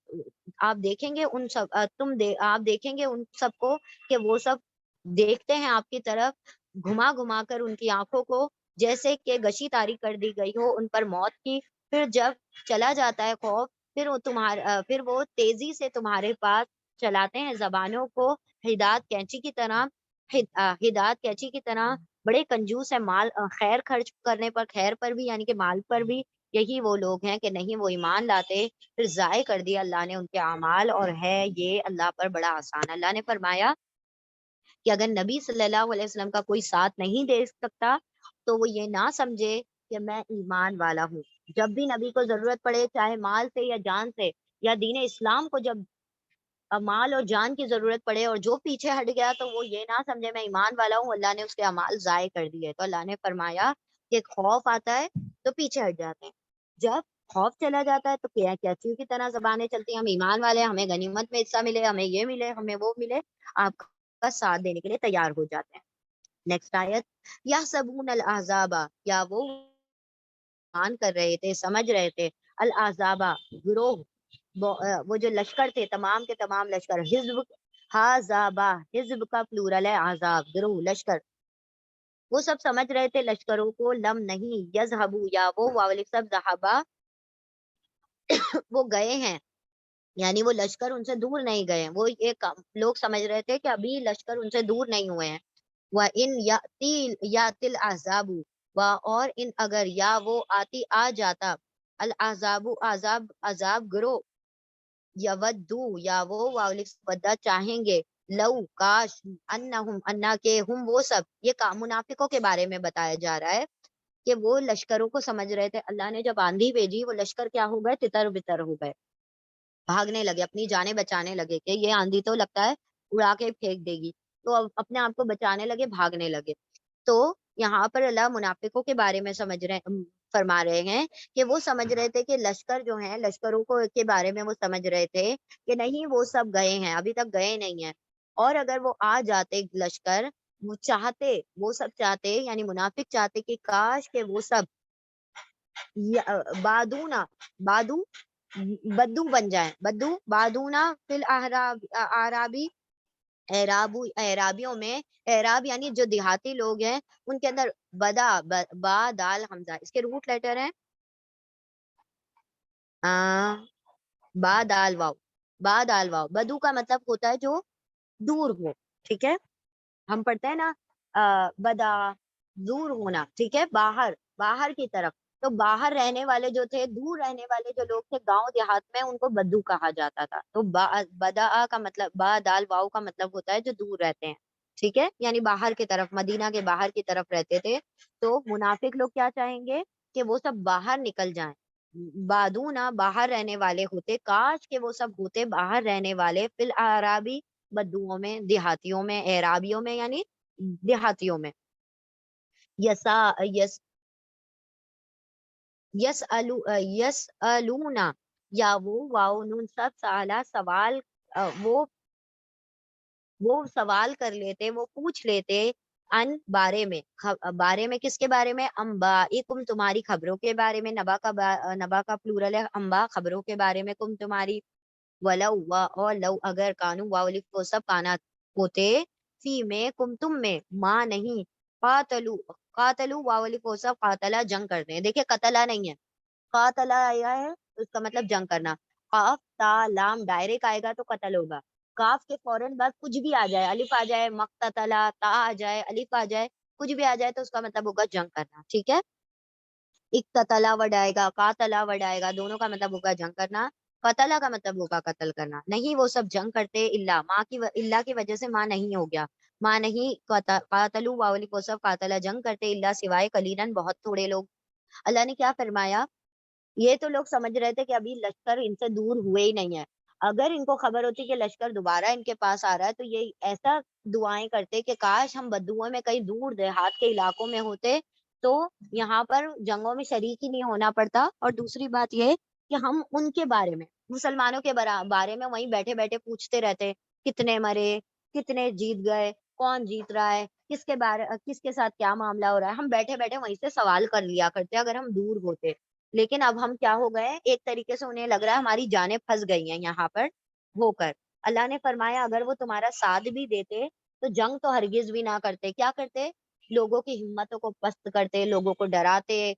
S1: آپ دیکھیں گے ان سب آپ دیکھیں گے ان سب کو کہ وہ سب دیکھتے ہیں آپ کی طرف گھما گھما کر ان کی آنکھوں کو, جیسے کہ گشی تاری کر دی گئی ہو ان پر موت کی. پھر جب چلا جاتا ہے خوف, پھر وہ تیزی سے تمہارے پاس چلاتے ہیں زبانوں کو ہدایت کینچی کی طرح. بڑے کنجوس ہے مال خیر خرچ کرنے پر, خیر پر بھی یعنی کہ مال پر بھی. یہی وہ لوگ ہیں کہ نہیں وہ ایمان لاتے, پھر ضائع کر دیا اللہ نے ان کے اعمال, اور ہے یہ اللہ پر بڑا آسان. اللہ نے فرمایا کہ اگر نبی صلی اللہ علیہ وسلم کا کوئی ساتھ نہیں دے سکتا تو وہ یہ نہ سمجھے کہ میں ایمان والا ہوں. جب بھی نبی کو ضرورت پڑے, چاہے مال سے یا جان سے, یا دین اسلام کو جب مال اور جان کی ضرورت پڑے اور جو پیچھے ہٹ گیا تو وہ یہ نہ سمجھے میں ایمان والا ہوں, اللہ نے اس کے اعمال ضائع کر دیے. تو اللہ نے فرمایا کہ خوف آتا ہے تو پیچھے ہٹ جاتے ہیں, جب خوف چلا جاتا ہے تو کیچیوں کی طرح زبانیں چلتی ہیں, ہم ایمان والے ہیں, ہمیں غنیمت میں حصہ ملے, ہمیں یہ ملے, ہمیں وہ ملے, آپ کا ساتھ دینے کے لیے تیار ہو جاتے ہیں. نیکسٹ آیت, یحسبون الاحزاب, یا وہ مان کر رہے تھے, سمجھ رہے تھے, الاحزاب گروہ, وہ جو لشکر تھے, تمام کے تمام لشکر, حزب, حزابہ, حزب کا پلورل ہے, احزاب گروہ لشکر, وہ سب سمجھ رہے تھے لشکروں کو, لم نہیں, یذهبوا, یا وہ واولک سب ذہبا, وہ گئے ہیں, یعنی وہ لشکر ان سے دور نہیں گئے ہیں. وہ ایک لوگ سمجھ رہے تھے کہ ابھی لشکر ان سے دور نہیں ہوئے ہیں. وَإِنْ يَأْتِ الْأَحْزَابُ, اور ان اگر یا وہ آتی آ جاتا, الاحزاب عذاب گرو, یودو, یا وہ ودا چاہیں گے, لو کاش, انہم انا کے, ہم وہ سب, یہ منافقوں کے بارے میں بتایا جا رہا ہے کہ وہ لشکروں کو سمجھ رہے تھے. اللہ نے جب آندھی بھیجی وہ لشکر کیا ہو گئے, تتر بتر ہو گئے, بھاگنے لگے, اپنی جانیں بچانے لگے کہ یہ آندھی تو لگتا ہے اڑا کے پھینک دے گی, تو اب اپنے آپ کو بچانے لگے, بھاگنے لگے. تو یہاں پر اللہ منافقوں کے بارے میں فرما رہے ہیں کہ وہ سمجھ رہے تھے کہ لشکر جو ہیں, لشکروں کو کے بارے میں وہ سمجھ رہے تھے کہ نہیں وہ سب گئے ہیں, ابھی تک گئے نہیں ہیں, اور اگر وہ آ جاتے لشکر, وہ سب چاہتے یعنی منافق چاہتے کہ کاش کہ وہ سب بدو بن جائیں, بادونا فی الاعرابی, اعرابیوں میں, اعراب یعنی جو دیہاتی لوگ ہیں ان کے اندر با دال حمزہ, اس کے روٹ لیٹر ہیں با دال واو. بدو کا مطلب ہوتا ہے جو دور ہو. ٹھیک ہے, ہم پڑھتے ہیں نا بدا, دور ہونا. ٹھیک ہے, باہر کی طرف. تو باہر رہنے والے جو تھے, دور رہنے والے جو لوگ تھے گاؤں دیہات میں, ان کو بدو کہا جاتا تھا. تو بدا کا مطلب, با دال واؤ کا مطلب ہوتا ہے جو دور رہتے ہیں. ٹھیک ہے, یعنی باہر کی طرف, مدینہ کے باہر کی طرف رہتے تھے. تو منافق لوگ کیا چاہیں گے کہ وہ سب باہر نکل جائیں, بادونا باہر رہنے والے ہوتے, کاش کہ وہ سب ہوتے باہر رہنے والے, فی الاعرابی بدوؤں میں, دیہاتیوں میں, اعرابیوں میں, یعنی دیہاتیوں میں. یسا یس یسألونا، یا وہ واو نون سب سالا سوال، وہ سوال کر لیتے، وہ پوچھ لیتے ان بارے میں، بارے میں کس کے بارے میں؟ انباءکم تمہاری خبروں کے بارے میں. نبا کا پلورل ہے انباء، خبروں کے بارے میں، کم تمہاری. ولو اور لو اگر، کانو واولف وہ سب کانات ہوتے، فی میں کم تم میں، ماں نہیں، قاتلو قاتلو واولف وہ سب قاتلہ جنگ کرتے ہیں. دیکھیں قتلہ نہیں ہے، قاتلہ آیا ہے، اس کا مطلب جنگ کرنا. قاف تا لام ڈائریکٹ آئے گا تو قتل ہوگا. کاف کے فوراً بعد کچھ بھی آ جائے، الف آ جائے، مقتتلا، تا آ جائے، الف آ جائے، کچھ بھی آ جائے تو اس کا مطلب ہوگا جنگ کرنا. ٹھیک ہے. اقتتلا ورڈ آئے گا، قاتلا ورڈ آئے گا، دونوں کا مطلب ہوگا جنگ کرنا. قتلا کا مطلب ہوگا قتل کرنا. نہیں وہ سب جنگ کرتے، اللہ کی وجہ سے ماں نہیں ہو گیا، ماں نہیں. قاتلو واولی کو سب قاتلا جنگ کرتے، اللہ سوائے قلیلاً بہت تھوڑے لوگ. اللہ نے کیا فرمایا؟ یہ تو لوگ سمجھ رہے تھے کہ ابھی لشکر ان سے دور ہوئے ہی نہیں ہے. اگر ان کو خبر ہوتی کہ لشکر دوبارہ ان کے پاس آ رہا ہے تو یہ ایسا دعائیں کرتے کہ کاش ہم بدوؤں میں کہیں دور دیہات کے علاقوں میں ہوتے تو یہاں پر جنگوں میں شریک ہی نہیں ہونا پڑتا. اور دوسری بات یہ کہ ہم ان کے بارے میں، مسلمانوں کے بارے میں وہیں بیٹھے بیٹھے پوچھتے رہتے، کتنے مرے، کتنے جیت گئے، کون جیت رہا ہے، کس کے ساتھ کیا معاملہ ہو رہا ہے. ہم بیٹھے بیٹھے وہیں سے سوال کر لیا کرتے اگر ہم دور ہوتے. لیکن اب ہم کیا ہو گئے، ایک طریقے سے انہیں لگ رہا ہے ہماری جانیں پھنس گئی ہیں یہاں پر ہو کر. اللہ نے فرمایا اگر وہ تمہارا ساتھ بھی دیتے تو جنگ تو ہرگز بھی نہ کرتے. کیا کرتے؟ لوگوں کی ہمتوں کو پست کرتے، لوگوں کو ڈراتے.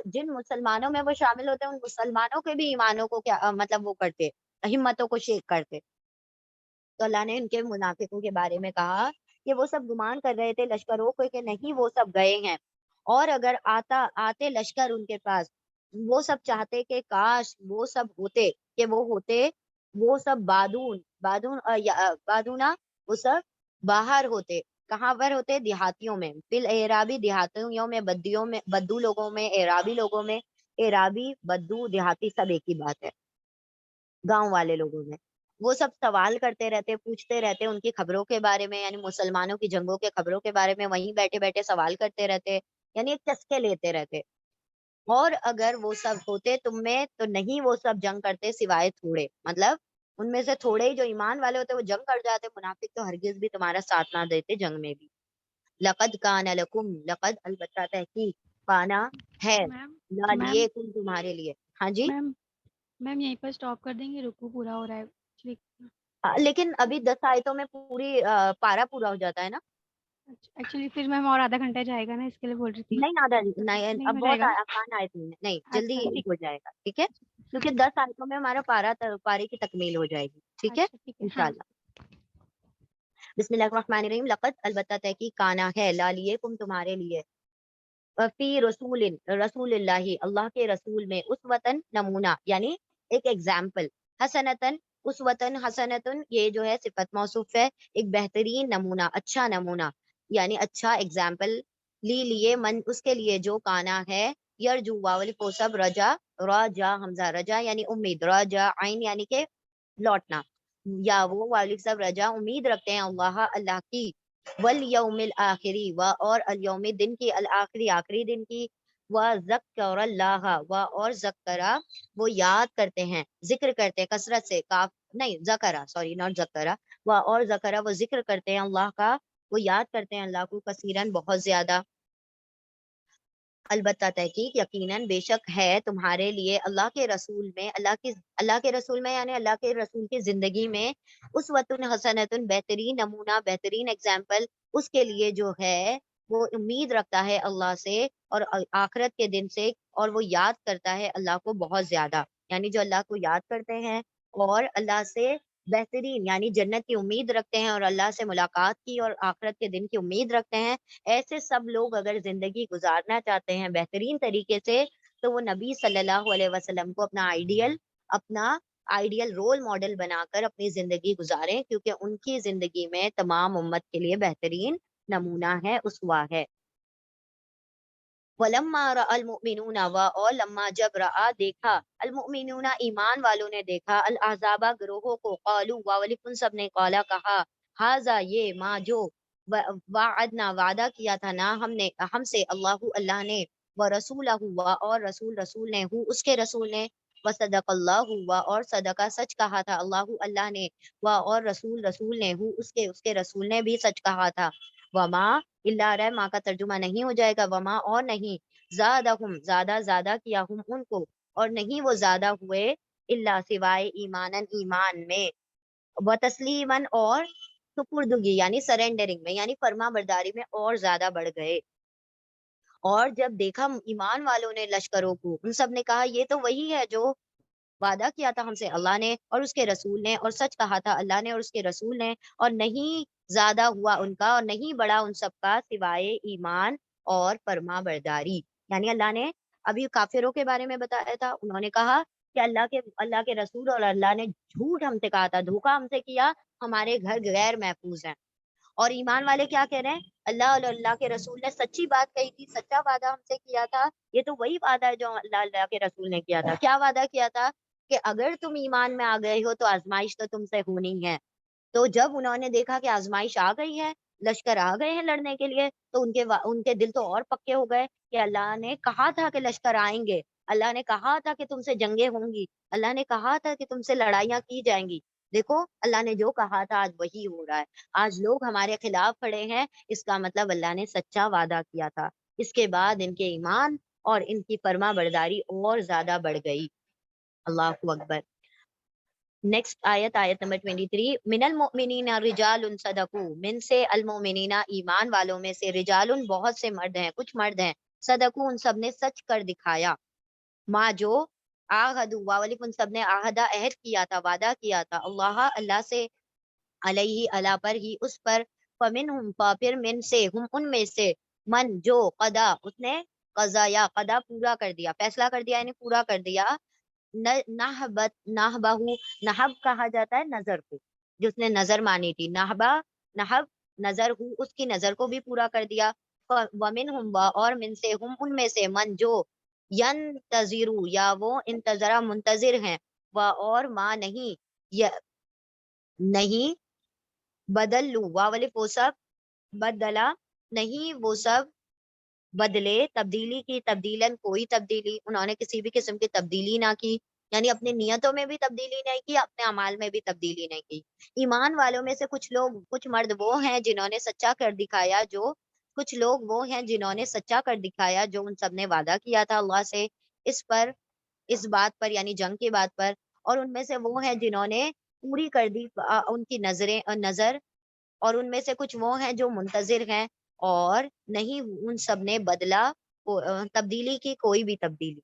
S1: جن مسلمانوں میں وہ شامل ہوتے ہیں ان مسلمانوں کے بھی ایمانوں کو کیا مطلب وہ کرتے، ہمتوں کو شیک کرتے. تو اللہ نے ان کے منافقوں کے بارے میں کہا کہ وہ سب گمان کر رہے تھے لشکروں کو کہ نہیں وہ سب گئے ہیں، اور اگر آتے لشکر ان کے پاس، وہ سب چاہتے کہ کاش وہ سب ہوتے، کہ وہ ہوتے وہ سب بادونا، وہ سب باہر ہوتے. کہاں پر ہوتے؟ دیہاتیوں میں. فل اعرابی، دیہاتیوں میں، بدو لوگوں میں، اعرابی لوگوں میں. اعرابی، بدو، دیہاتی سب ایک ہی بات ہے، گاؤں والے لوگوں میں. وہ سب سوال کرتے رہتے، پوچھتے رہتے ان کی خبروں کے بارے میں، یعنی مسلمانوں کی جنگوں کے خبروں کے بارے میں وہیں بیٹھے بیٹھے سوال کرتے رہتے، یعنی ایک چسکے لیتے رہتے. اور اگر وہ سب ہوتے تم میں تو نہیں وہ سب جنگ کرتے سوائے تھوڑے، مطلب ان میں سے تھوڑے ہی جو ایمان والے ہوتے وہ جنگ کر جاتے. منافق تو ہرگز بھی تمہارا ساتھ نہ دیتے جنگ میں بھی. لقد کان لکم، لقد البتہ تحقیق، کانا ہے،
S2: میم
S1: لا
S2: میم
S1: لیے کم تمہارے لیے. ہاں جی.
S2: میم میم یہیں پر اسٹاپ کر دیں گے، رکو پورا ہو رہا ہے ایکچولی.
S1: لیکن ابھی 10 آیتوں میں پوری پارا پورا ہو جاتا ہے نا.
S2: ایکچولی پھر میم اور آدھا گھنٹہ جائے گا نا، اس کے لیے بول رہی تھی.
S1: نہیں آدھا نہیں،
S2: نہیں
S1: اب
S2: ہو جائے
S1: بہت
S2: گا.
S1: آسان آیت نہیں، جلدی
S2: اچھا ٹھیک.
S1: ہو جائے گا. ٹھیک ہے، کیونکہ 10 آیتوں میں ہمارا پارے کی تکمیل ہو جائے گی. ٹھیک ہے
S2: اچھا ٹھیک ہے ہاں.
S1: انشاءاللہ. بسم اللہ الرحمن الرحیم. لقد البتہ تحقیق، کانا ہے، لا لیے کم تمہارے لیے، فی رسول اللہ اللہ کے رسول میں، اسوتن نمونہ یعنی ایک ایگزامپل، حسنتن اسوتن حسنتن یہ جو ہے صفت موصوف ہے، ایک بہترین نمونہ، اچھا نمونہ یعنی اچھا ایگزامپل. لیے من اس کے لیے جو کانا ہے، یرجو واول کو سب، رجا راجا حمزہ رجا یعنی امید، راجا عین یعنی کہ لوٹنا، یا وہ والد صاحب رجا امید رکھتے ہیں اللہ اللہ کی، والیوم الآخری و اور الیوم دن کی، الآخری آخری دن کی، و ذکر اللہ و اور ذکرہ وہ یاد کرتے ہیں، ذکر کرتے ہیں کثرت سے، کاف نہیں ذکرہ، سوری ناٹ ذکرہ، و اور ذکرہ وہ ذکر کرتے ہیں اللہ کا، وہ یاد کرتے ہیں اللہ کو، کثیرن بہت زیادہ. البتہ تحقیق یقیناً بے شک ہے تمہارے لیے اللہ کے رسول میں، اللہ کے رسول میں یعنی اللہ کے رسول کی زندگی میں، اسوۃ حسنۃ بہترین نمونہ، بہترین ایگزامپل اس کے لیے جو ہے وہ امید رکھتا ہے اللہ سے اور آخرت کے دن سے، اور وہ یاد کرتا ہے اللہ کو بہت زیادہ، یعنی جو اللہ کو یاد کرتے ہیں اور اللہ سے بہترین یعنی جنت کی امید رکھتے ہیں اور اللہ سے ملاقات کی اور آخرت کے دن کی امید رکھتے ہیں. ایسے سب لوگ اگر زندگی گزارنا چاہتے ہیں بہترین طریقے سے تو وہ نبی صلی اللہ علیہ وسلم کو اپنا آئیڈیل رول ماڈل بنا کر اپنی زندگی گزاریں، کیونکہ ان کی زندگی میں تمام امت کے لیے بہترین نمونہ ہے، اسوہ ہے. وَلَمَّا رَأَى الْمُؤْمِنُونَ اور لما جب رآ دیکھا، المؤمنون ایمان والوں نے دیکھا، الاحزاب گروہوں کو، قالوا واولکن سب نے قالا کہا، ھذا یہ ما جو وعدنا وعدہ کیا تھا نا ہم سے اللہ نے، ورسولہ ہوا اور رسول نے، اس کے رسول نے، وصدق اللہ ہوا اور صدقہ سچ کہا تھا اللہ نے، اور رسول نے، اس کے رسول نے بھی سچ کہا تھا، وما اللہ رہ ماں کا ترجمہ نہیں ہو جائے گا، وما اور نہیں، زیادہ کیا ہم ان کو، اور نہیں وہ زیادہ ہوئے، اللہ سوائے ایمان میں، و تسلیمن اور سپردگی یعنی سرینڈرنگ میں، یعنی فرما برداری میں اور زیادہ بڑھ گئے۔ اور جب دیکھا ایمان والوں نے لشکروں کو، ان سب نے کہا یہ تو وہی ہے جو وعدہ کیا تھا ہم سے اللہ نے اور اس کے رسول نے، اور سچ کہا تھا اللہ نے اور اس کے رسول نے، اور نہیں زیادہ ہوا ان کا اور نہیں بڑا ان سب کا سوائے ایمان اور فرما برداری۔ یعنی اللہ نے ابھی کافروں کے بارے میں بتایا تھا، انہوں نے کہا کہ اللہ کے رسول اور اللہ نے جھوٹ ہم سے کہا تھا، دھوکہ ہم سے کیا، ہمارے گھر غیر محفوظ ہیں۔ اور ایمان والے کیا کہہ رہے ہیں، اللہ اور اللہ کے رسول نے سچی بات کہی تھی، سچا وعدہ ہم سے کیا تھا، یہ تو وہی وعدہ ہے جو اللہ کے رسول نے کیا تھا۔ کیا وعدہ کیا تھا کہ اگر تم ایمان میں آ گئے ہو تو آزمائش تو تم سے ہونی ہے۔ تو جب انہوں نے دیکھا کہ آزمائش آ گئی ہے، لشکر آ گئے ہیں لڑنے کے لیے، تو ان کے دل تو اور پکے ہو گئے کہ اللہ نے کہا تھا کہ لشکر آئیں گے، اللہ نے کہا تھا کہ تم سے جنگیں ہوں گی، اللہ نے کہا تھا کہ تم سے لڑائیاں کی جائیں گی۔ دیکھو اللہ نے جو کہا تھا آج وہی ہو رہا ہے، آج لوگ ہمارے خلاف کھڑے ہیں، اس کا مطلب اللہ نے سچا وعدہ کیا تھا۔ اس کے بعد ان کے ایمان اور ان کی فرما برداری اور زیادہ بڑھ گئی۔ اللہ اکبر۔ نیکسٹ آیت نمبر 23، من المؤمنین رجال صدقوا، من سے المؤمنین ایمان والوں میں سے، رجال بہت سے مرد ہیں، کچھ مرد ہیں، صدقوا ان سب نے سچ کر دکھایا، ماں جو آہدوا والی ان سب نے عہدہ عہد کیا تھا، وعدہ کیا تھا، اللہ سے، علیہ اللہ پر ہی، اس پر، فمنہم پھر من سے، ہم ان میں سے، من جو قضا اس نے قضا یا قضا پورا کر دیا، فیصلہ کر دیا یعنی پورا کر دیا، نہبہ، نہب کہا جاتا ہے نظر کو، جس نے نظر مانی تھی، نہب نظر ہو، اس کی نظر کو بھی پورا کر دیا، ومنہم اور من سے، ہم ان میں سے، من جو ینتظر یا وہ انتظرہ منتظر ہیں، اور ما نہیں، نہیں بدلو والی وہ سب، بدلا نہیں وہ سب بدلے، تبدیلی کی، تبدیلن کوئی تبدیلی، انہوں نے کسی بھی قسم کی تبدیلی نہ کی، یعنی اپنی نیتوں میں بھی تبدیلی نہیں کی، اپنے اعمال میں بھی تبدیلی نہیں کی۔ ایمان والوں میں سے کچھ مرد وہ ہیں جنہوں نے سچا کر دکھایا، کچھ لوگ وہ ہیں جنہوں نے سچا کر دکھایا جو ان سب نے وعدہ کیا تھا اللہ سے، اس بات پر یعنی جنگ کی بات پر، اور ان میں سے وہ ہیں جنہوں نے پوری کر دی ان کی نظر، اور ان میں سے کچھ وہ ہیں جو منتظر ہیں، اور نہیں ان سب نے بدلا تبدیلی کی کوئی بھی تبدیلی۔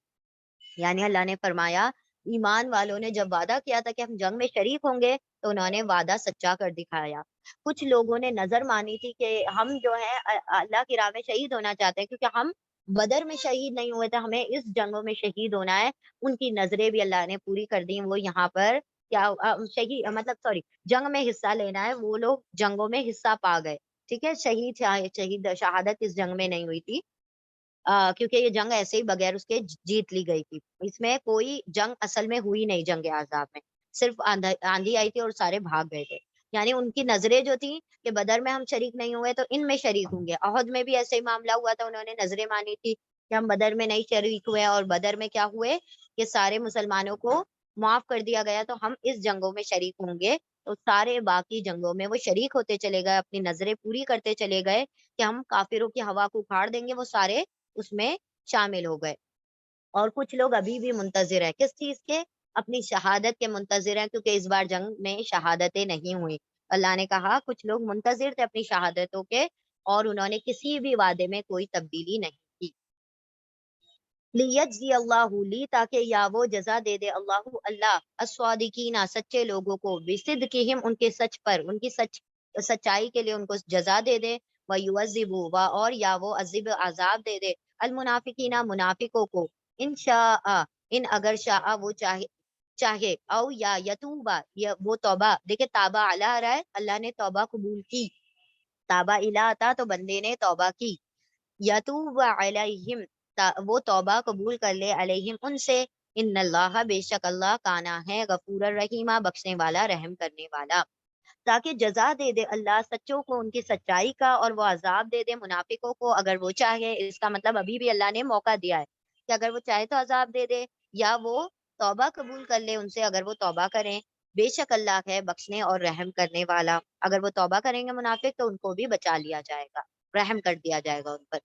S1: یعنی اللہ نے فرمایا ایمان والوں نے جب وعدہ کیا تھا کہ ہم جنگ میں شریک ہوں گے تو انہوں نے وعدہ سچا کر دکھایا۔ کچھ لوگوں نے نظر مانی تھی کہ ہم جو ہے اللہ کی راہ میں شہید ہونا چاہتے ہیں، کیونکہ ہم بدر میں شہید نہیں ہوئے تھے، ہمیں اس جنگوں میں شہید ہونا ہے۔ ان کی نظریں بھی اللہ نے پوری کر دی، وہ یہاں پر کیا شہید مطلب سوری جنگ میں حصہ لینا ہے، وہ لوگ جنگوں میں حصہ پا گئے، ٹھیک ہے، شہادت اس جنگ میں نہیں ہوئی تھی، کیونکہ یہ جنگ ایسے ہی بغیر اس کے جیت لی گئی تھی، اس میں کوئی جنگ اصل میں ہوئی نہیں، جنگ احزاب میں صرف آندھی آئی تھی اور سارے بھاگ گئے تھے۔ یعنی ان کی نظریں جو تھی کہ بدر میں ہم شریک نہیں ہوئے تو ان میں شریک ہوں گے، احد میں بھی ایسے ہی معاملہ ہوا تھا، انہوں نے نظریں مانی تھی کہ ہم بدر میں نہیں شریک ہوئے، اور بدر میں کیا ہوئے کہ سارے مسلمانوں کو معاف کر دیا گیا، تو ہم اس جنگوں میں شریک ہوں گے، تو سارے باقی جنگوں میں وہ شریک ہوتے چلے گئے، اپنی نظریں پوری کرتے چلے گئے کہ ہم کافروں کی ہوا کو اکھاڑ دیں گے، وہ سارے اس میں شامل ہو گئے۔ اور کچھ لوگ ابھی بھی منتظر ہیں، کس چیز کے، اپنی شہادت کے منتظر ہیں، کیونکہ اس بار جنگ میں شہادتیں نہیں ہوئی۔ اللہ نے کہا کچھ لوگ منتظر تھے اپنی شہادتوں کے، اور انہوں نے کسی بھی وعدے میں کوئی تبدیلی نہیں کی۔ لیجزی اللہ لی، تاکہ یا وہ جزا دے دے اللہ الصادقین سچے لوگوں کو، بصدقہم ان کے سچ پر، ان کی سچائی کے لیے ان کو جزا دے دے، ویعذب اور یا وہ عذاب عذاب دے دے المنافقین منافقوں کو، ان شاء ان اگر شاء وہ چاہے او یا یتوبہ وہ توبہ، دیکھیں تابہ علی رہا ہے، اللہ نے توبہ قبول کی، تابہ الی آتا تو بندے نے توبہ کی، یتوب علیہم وہ توبہ قبول کر لے، علیہم ان سے، ان اللہ بے شک اللہ کانا ہے غفور الرحیمہ بخشنے والا رحم کرنے والا۔ تاکہ جزا دے دے اللہ سچوں کو ان کی سچائی کا، اور وہ عذاب دے دے منافقوں کو اگر وہ چاہے۔ اس کا مطلب ابھی بھی اللہ نے موقع دیا ہے کہ اگر وہ چاہے تو عذاب دے دے، یا وہ توبہ قبول کر لے ان سے اگر وہ توبہ کریں۔ بے شک اللہ ہے بخشنے اور رحم کرنے والا۔ اگر وہ توبہ کریں گے منافق تو ان کو بھی بچا لیا جائے گا، رحم کر دیا جائے گا ان پر۔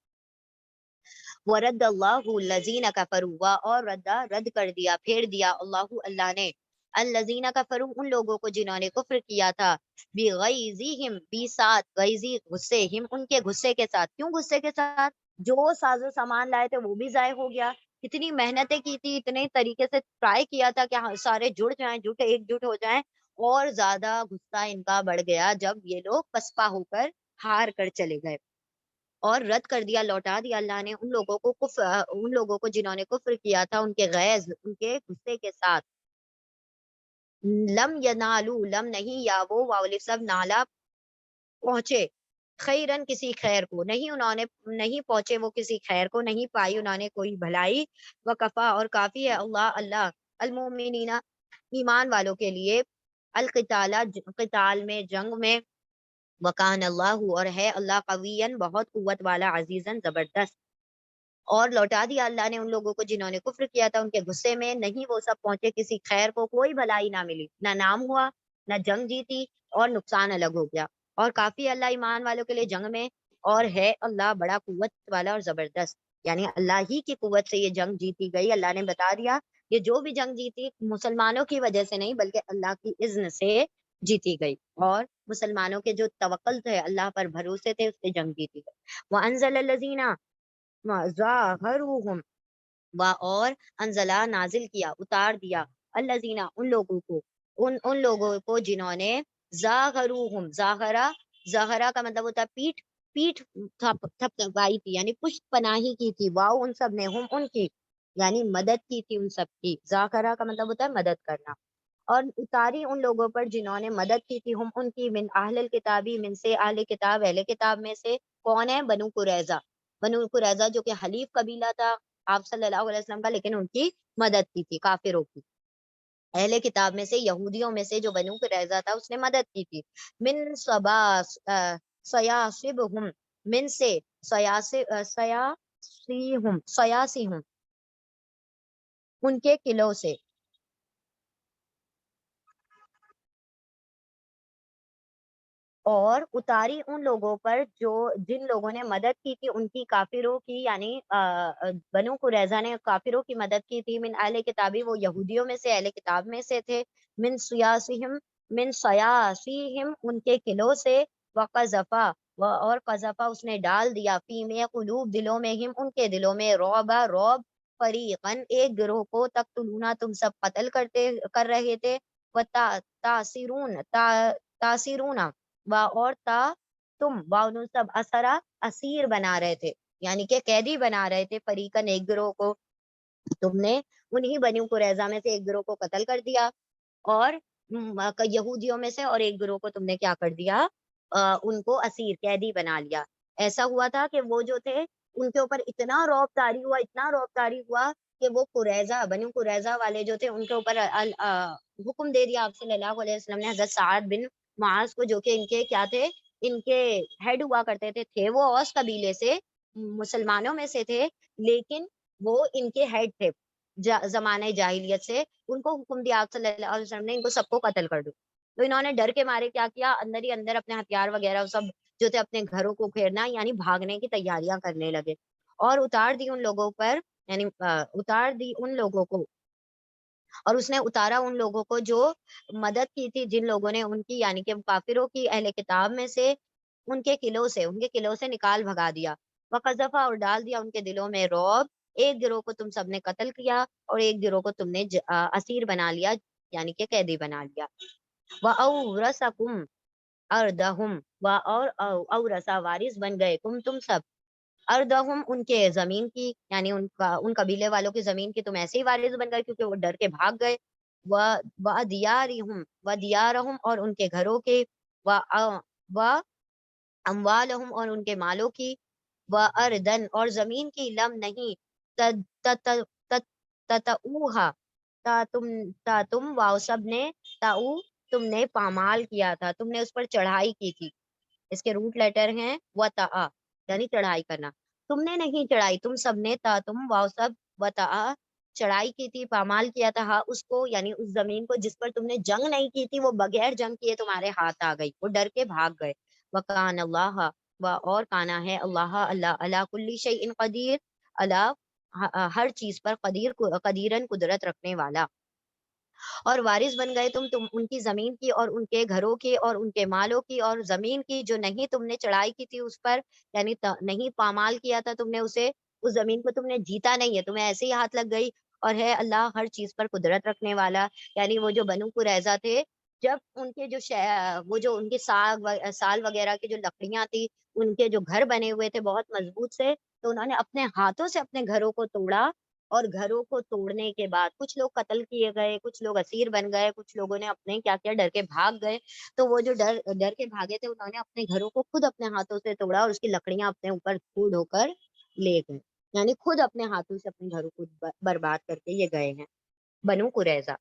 S1: ورد اللہ الذین کفروا، اور رد کر دیا، پھیر دیا اللہ نے الذین کفروا ان لوگوں کو جنہوں نے کفر کیا تھا، بغیظہم بی ساتھ، غیظی غصے، ہم ان کے غصے کے ساتھ۔ کیوں غصے کے ساتھ؟ جو ساز و سامان لائے تھے وہ بھی ضائع ہو گیا، کتنی محنتیں کی تھی، اتنے طریقے سے ٹرائی کیا تھا کہ ہاں سارے جڑ جائیں، ایک جٹ ہو جائیں، اور زیادہ غصہ ان کا بڑھ گیا جب یہ لوگ پسپا ہو کر ہار کر چلے گئے۔ اور رد کر دیا، لوٹا دیا اللہ نے ان لوگوں کو جنہوں نے کفر کیا تھا، ان کے غیظ، ان کے غصے کے ساتھ۔ لم ینالو، لم نہیں، یا وہ واؤ سب نالا پہنچے، خیرن کسی خیر کو، نہیں انہوں نے نہیں پہنچے وہ کسی خیر کو، نہیں پائی انہوں نے کوئی بھلائی۔ وکفا، اور کافی ہے اللہ المومنین ایمان والوں کے لیے، القتال قتال میں، جنگ میں، وکان اللہ، اور ہے اللہ قویًا بہت قوت والا، عزیزاً زبردست۔ اور لوٹا دیا اللہ نے ان لوگوں کو جنہوں نے کفر کیا تھا، ان کے غصے میں، نہیں وہ سب پہنچے کسی خیر کو، کوئی بھلائی نہ ملی، نہ نام ہوا، نہ جنگ جیتی، اور نقصان الگ ہو گیا۔ اور کافی اللہ ایمان والوں کے لیے جنگ میں، اور ہے اللہ بڑا قوت والا اور زبردست، یعنی اللہ ہی کی قوت سے یہ جنگ جیتی گئی۔ اللہ نے بتا دیا یہ جو بھی جنگ جیتی مسلمانوں کی وجہ سے نہیں بلکہ اللہ کی اذن سے جیتی گئی، اور مسلمانوں کے جو توکل تھے، اللہ پر بھروسے تھے، اس سے جنگ جیتی گئی۔ وَأَنزَلَ الَّذِينَ ظَاهَرُوهُمْ، اور انزلہ نازل کیا، اتار دیا، الذین ان لوگوں کو جنہوں نے ظاہروہم، ظاہرہ کا مطلب ہوتا ہے پیٹھ، پیٹھ تھپائی تھی، یعنی پشت پناہی کی تھی، واؤ ان سب نے، ہم ان کی یعنی مدد کی تھی ان سب کی، ظاہرہ کا مطلب ہوتا ہے مدد کرنا، اور اتاری ان لوگوں پر جنہوں نے مدد کی تھی، ہم ان کی، من اہل الکتابی، من سے اہل کتاب، اہل کتاب میں سے کون ہے؟ بنو قریظہ، بنو قریظہ جو کہ حلیف قبیلہ تھا آپ صلی اللہ علیہ وسلم کا، لیکن ان کی مدد کی تھی کافروں کی۔ اہل کتاب میں سے، یہودیوں میں سے جو بنو قریظہ تھا اس نے مدد کی تھی۔ من سیاسبہم، من سے سیاسیہم ان کے قلعوں سے، اور اتاری ان لوگوں پر جن لوگوں نے مدد کی تھی ان کی، کافروں کی، یعنی بنو قریظہ نے کافروں کی مدد کی تھی، من اہل کتابی وہ یہودیوں میں سے، اہل کتاب میں سے تھے، من سیاسیہم ان کے قلعوں سے، وقذفا اور قذفا اس نے ڈال دیا، فی میں قلوب دلوں میں، ہم ان کے دلوں میں، رعب فریقن ایک گروہ کو، تقتلون تم سب قتل کر رہے تھے، تاثرون اور تم واؤن سب اسرا اسیر بنا رہے تھے، یعنی کہ قیدی بنا رہے تھے، فریقن ایک گروہ کو، تم نے انہی بنی قریظہ میں سے ایک گروہ کو قتل کر دیا، اور یہودیوں میں سے، اور ایک گروہ کو تم نے کیا کر دیا؟ ان کو اسیر، قیدی بنا لیا۔ ایسا ہوا تھا کہ وہ جو تھے ان کے اوپر اتنا رعب طاری ہوا، اتنا رعب طاری ہوا کہ وہ قریظہ، بنی قریظہ والے جو تھے ان کے اوپر حکم دے دیا آپ صلی اللہ علیہ وسلم نے، حضرت سعد بن معاذ کو، جو کہ ان کے کیا تھے، ان کے ہیڈ ہوا کرتے تھے وہ اوس قبیلے سے، مسلمانوں میں سے تھے، لیکن وہ ان کے ہیڈ تھے زمانہ جاہلیت سے، ان کو حکم دیا آپ صلی اللہ علیہ وسلم نے ان کو سب کو قتل کر دو۔ تو انہوں نے ڈر کے مارے کیا کیا، اندر ہی اندر اپنے ہتھیار وغیرہ سب جو تھے اپنے گھروں کو گھیرنا، یعنی بھاگنے کی تیاریاں کرنے لگے، اور اتار دی ان لوگوں پر، یعنی اتار دی ان لوگوں کو، اور اس نے اتارا ان لوگوں کو جو مدد کی تھی، جن لوگوں نے ان کی، یعنی کہ کافروں کی، اہل کتاب میں سے، ان کے قلعوں سے نکال بھگا دیا، وقذفا اور ڈال دیا ان کے دلوں میں رعب، ایک گروہ کو تم سب نے قتل کیا، اور ایک گروہ کو تم نے اسیر بنا لیا، یعنی کہ قیدی بنا لیا۔ وَأَوْرَثَكُمْ أَرْضَهُمْ، اور اورثا وارث بن گئے، تم سب، اردہم ان کے زمین کی، یعنی ان قبیلے والوں کی زمین کی تم ایسے ہی وارث بن گئے کیونکہ وہ ڈر کے بھاگ گئے، و دیارہم اور ان کے گھروں کے، و اموالہم اور ان کے مالوں کی، و اردن اور زمین کی، لم نہیں، تتعوہا تا تم واؤ سب نے، تاؤ تم نے پامال کیا تھا، تم نے اس پر چڑھائی کی تھی. اس کے روٹ لیٹر ہیں وطا، یعنی چڑھائی کرنا. تم نے نہیں چڑھائی، تم سب نے، تا تم واؤ سب، وطا چڑھائی کی تھی، پامال کیا تھا ہا اس کو، یعنی اس زمین کو جس پر تم نے جنگ نہیں کی تھی، وہ بغیر جنگ کیے تمہارے ہاتھ آ گئی، وہ ڈر کے بھاگ گئے. وکان اللہ، و اور کانا ہے اللہ، اللہ اللہ کل شیء قدیر، اللہ ہر چیز پر قدیر، قدیرن قدرت رکھنے والا. اور وارث بن گئے تم ان کی زمین کی اور ان کے گھروں کی اور ان کے مالوں کی اور زمین کی جو نہیں تم نے چڑھائی کی تھی اس پر، یعنی نہیں پامال کیا تھا تم نے اسے، اس زمین کو تم نے جیتا نہیں ہے، تمہیں ایسے ہی ہاتھ لگ گئی. اور ہے اللہ ہر چیز پر قدرت رکھنے والا. یعنی وہ جو بنو قریظہ تھے، جب ان کے جو وہ جو ان کے سال وغیرہ کی جو لکڑیاں تھی، ان کے جو گھر بنے ہوئے تھے بہت مضبوط سے، تو انہوں نے اپنے ہاتھوں سے اپنے گھروں کو توڑا. اور گھروں کو توڑنے کے بعد کچھ لوگ قتل کیے گئے، کچھ لوگ اسیر بن گئے، کچھ لوگوں نے اپنے کیا کیا ڈر کے بھاگ گئے. تو وہ جو ڈر ڈر کے بھاگے تھے، انہوں نے اپنے گھروں کو خود اپنے ہاتھوں سے توڑا اور اس کی لکڑیاں اپنے اوپر دھو ڈھو کر لے گئے. یعنی خود اپنے ہاتھوں سے اپنے گھروں کو برباد کر کے یہ گئے ہیں. بنو قریظہ،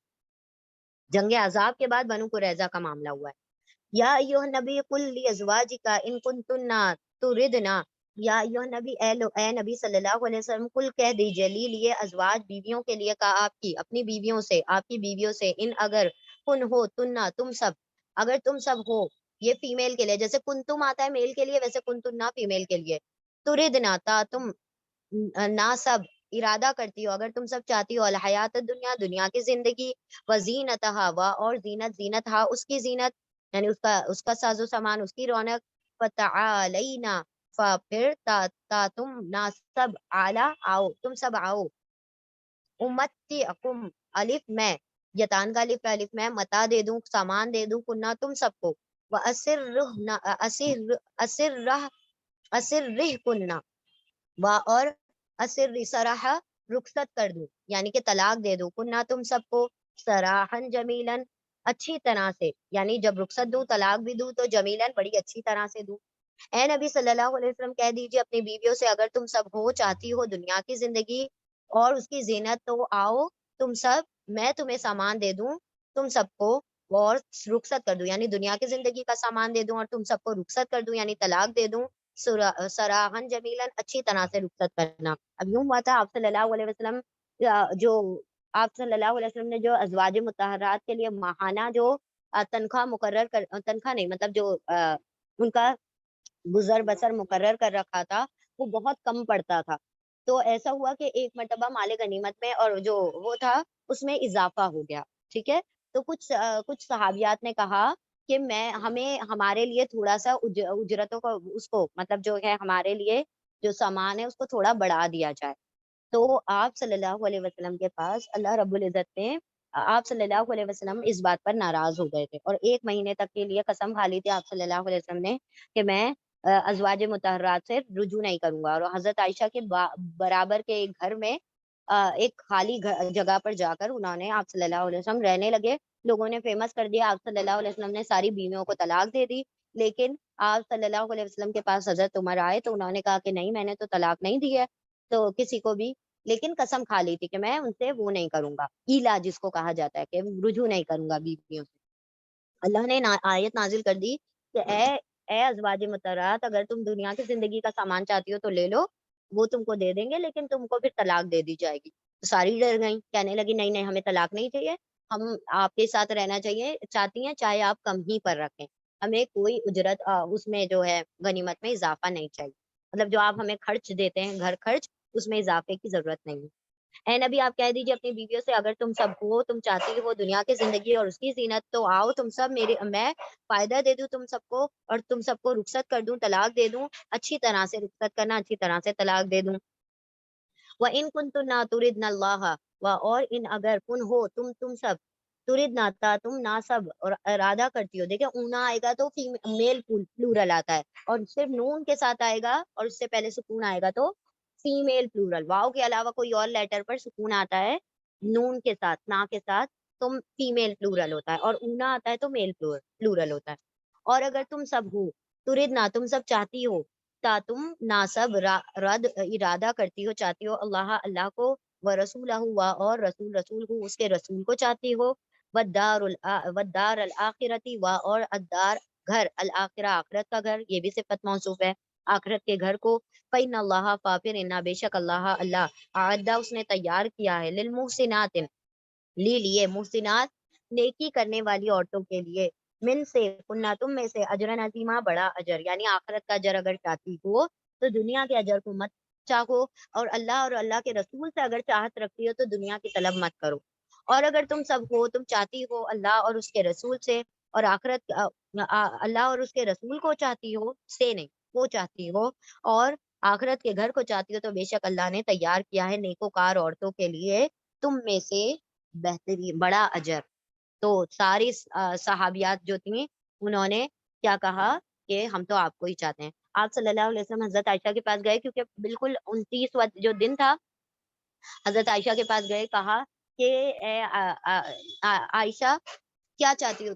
S1: جنگ عذاب کے بعد بنو قریظہ کا معاملہ ہوا ہے. یا ایوہ نبی قل لازواجک ان کنتن تردنا، یا ایوہ نبی، اے نبی صلی اللہ علیہ وسلم، قل کہہ دیجئے، لیے ازواج بیویوں کے لیے، کا آپ کی اپنی بیویوں سے، آپ کی بیویوں سے، ان اگر، کن ہو، تننا تم سب، اگر تم سب ہو، یہ فیمیل کے لیے، جیسے کن تم آتا ہے میل کے لیے، ویسے کن تننا فیمیل کے لیے. تردنا تا تم، نا سب ارادہ کرتی ہو، اگر تم سب چاہتی ہو، الحیات دنیا دنیا کی زندگی، وزینتہا و اور زینت، زینت ہا اس کی زینت، یعنی اس کا ساز و سامان، اس کی رونق. فتعالینا، پھر تا تم نا سب، اعلی آؤ، تم سب آؤ. امتعکم، الف میں، یتان کا الف ہے، الف میں، متا دے دوں، سامان دے دوں، کنہ تم سب کو. وَأَسِرْ رہ کنہ، و اور اسر سراحا رخصت کر دوں، یعنی کہ طلاق دے دوں، کنہ تم سب کو، سراحن جمیلن اچھی طرح سے، یعنی جب رخصت دوں طلاق بھی دوں تو جمیلن بڑی اچھی طرح سے دوں. اے نبی صلی اللہ علیہ وسلم کہہ دیجیے اپنی بیویوں سے، اگر تم سب ہو چاہتی ہو دنیا کی زندگی اور اس کی زینت، تو آؤ تم سب، میں تمہیں سامان دے دوں تم سب کو، اور رخصت کر دوں، یعنی دنیا کی زندگی کا سامان دے دوں اور تم سب کو رخصت کر دوں، یعنی طلاق دے دوں. سراحن جمیلن اچھی طرح سے رخصت کرنا. اب یوں ہوا تھا، آپ صلی اللہ علیہ وسلم جو آپ صلی اللہ علیہ وسلم نے جو ازواج مطہرات کے لیے ماہانہ جو تنخواہ مقرر کر، تنخواہ نہیں مطلب جو ان کا گزر بسر مقرر کر رکھا تھا، وہ بہت کم پڑتا تھا. تو ایسا ہوا کہ ایک مرتبہ مال غنیمت میں اور جو وہ تھا اس میں اضافہ ہو گیا. ٹھیک ہے، تو کچھ صحابیات نے کہا کہ ہمیں ہمارے لیے تھوڑا سا اجرتوں کو، اس کو مطلب جو ہے ہمارے لیے جو سامان ہے اس کو تھوڑا بڑھا دیا جائے. تو آپ صلی اللہ علیہ وسلم کے پاس اللہ رب العزت نے، آپ صلی اللہ علیہ وسلم اس بات پر ناراض ہو گئے تھے اور 1 مہینے تک کے لیے قسم کھا لی تھی آپ صلی اللہ علیہ وسلم نے کہ میں ازواج مطہرات سے رجوع نہیں کروں گا. اور حضرت عائشہ کے برابر کے ایک گھر میں ایک خالی جگہ پر جا کر انہوں نے آپ صلی اللہ علیہ وسلم رہنے لگے. لوگوں نے فیمس کر دیا، آپ صلی اللہ علیہ وسلم نے ساری بیویوں کو طلاق دے دی. لیکن آپ صلی اللہ علیہ وسلم کے پاس حضرت عمر آئے تو انہوں نے کہا کہ نہیں، میں نے تو طلاق نہیں دی ہے تو کسی کو بھی، لیکن قسم کھا لی تھی کہ میں ان سے وہ نہیں کروں گا، ایلا جس کو کہا جاتا ہے کہ رجوع نہیں کروں گا بیویوں سے. اللہ نے آیت نازل کر دی کہ اے ازواج مطہرات، اگر تم دنیا کی زندگی کا سامان چاہتی ہو تو لے لو، وہ تم کو دے دیں گے، لیکن تم کو پھر طلاق دے دی جائے گی. تو ساری ڈر گئیں، کہنے لگی نہیں نہیں، ہمیں طلاق نہیں چاہیے، ہم آپ کے ساتھ رہنا چاہیے چاہتی ہیں چاہے آپ کم ہی پر رکھیں، ہمیں کوئی اجرت اس میں جو ہے غنیمت میں اضافہ نہیں چاہیے، مطلب جو آپ ہمیں خرچ دیتے ہیں گھر خرچ، اس میں اضافے کی ضرورت نہیں ہے. اے نبی آپ کہہ دیجیے اپنی بیویوں سے، اگر تم سب ہو، تم چاہتی ہو دنیا کی زندگی اور اس کی زینت، تو آؤ تم سب، میں فائدہ دے دوں تم سب کو اور تم سب کو رخصت کر دوں، طلاق دے دوں، اچھی طرح سے رخصت کرنا، اچھی طرح سے طلاق دے دوں. وَإِن كُنتُنَّ تُرِدْنَ اللَّهَ، اور ان اگر کن ہو تم سب، تردنا تا تم نا سب، اور ارادہ کرتی ہو، دیکھیں اونا آئے گا تو میل پلورل آتا ہے، اور صرف نون کے ساتھ آئے گا اور اس سے پہلے سکون آئے گا تو فیمیل پلورل. واؤ کے علاوہ کوئی اور لیٹر پر سکون آتا ہے نون کے ساتھ، نا کے ساتھ، تو فیمیل پلورل ہوتا ہے، اور اونا آتا ہے تو میل پلورل ہوتا ہے. اور اگر تم سب ہو، تردنا تم سب چاہتی ہو، تا تم ناسب رد ارادہ کرتی ہو، چاہتی ہو، اللہ اللہ کو، و رسول ہوا اور رسول کو، اس کے رسول کو چاہتی ہو، والدار الآخرتی اور الدار گھر الآخرہ آخرت کا گھر، یہ بھی صفت موصوف ہے آخرت کے گھر کو. فإن اللہ فافر انا بے شک اللہ اعدہ اس نے تیار کیا ہے للمحسنات لیے محسنات نیکی کرنے والی عورتوں کے لیے من سے کنہ تم میں سے اجرن عظیمہ بڑا اجر، یعنی آخرت کا اجر اگر چاہتی ہو تو دنیا کے اجر کو مت چاہو، اور اللہ کے رسول سے اگر چاہت رکھتی ہو تو دنیا کی طلب مت کرو. اور اگر تم سب ہو تم چاہتی ہو اللہ اور اس کے رسول سے اور اللہ اور اس کے رسول کو چاہتی ہو سے نہیں وہ چاہتی ہو اور آخرت کے گھر کو چاہتی ہو، تو بے شک اللہ نے تیار کیا ہے نیکوکار عورتوں کے لیے تم میں سے بہترین بڑا اجر. تو ساری صحابیات جو تھیں انہوں نے کیا کہا کہ ہم تو آپ کو ہی چاہتے ہیں. آپ صلی اللہ علیہ وسلم حضرت عائشہ کے پاس گئے، کیونکہ بالکل 29واں جو دن تھا، حضرت عائشہ کے پاس گئے، کہا کہ اے عائشہ کیا چاہتی ہو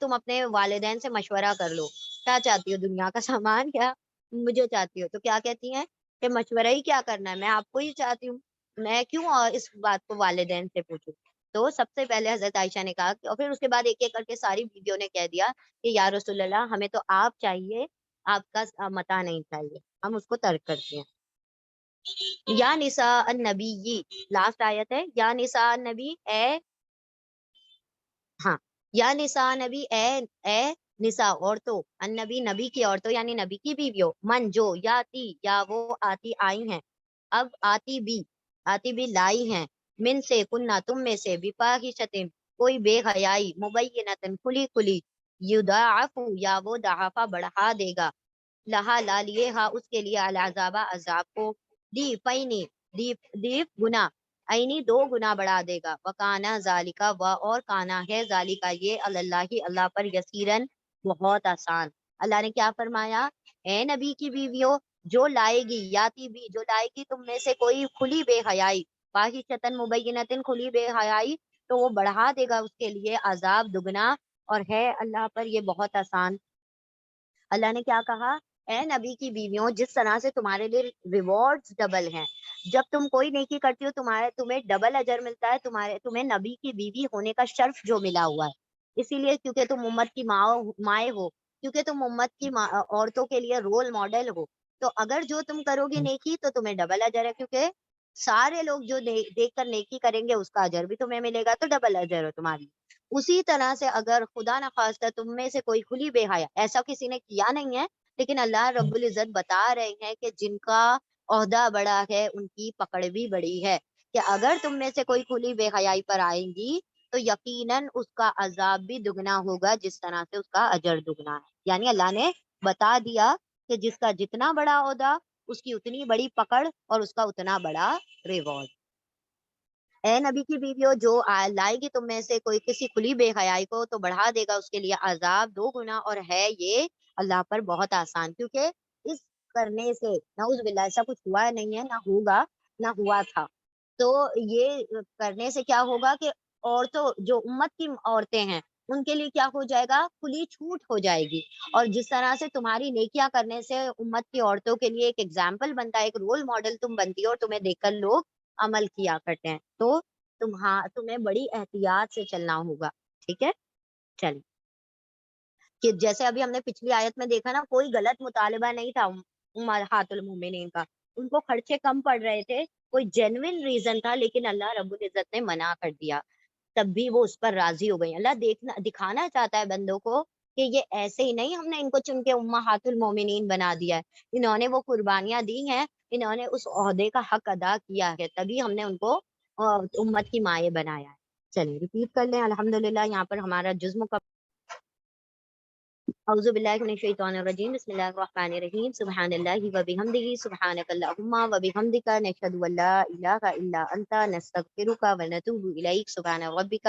S1: تم اپنے والدین سے مشورہ کر لو، کیا چاہتی ہو دنیا کا سامان کیا مجھے چاہتی ہو؟ تو کیا کہتی ہیں کہ مشورہ ہی کیا کرنا ہے، میں آپ کو ہی چاہتی ہوں، میں کیوں اس بات کو والدین سے پوچھوں. تو سب سے پہلے حضرت عائشہ نے کہا اور پھر اس کے بعد ایک ایک کر کے ساری بیویوں نے کہہ دیا کہ یا رسول اللہ ہمیں تو آپ چاہیے، آپ کا متا نہیں چاہیے، ہم اس کو ترک کرتے ہیں. یا نساء النبی، لاسٹ آیت ہے، یا نساء النبی ہاں یا نساء نبی اے نساء عورتوں، النبی نبی کی عورتوں یعنی نبی کی بیویوں، من جو یا وہ آتی آئی ہیں، اب آتی بھی لائی ہیں، من سے کنہ تم میں سے بفاحشۃ کوئی بے حیائی، مبینۃ کھلی کھلی، یضاعف یا وہ ضعفہ بڑھا دے گا، لہا لا لیے ہا اس کے لیے العذاب عذاب کو، دی فینی دی گنا اینی دو گنا بڑھا دے گا، وکانا ذالکا اور کانا ہے ذالکا یہ اللہ پر یسیرن بہت آسان. اللہ نے کیا فرمایا؟ اے نبی کی بیویوں، جو لائے گی جو لائے گی تم میں سے کوئی کھلی بے حیائی، فاحشۃ مبینۃ کھلی بے حیائی، تو وہ بڑھا دے گا اس کے لیے عذاب دگنا، اور ہے اللہ پر یہ بہت آسان. اللہ نے کیا کہا؟ اے نبی کی بیویوں، جس طرح سے تمہارے لیے ریوارڈز ڈبل ہیں، جب تم کوئی نیکی کرتی ہو تمہیں ڈبل اجر ملتا ہے، تمہیں نبی کی بیوی ہونے کا شرف جو ملا ہوا ہے، اسی لیے کیونکہ تم امت کی مائیں ہو، کیونکہ تم امت کی عورتوں کے لیے رول ماڈل ہو، تو اگر جو تم کرو گی نیکی تو تمہیں ڈبل اجر ہے، کیونکہ سارے لوگ جو دیکھ کر نیکی کریں گے اس کا اجر بھی تمہیں ملے گا، تو ڈبل اجر ہے تمہاری. اسی طرح سے اگر خدا نخواستہ تم میں سے کوئی کھلی بے حیا، ایسا کسی نے کیا نہیں ہے، لیکن اللہ رب العزت بتا رہے ہیں کہ جن کا عہدہ بڑا ہے ان کی پکڑ بھی بڑی ہے، کہ اگر تم میں سے کوئی کھلی بے حیائی پر آئیں گی تو یقیناً اس کا عذاب بھی دگنا ہوگا جس طرح سے اس کا اجر دگنا ہے. یعنی اللہ نے بتا دیا کہ جس کا جتنا بڑا عہدہ اس کی اتنی بڑی پکڑ اور اس کا اتنا بڑا ریوارڈ. اے نبی کی بیویوں، جو لائے گی تم میں سے کوئی کسی کھلی بے حیائی کو تو بڑھا دے گا اس کے لیے عذاب دو گنا، اور ہے یہ اللہ پر بہت آسان، کیونکہ اس کرنے سے نعوذ باللہ ایسا کچھ ہوا نہیں ہے، نہ ہوگا نہ ہوا تھا. تو یہ کرنے سے کیا ہوگا کہ عورتوں جو امت کی عورتیں ہیں ان کے لیے کیا ہو جائے گا؟ کھلی چھوٹ ہو جائے گی، اور جس طرح سے تمہاری نیکیاں کرنے سے امت کی عورتوں کے لیے ایک ایگزامپل بنتا ہے، ایک رول ماڈل تم بنتی ہو اور تمہیں دیکھ کر لوگ عمل کیا کرتے ہیں، تو تمہیں بڑی احتیاط سے چلنا ہوگا. ٹھیک ہے، چلیے. کہ جیسے ابھی ہم نے پچھلی آیت میں دیکھا نا، کوئی غلط مطالبہ نہیں تھا امہات المومنین کا، ان کو خرچے کم پڑ رہے تھے، کوئی جینوین ریزن تھا، لیکن اللہ رب العزت نے منع کر دیا، تب بھی وہ اس پر راضی ہو گئی. اللہ دکھانا چاہتا ہے بندوں کو کہ یہ ایسے ہی نہیں ہم نے ان کو چن کے امہات المومنین بنا دیا ہے، انہوں نے وہ قربانیاں دی ہیں، انہوں نے اس عہدے کا حق ادا کیا ہے، تبھی ہم نے ان کو امت کی مائیں بنایا ہے. چلیے ریپیٹ کر لیں. الحمدللہ یہاں پر ہمارا جزم کا اعوذ باللہ من الشیطان الرجیم، بسم اللہ الرحمن الرحیم، سبحان اللہ و بحمدہ، سبحانک اللہم و بحمدک، نشہد ان لا الہ الا انت، نستغفرک و نتوب الیک، سبحان ربک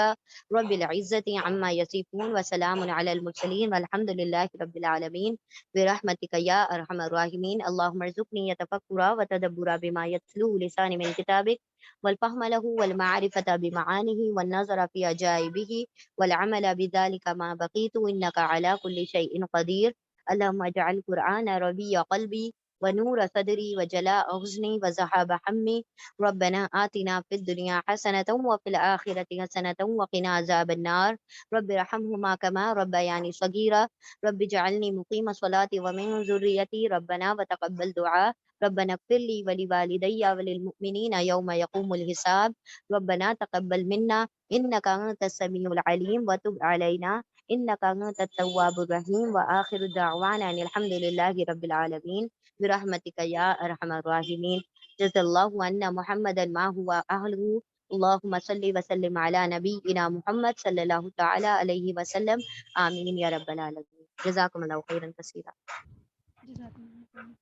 S1: رب العزت عما یصفون و سلام علی المرسلین والحمد للہ رب العالمین برحمتک یا ارحم الراحمین. اللہم ارزقنی تفکرا و تدبرا بما یتلوہ لسانی من کتابک والفهم له والمعرفة بمعانه والنظر في عجائبه والعمل بذلك ما بقيت إنك على كل شيء قدير. اللهم اجعل القرآن ربيع قلبي ونور صدری وجلاء حزنی وذهاب حمی ربنا آتنا في الدنيا حسنة وفي الآخرة حسنة وقنا عذاب النار رب ارحمهما كما ربياني صغيرا رب اجعلني مقيم صلاتي ومن ذريتي ربنا وتقبل دعاء ربنا اغفر لي ولوالدي وللمؤمنين يوم يقوم الحساب ربنا تقبل منا إنك أنت السميع العليم وتب علينا إنك أنت التواب الرحيم وآخر دعوانا أن الحمد لله رب العالمين برحمتك يا أرحم الراحمين جزا الله عنا محمدا ما هو أهله اللهم صل وسلم على نبينا محمد صلى الله تعالى عليه وسلم آمين يا رب العالمين جزاكم الله خيرا كثيرا
S2: جزاک اللہ خیر۔